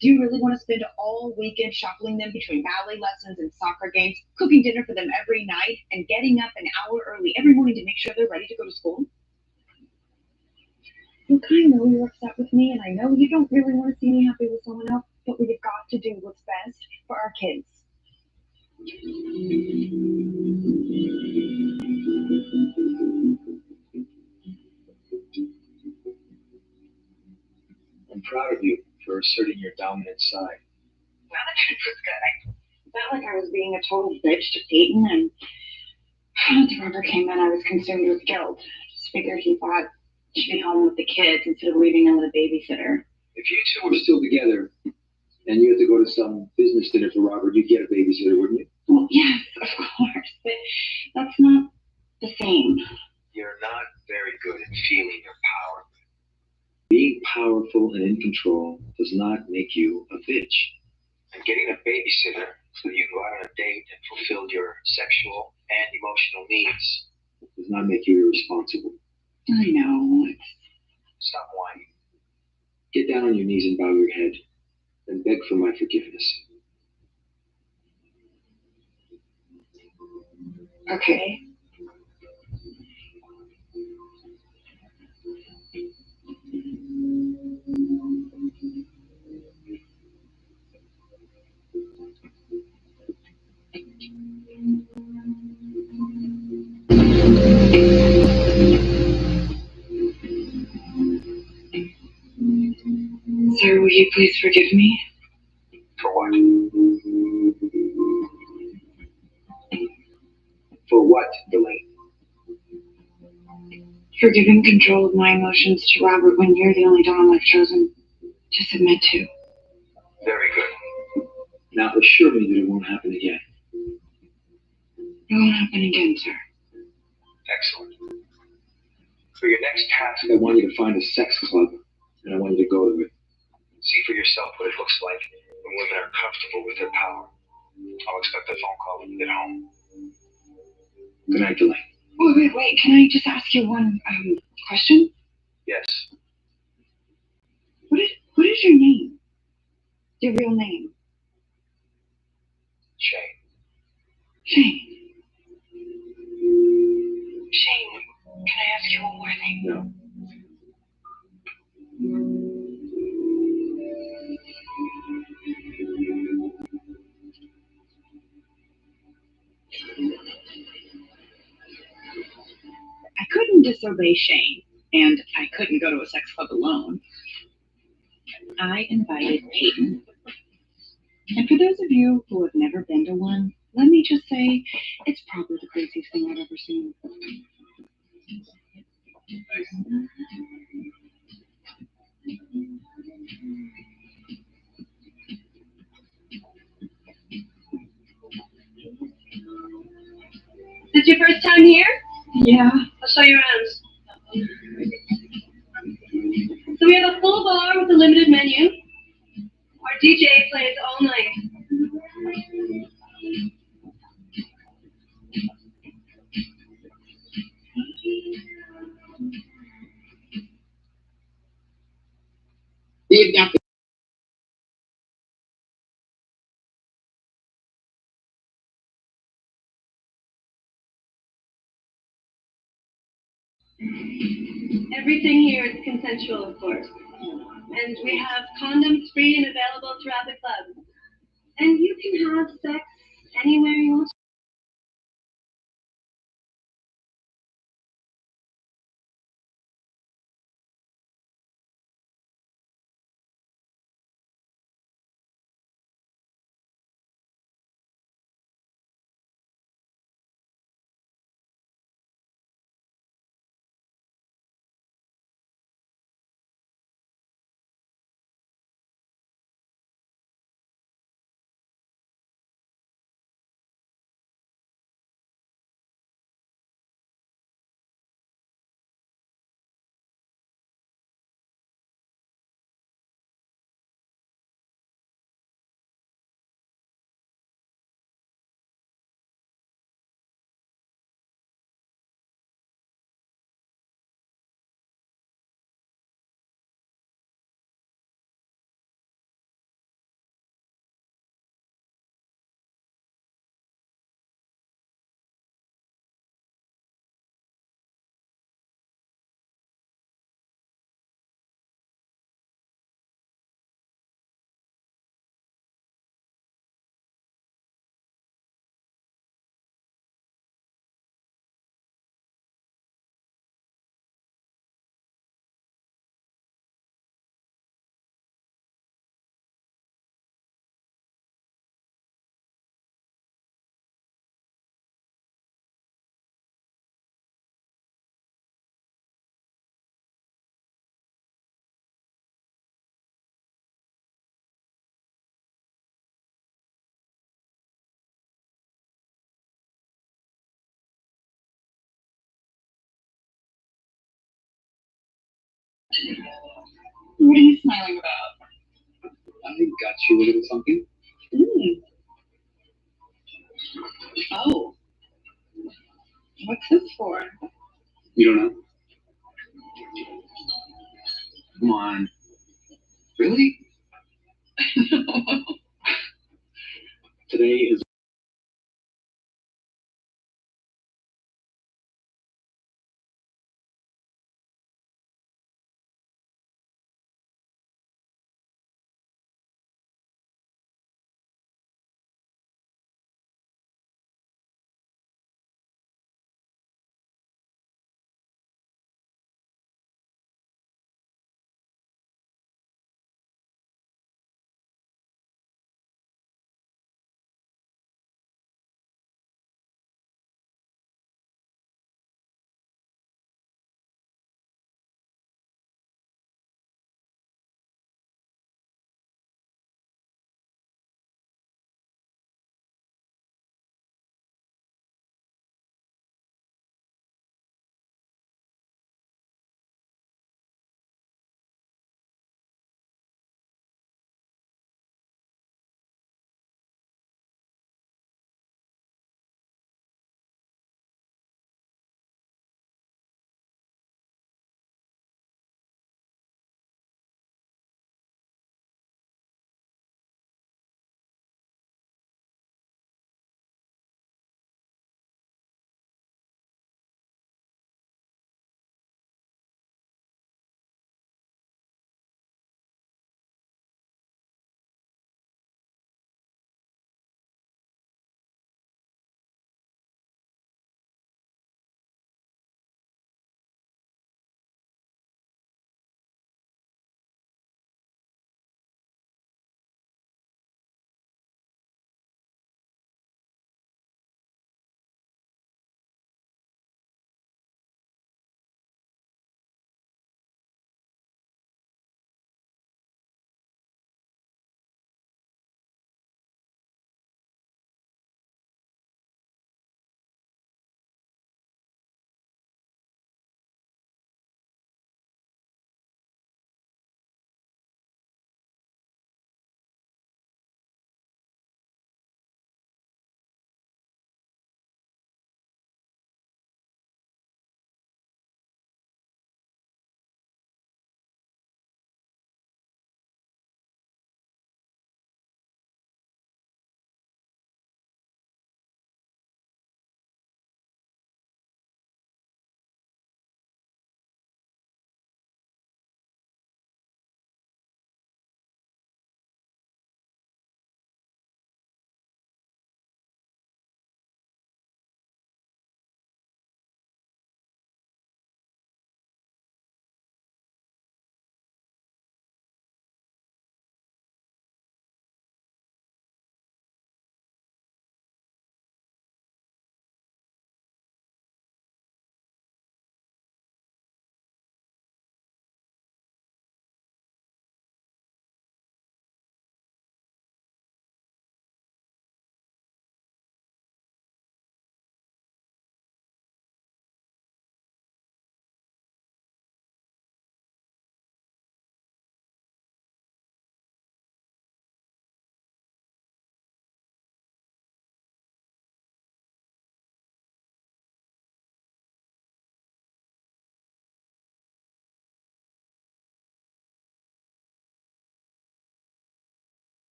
Do you really want to spend all weekend shuffling them between ballet lessons and soccer games, cooking dinner for them every night, and getting up an hour early every morning to make sure they're ready to go to school? Look, I know you're upset with me, and I know you don't really want to see me happy with someone else, but we've got to do what's best for our kids. I'm proud of you for asserting your dominant side. Well, the trip was good. I felt like I was being a total bitch to Peyton, and once Robert came in, I was consumed with guilt. Just figured he thought she'd be home with the kids instead of leaving them with a babysitter. If you two were still together and you had to go to some business dinner for Robert, you'd get a babysitter, wouldn't you? Well, yes, of course, but that's not the same. You're not very good at feeling your power. Being powerful and in control does not make you a bitch. And getting a babysitter so you can go out on a date and fulfill your sexual and emotional needs does not make you irresponsible. I know. Stop whining. Get down on your knees and bow your head and beg for my forgiveness. Okay. Sir, will you please forgive me? For what? For what, Delaney? for giving control of my emotions to Robert when you're the only Dom I've chosen to submit to. Very good. Now assure me that it won't happen again. It won't happen again, sir. Excellent. For your next task, I want you to find a sex club, and I want you to go to it. see for yourself what it looks like when women are comfortable with their power. I'll expect a phone call when you get home. Good night, Delane. Wait. Can I just ask you one question? Yes. What is your name? Your real name? Shane. Shane. Shane, can I ask you one more thing? No. I couldn't disobey Shane, and I couldn't go to a sex club alone. I invited Peyton. And for those of you who have never been to one, let me just say, it's probably the craziest thing I've ever seen. Is this your first time here? Yeah. I'll show you around. So we have a full bar with a limited menu. Our DJ plays all night. They've got the Everything here is consensual, of course. And we have condoms free and available throughout the club. And you can have sex anywhere you want. What are you smiling about? I got you a little something. Oh. What's this for? You don't know? Come on. Really? Today is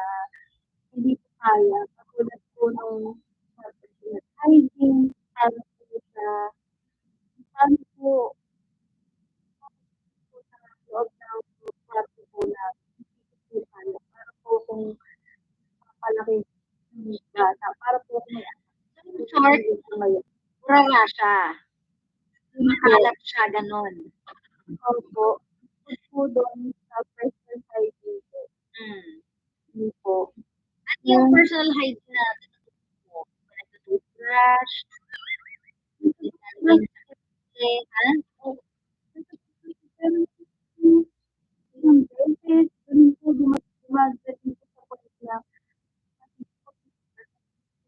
na hindi ko kaya. Katulad po nung sa personal hygiene, paano po sa paano po sa loob ng kwarto po na hindi ko kaya. Para po kung papalaki yung bata, para po kung may In short, ngayon. burara siya. Yun po. Makalat siya, ganon. Opo. Bukod po doon sa personal hygiene po. Yun po. Ano yung personal hygiene na tinutukoy mo? Nag-toothbrush? Ilang beses, ganun po, dumagat din po sa point na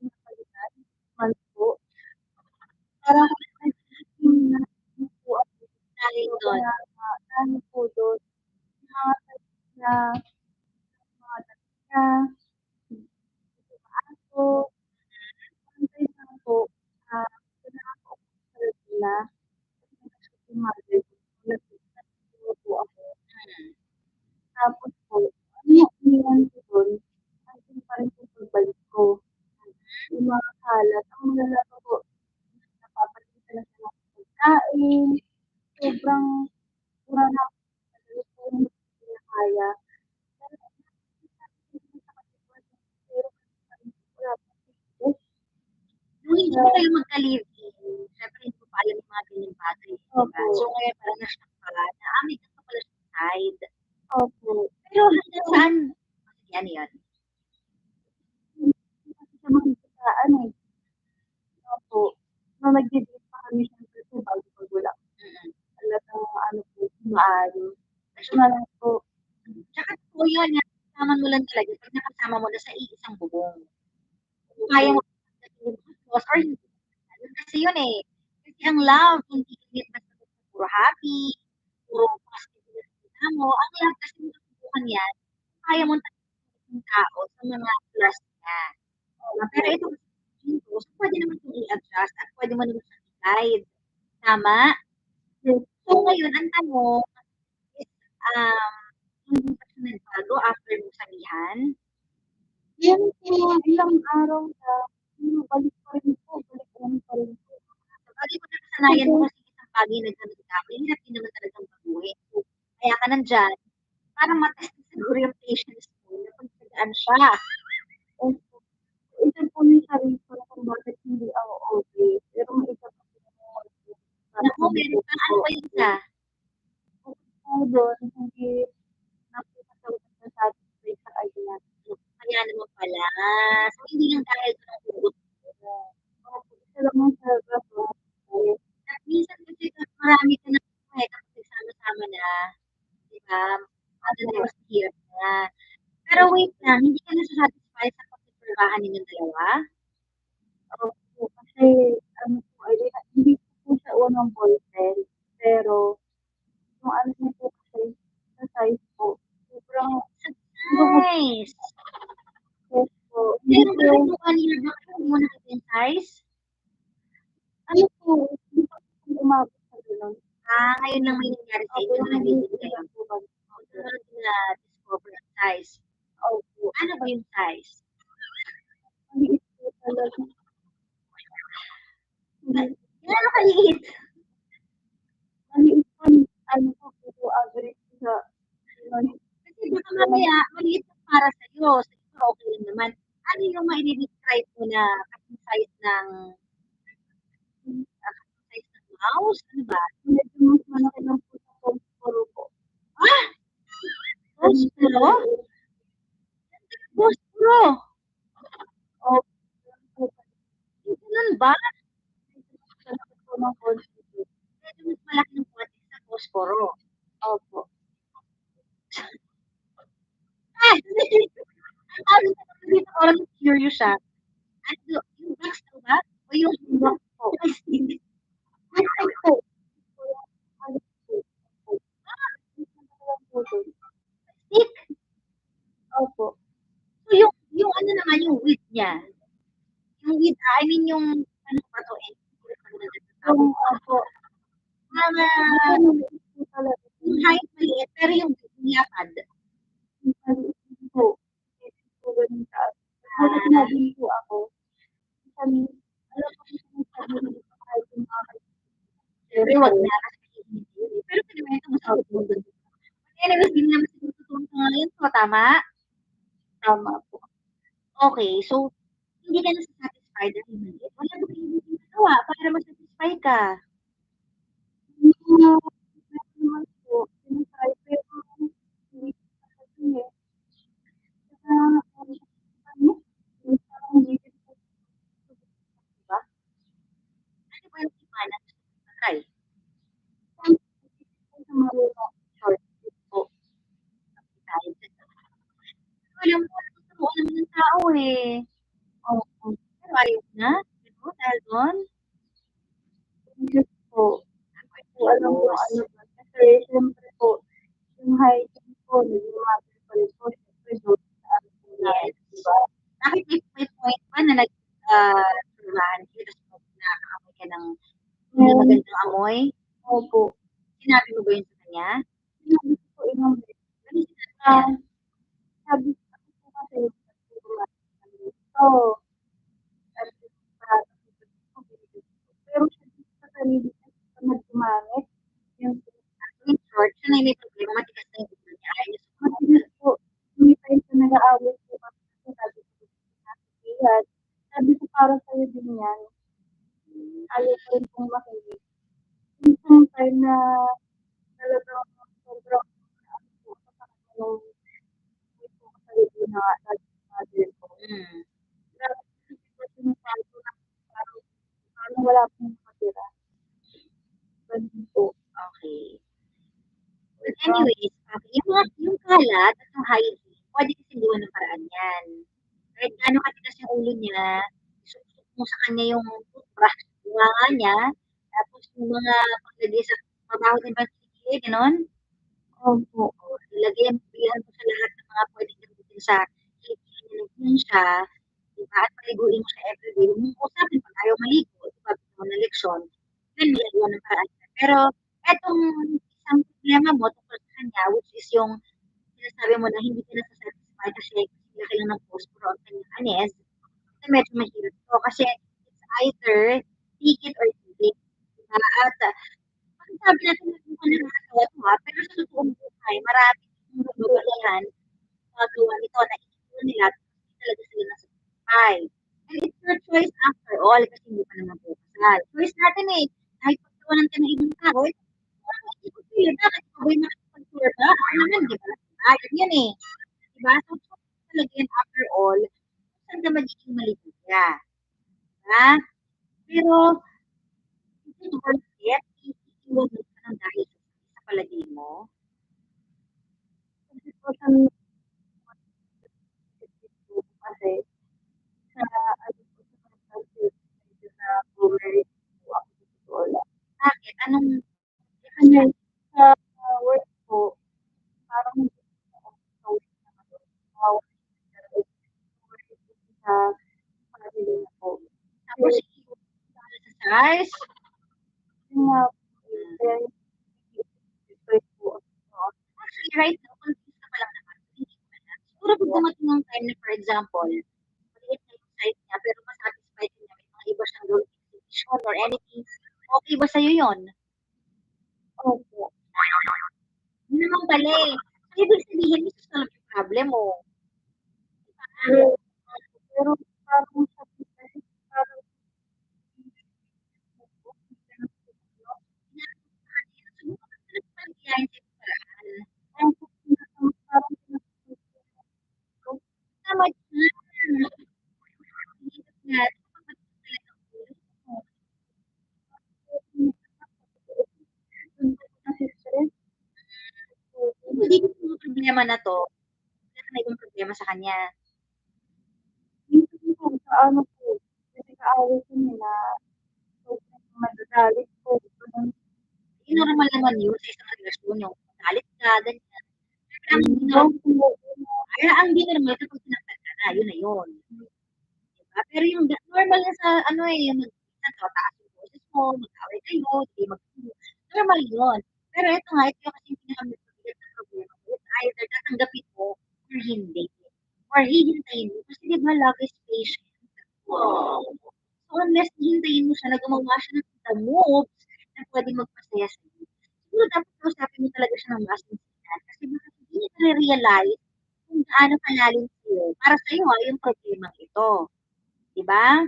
pinapalitan, month po. Parang na po ako. Dahil doon. Dahil po doon, na mga na aso, pantay na po, pinaka po sa nila, yung mother ko, nagtuturo po ako. Tapos po, ano yung iniwan ko doon, andun pa rin po pagbalik ko. Yung mga kalat, ang malalaman po, napapalitan na siya ng pagkain, sobrang mura na ako, madali po yung hindi na kaya. Nung hindi pa kayo magka-live-in, syempre hindi ko pa alam yung mga ganyang bagay. Diba? So ngayon parang na-shock ka na, may ganito pala siya side. Opo. Pero hanggang saan? Sige, ano yun? Kasi sa mga kitaan eh. Opo. Nung nag-date pa kami siyempre po bago magulang. Talagang ano po, maayos. Kasi na lang po. Tsaka po yun, kasama mo lang talaga pag nakasama mo na sa iisang bubong. Kung kaya mo close or hindi. Kasi yun eh. Kasi ang love, hindi yun basta puro happy, puro positive na mo. Ang love kasi matutukan yan, kaya mo ng tao sa mga plus niya. Pero ito kasi so pwede naman itong i-adjust at pwede mo naman siyang i-guide. Tama? So ngayon, ang tanong is, hindi pa siya nagbago after mong sabihan? Yan po, ilang araw na, balik pa rin po, balik pa rin po. Lagi mo nakasanayan mo kasi isang bagay na ganun ka, mahirap din naman talagang baguhin. So, kaya ka nandyan, para matest siguro yung patience mo, na pagsagaan siya. Ito po yung sarili ko kung bakit hindi ako okay. Pero may isa pa po Naku, meron pa. Ano pa yung isa? doon, hindi nakikita sa kanya. Kaya naman pala. So, hindi lang dahil sa nahugot mo. Isa lang ang sarap po. At minsan kasi marami ka na kapag sama-sama na. Diba? Mas hirap na. Pero wait lang, hindi ka nasasatisfy sa pagsiservahan ninyong dalawa? Opo, kasi ano po, hindi ko po siya unang boyfriend. Pero, yung ano niya po kasi, sa size po, sobrang Nice! yes po. Pero bakit mo 1 year back hindi mo nakita yung size? Ano po, hindi pa po umabot sa ganun. Ngayon lang may nangyari sa inyo na nagiging kayo. Doon na-discover ang size. Opo. Ano ba yung size? Maliit po talaga. Gano'n kaliit? Maliit po, ano po, average sa, Kasi baka mamaya, maliit lang para sa'yo. Siguro okay lang naman. Ano yung mai-describe mo na kasing size ng mouse? Ano ba? medyo mas malaki lang po sa Posporo po. Posporo? Posporo? Opo. Ganun ba? Malaki po ng Posporo. Medyo mas malaki ng konti sa Posporo. Opo. Dito orang curious siya. Ano, yung box na ba? O yung box po? Stick? Opo. So yung ano naman, yung width niya. Yung width, I mean yung ano pa to eh. Yung opo. Yung height maliit, pero yung width niya pad. Maliit po. ganun taas. Pero sinabi po ako, minsan, alam ko kung sinasabi nila kahit yung mga Siyempre, wag na kasi hindi. Pero kinuwento mo sa mo dun. Anyways, hindi naman siguro totoong pangalan ko, tama? tama po. Okay, so hindi ka nasa-satisfy dahil maliit. Wala ba kayong hindi ginagawa para ma-satisfy ka? Yung mga meron naman po, sinasay, pero hindi ko kasi eh. Saka, ano, yung parang hindi din po, Diba? Ano ba yung iba na gusto mong matry? sa mga Short trip po. Dahil sa alam mo, tuturuan naman ng tao eh. Oo. Pero ayaw na. Diba? Dahil doon, Diyos po. So, alam ko ano ba. Kasi, siyempre po, yung hygiene po, naging matter pa rin po. Siyempre, doon sa ano po natin, yes. diba? Bakit may point pa na nag-turahan kayo tapos nakakaamoy ka ng hindi magandang amoy? Opo. Sinabi mo ba yun sa kanya? Sinabi ko po ilang beses. Ano sinabi niya? Sabi ko kasi, ito, pero siya sa sarili niya, sa nagkumamit, yung In short, siya na yung may problema, matigas na yung ulo niya. Ayaw niya matigas po, hindi tayo sa nag-aaway po kasi sabi ko, sabi sabi ko para sa'yo din yan, ayaw ko rin pong makinig. Yung time na talagang sobrang ano po, sa kanya nung hindi po kasali na lagi sa mother ko. Grabe yung sitwasyon ng parto na parang wala pong makatira. Ganun po. Okay. But anyways, yung kalat at yung hygiene, pwede kasi gawa ng paraan yan. Kahit gaano katigas yung ulo niya, isusok mo sa kanya yung toothbrush, bunga niya, tapos yung mga paglagay sa mabaho din ba kilikili, ganon? Opo. Ilagay ang bilan mo sa lahat ng mga pwedeng gamitin sa kilikili niya ng siya, diba? At paliguin mo siya everyday. Huwag mong usapin pag ayaw maligo, diba? Bigyan mo na leksyon. Yun, nilagawa ng paraan yan. Pero, etong isang problema mo tungkol sa kanya, which is yung sinasabi mo na hindi ka nasa-satisfy kasi laki lang ng post pero ang kanyang anes, kasi medyo mahirap to kasi it's either take it or leave it. Diba? At ang sabi natin na kung ano nakagawa to ha, pero sa totoong buhay, marami yung nababalihan magawa nito na ito nila hindi talaga sila nasa-satisfy. And it's your choice after all kasi hindi pa naman po kasal. Choice natin eh. Kahit pagkawalan ka ng ibang tao, hindi ko sila bakit ikaw ba'y makikipag-tour ba? Ako naman, di ba? Yun yan eh. Di ba? So, choice talaga yan after all kung saan ka magiging maligaya. Diba? Pero, is it worth it? Iiwan mo ka ng dahil sa palagay mo? Kasi po sa kasi sa ano po sa mental health medyo na worried po ako sa totoo lang. Bakit? Anong Kasi sa work po, parang hindi ko ako gawin naman yun. Nawawala yung interest. Worried po sa family na po. Tapos, iiwan mo sa size? Yun nga po, very stress po ako. Actually, right now, confused ka pa lang naman. Hindi ko alam. Siguro pag dumating ng time na, for example, maliit na yung size niya, pero masatisfied niya, may mga iba siyang gawing exhibition or anything, okay ba sa'yo yun? Opo. Yun naman pala eh. So, ibig sabihin, ito solve yung problem mo. Pero parang sa business, parang Tama yan. Hirap nga. Hindi ko yung problema na to, wala ka na ibang problema sa kanya. minsan po sa ano po, kasi kaaway kami na sobrang madadalit po. Normal naman yun sa isang relasyon, yung galit ka, ganyan. Pero ang hindi normal kapag sinaktan ka na, yun na yun. Diba? Pero yung normal na sa ano eh, yung taas yung boses mo, mag-away kayo, hindi normal yun. Pero ito nga, ito yung kasi pinakamabigat na problema. It's either tatanggapin mo or hindi. or hihintayin mo. Kasi di ba love is patient. So unless hihintayin mo siya na gumawa siya ng the moves na pwedeng magpasaya sa'yo, siguro dapat kausapin mo talaga siya ng masinsinan kasi baka hindi niya nare-realize kung gaano kalalim sa'yo. Para sa'yo yung problemang ito. Di ba?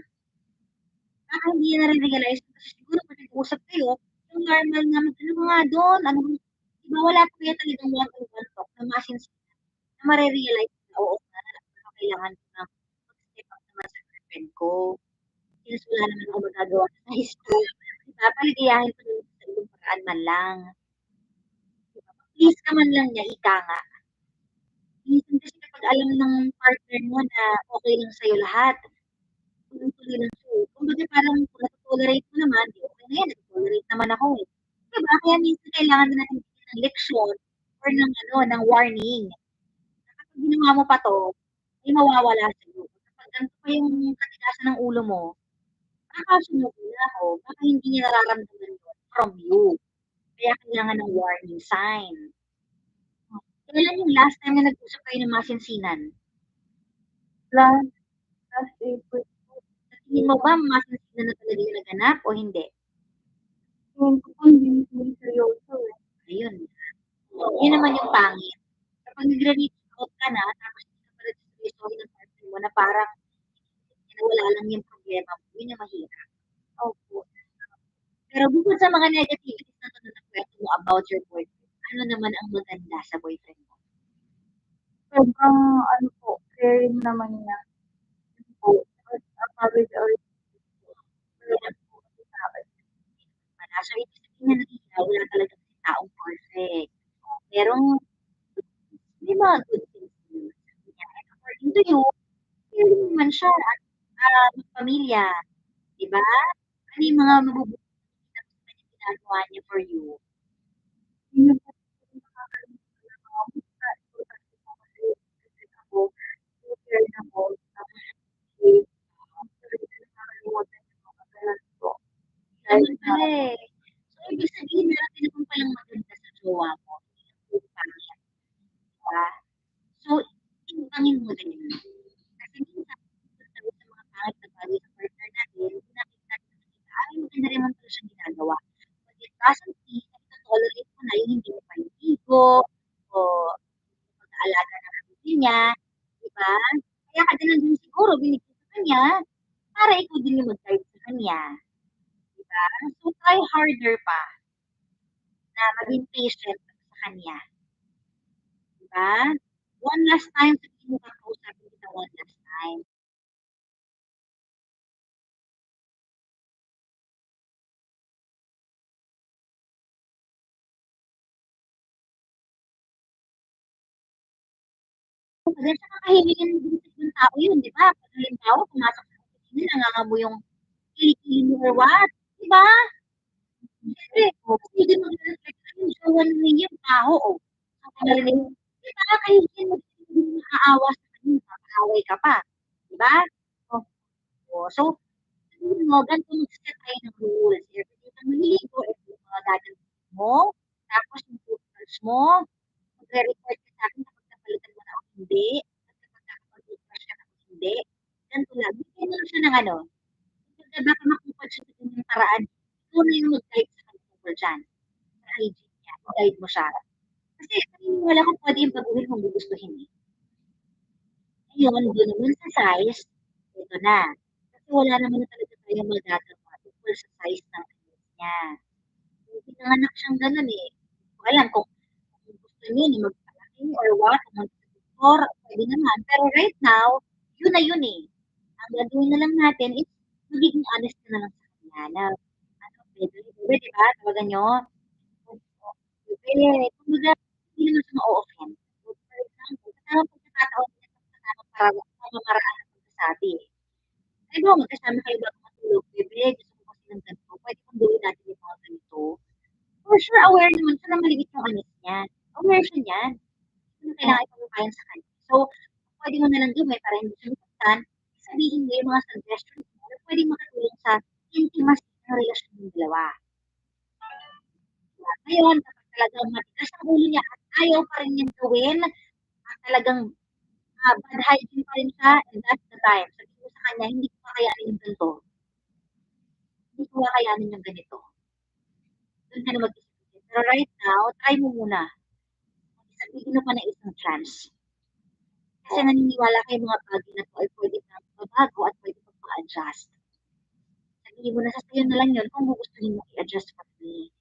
Baka hindi niya nare-realize kasi siguro pag nag-usap kayo, yung normal na ano nga doon, ano, di ba wala po yan talagang one-on-one talk na masinsinan na mare-realize na oo nga, baka kailangan ko na mag-step up naman sa girlfriend ko. Since wala naman ako magagawa sa high school, di ba? Paligayahin ko naman sa ibang paraan man lang. Diba? Please ka man lang niya, ika nga. Minsan kasi kapag alam ng partner mo na okay lang sa'yo lahat, tuloy-tuloy lang siya. Kumbaga parang kung natotolerate mo naman, di okay na yan, natotolerate naman ako eh. Diba? Kaya minsan kailangan na natin bigyan ng leksyon or ng ng warning. Kapag ginawa mo pa to, may mawawala sa'yo. Kapag ganito pa yung katigasan ng ulo mo, baka sumuko na ako, baka hindi niya nararamdaman yun from you. Kaya kailangan ng warning sign. Kailan yung last time na nag-usap kayo ng masinsinan? Last April. Sa tingin mo ba masinsinan na talaga yung naganap o hindi? Tingin ko po hindi seryoso eh. Ayun. Yun naman yung pangit. Kapag nagre-reach out ka na, tapos hindi ka pala seryosohin ng partner mo na parang wala lang yung problema mo, yun yung mahirap. Opo. Pero bukod sa mga negativities na nakwento mo about your boyfriend, ano naman ang maganda sa boyfriend mo? Sobrang ano po, caring naman niya. Po, kapag so, ibig sabihin na wala talaga si taong perfect. Merong may mga good things din sa kanya. And according to you, caring naman siya at pamilya. Diba? Ano yung mga mabubuti na ginagawa niya for you? Yun yung ganun pala eh. So, ibig sabihin meron din naman palang maganda sa jowa mo. Yung pangit. Diba? So, timbangin mo din. Kasi minsan, sa mga pangit na bagay sa partner natin, nakita ay maganda rin naman pala siya ginagawa. But it doesn't mean na ito-tolerate mo na yung hindi mo paliligo o pag-aalaga ng pamilya niya. Diba? Kaya ka din nandun siguro binigay sa kanya para ikaw din yung mag-guide sa kanya. Diba? So, try harder pa na maging patient sa kanya. Diba? One last time, sabihin mo kakausapin kita one last time. Kasi nakakahingin din sa ibang tao yun, di ba? Pag halimbawa, pumasok sa opisina, nangangamoy yung kilikili mo or what? Di ba? Siyempre, kasi din mag-reflect ka yung jowa na niya, yung tao, o. Di ba? Kahingin mo din nakaawa sa kanya, nakakaaway ka pa. Di ba? So, sabihin mo, ganito mag-set tayo ng rules. Every day ka maliligo, every day mga gagantin mo, tapos yung toothbrush mo, magre-report ka sa akin kapag napalitan mo na o hindi, kapag nakapag-toothbrush ka na o hindi. Ganito lang. Bigyan mo lang siya ng ano. Kasi baka makupad siya sa ganyang paraan. Ikaw na yung mag-guide sa kanya tungkol dyan. Sa hygiene niya. Mag-guide mo siya. Kasi wala kang pwede yung baguhin kung gugustuhin eh. Ngayon, doon naman sa size, ito na. Kasi wala naman na talaga tayong magagawa tungkol sa size ng penis niya. Kung pinanganak siyang ganun eh. Alam kung gusto niyo na magpalaki or what, kung mag-doktor, pwede naman. Pero right now, yun na yun eh. Ang gagawin na lang natin is magiging honest na lang sa kanya na pwede, di ba? Tawagan nyo. Pwede. Kumbaga, hindi naman siya ma-offend. For example, katamang pagkakataon niya sa pamamaraan ng pagkasabi eh. Ay ba, magkasama kayo bago matulog, bebe, gusto ko kasi ng ganito, pwede kong gawin natin yung mga ganito. For sure, aware naman siya na maliit yung anis niya. Aware siya niyan. Hindi kailangan ipagpapayan sa kanya. So, pwede mo na lang gawin para hindi siya masaktan, sabihin mo yung mga suggestions mo na pwede makatulong sa intimacy ng relasyon ng dalawa. Ngayon, kapag talagang matigas ang ulo niya at ayaw pa rin niyang gawin, at talagang bad hygiene pa rin siya, and that's the time. Sabihin mo sa kanya, hindi ko kakayanin yung ganito. Hindi ko kakayanin yung ganito. Doon ka na mag-isip. Pero right now, try mo muna. Sabihin mo pa ng isang chance. Kasi naniniwala kayo mga bagay na to ay pwede na mabago at pwede pa-adjust. Sabihin mo na sa sayo na lang yun kung gusto mo i-adjust for me.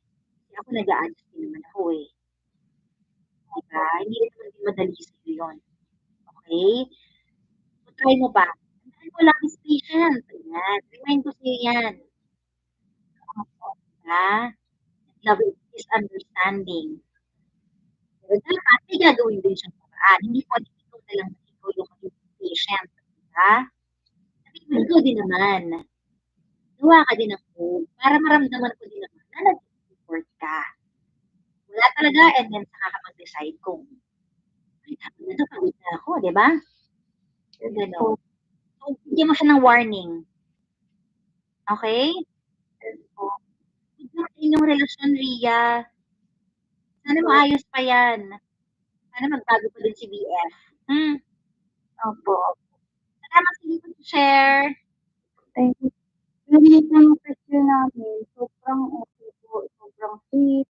Kasi ako nag-a-adjust din naman ako eh. Diba? Hindi rin naman din madali sa'yo yun. Okay? So, try mo ba? Dahil wala is patient. Ayan. Remind ko sa'yo yan. Diba? Love is understanding. Pero dapat may gagawin din siyang paraan. Hindi pwede ikaw na lang ikaw yung maging patient. Diba? Sabihin mo, ikaw din naman. Gawa ka din ako para maramdaman ko din naman na nag-support ka. Wala talaga, and then saka ka mag-decide kung ay, tapos na ito, pagod na ako, di ba? Gano'n. So, bigyan mo siya ng warning. Okay? So, good luck sa inyong relasyon, Ria. Sana maayos pa yan. Sana magbago pa din si BF. Opo. Salamat sa inyo to share. Thank you. Yung picture namin, sobrang okay po, sobrang sweet.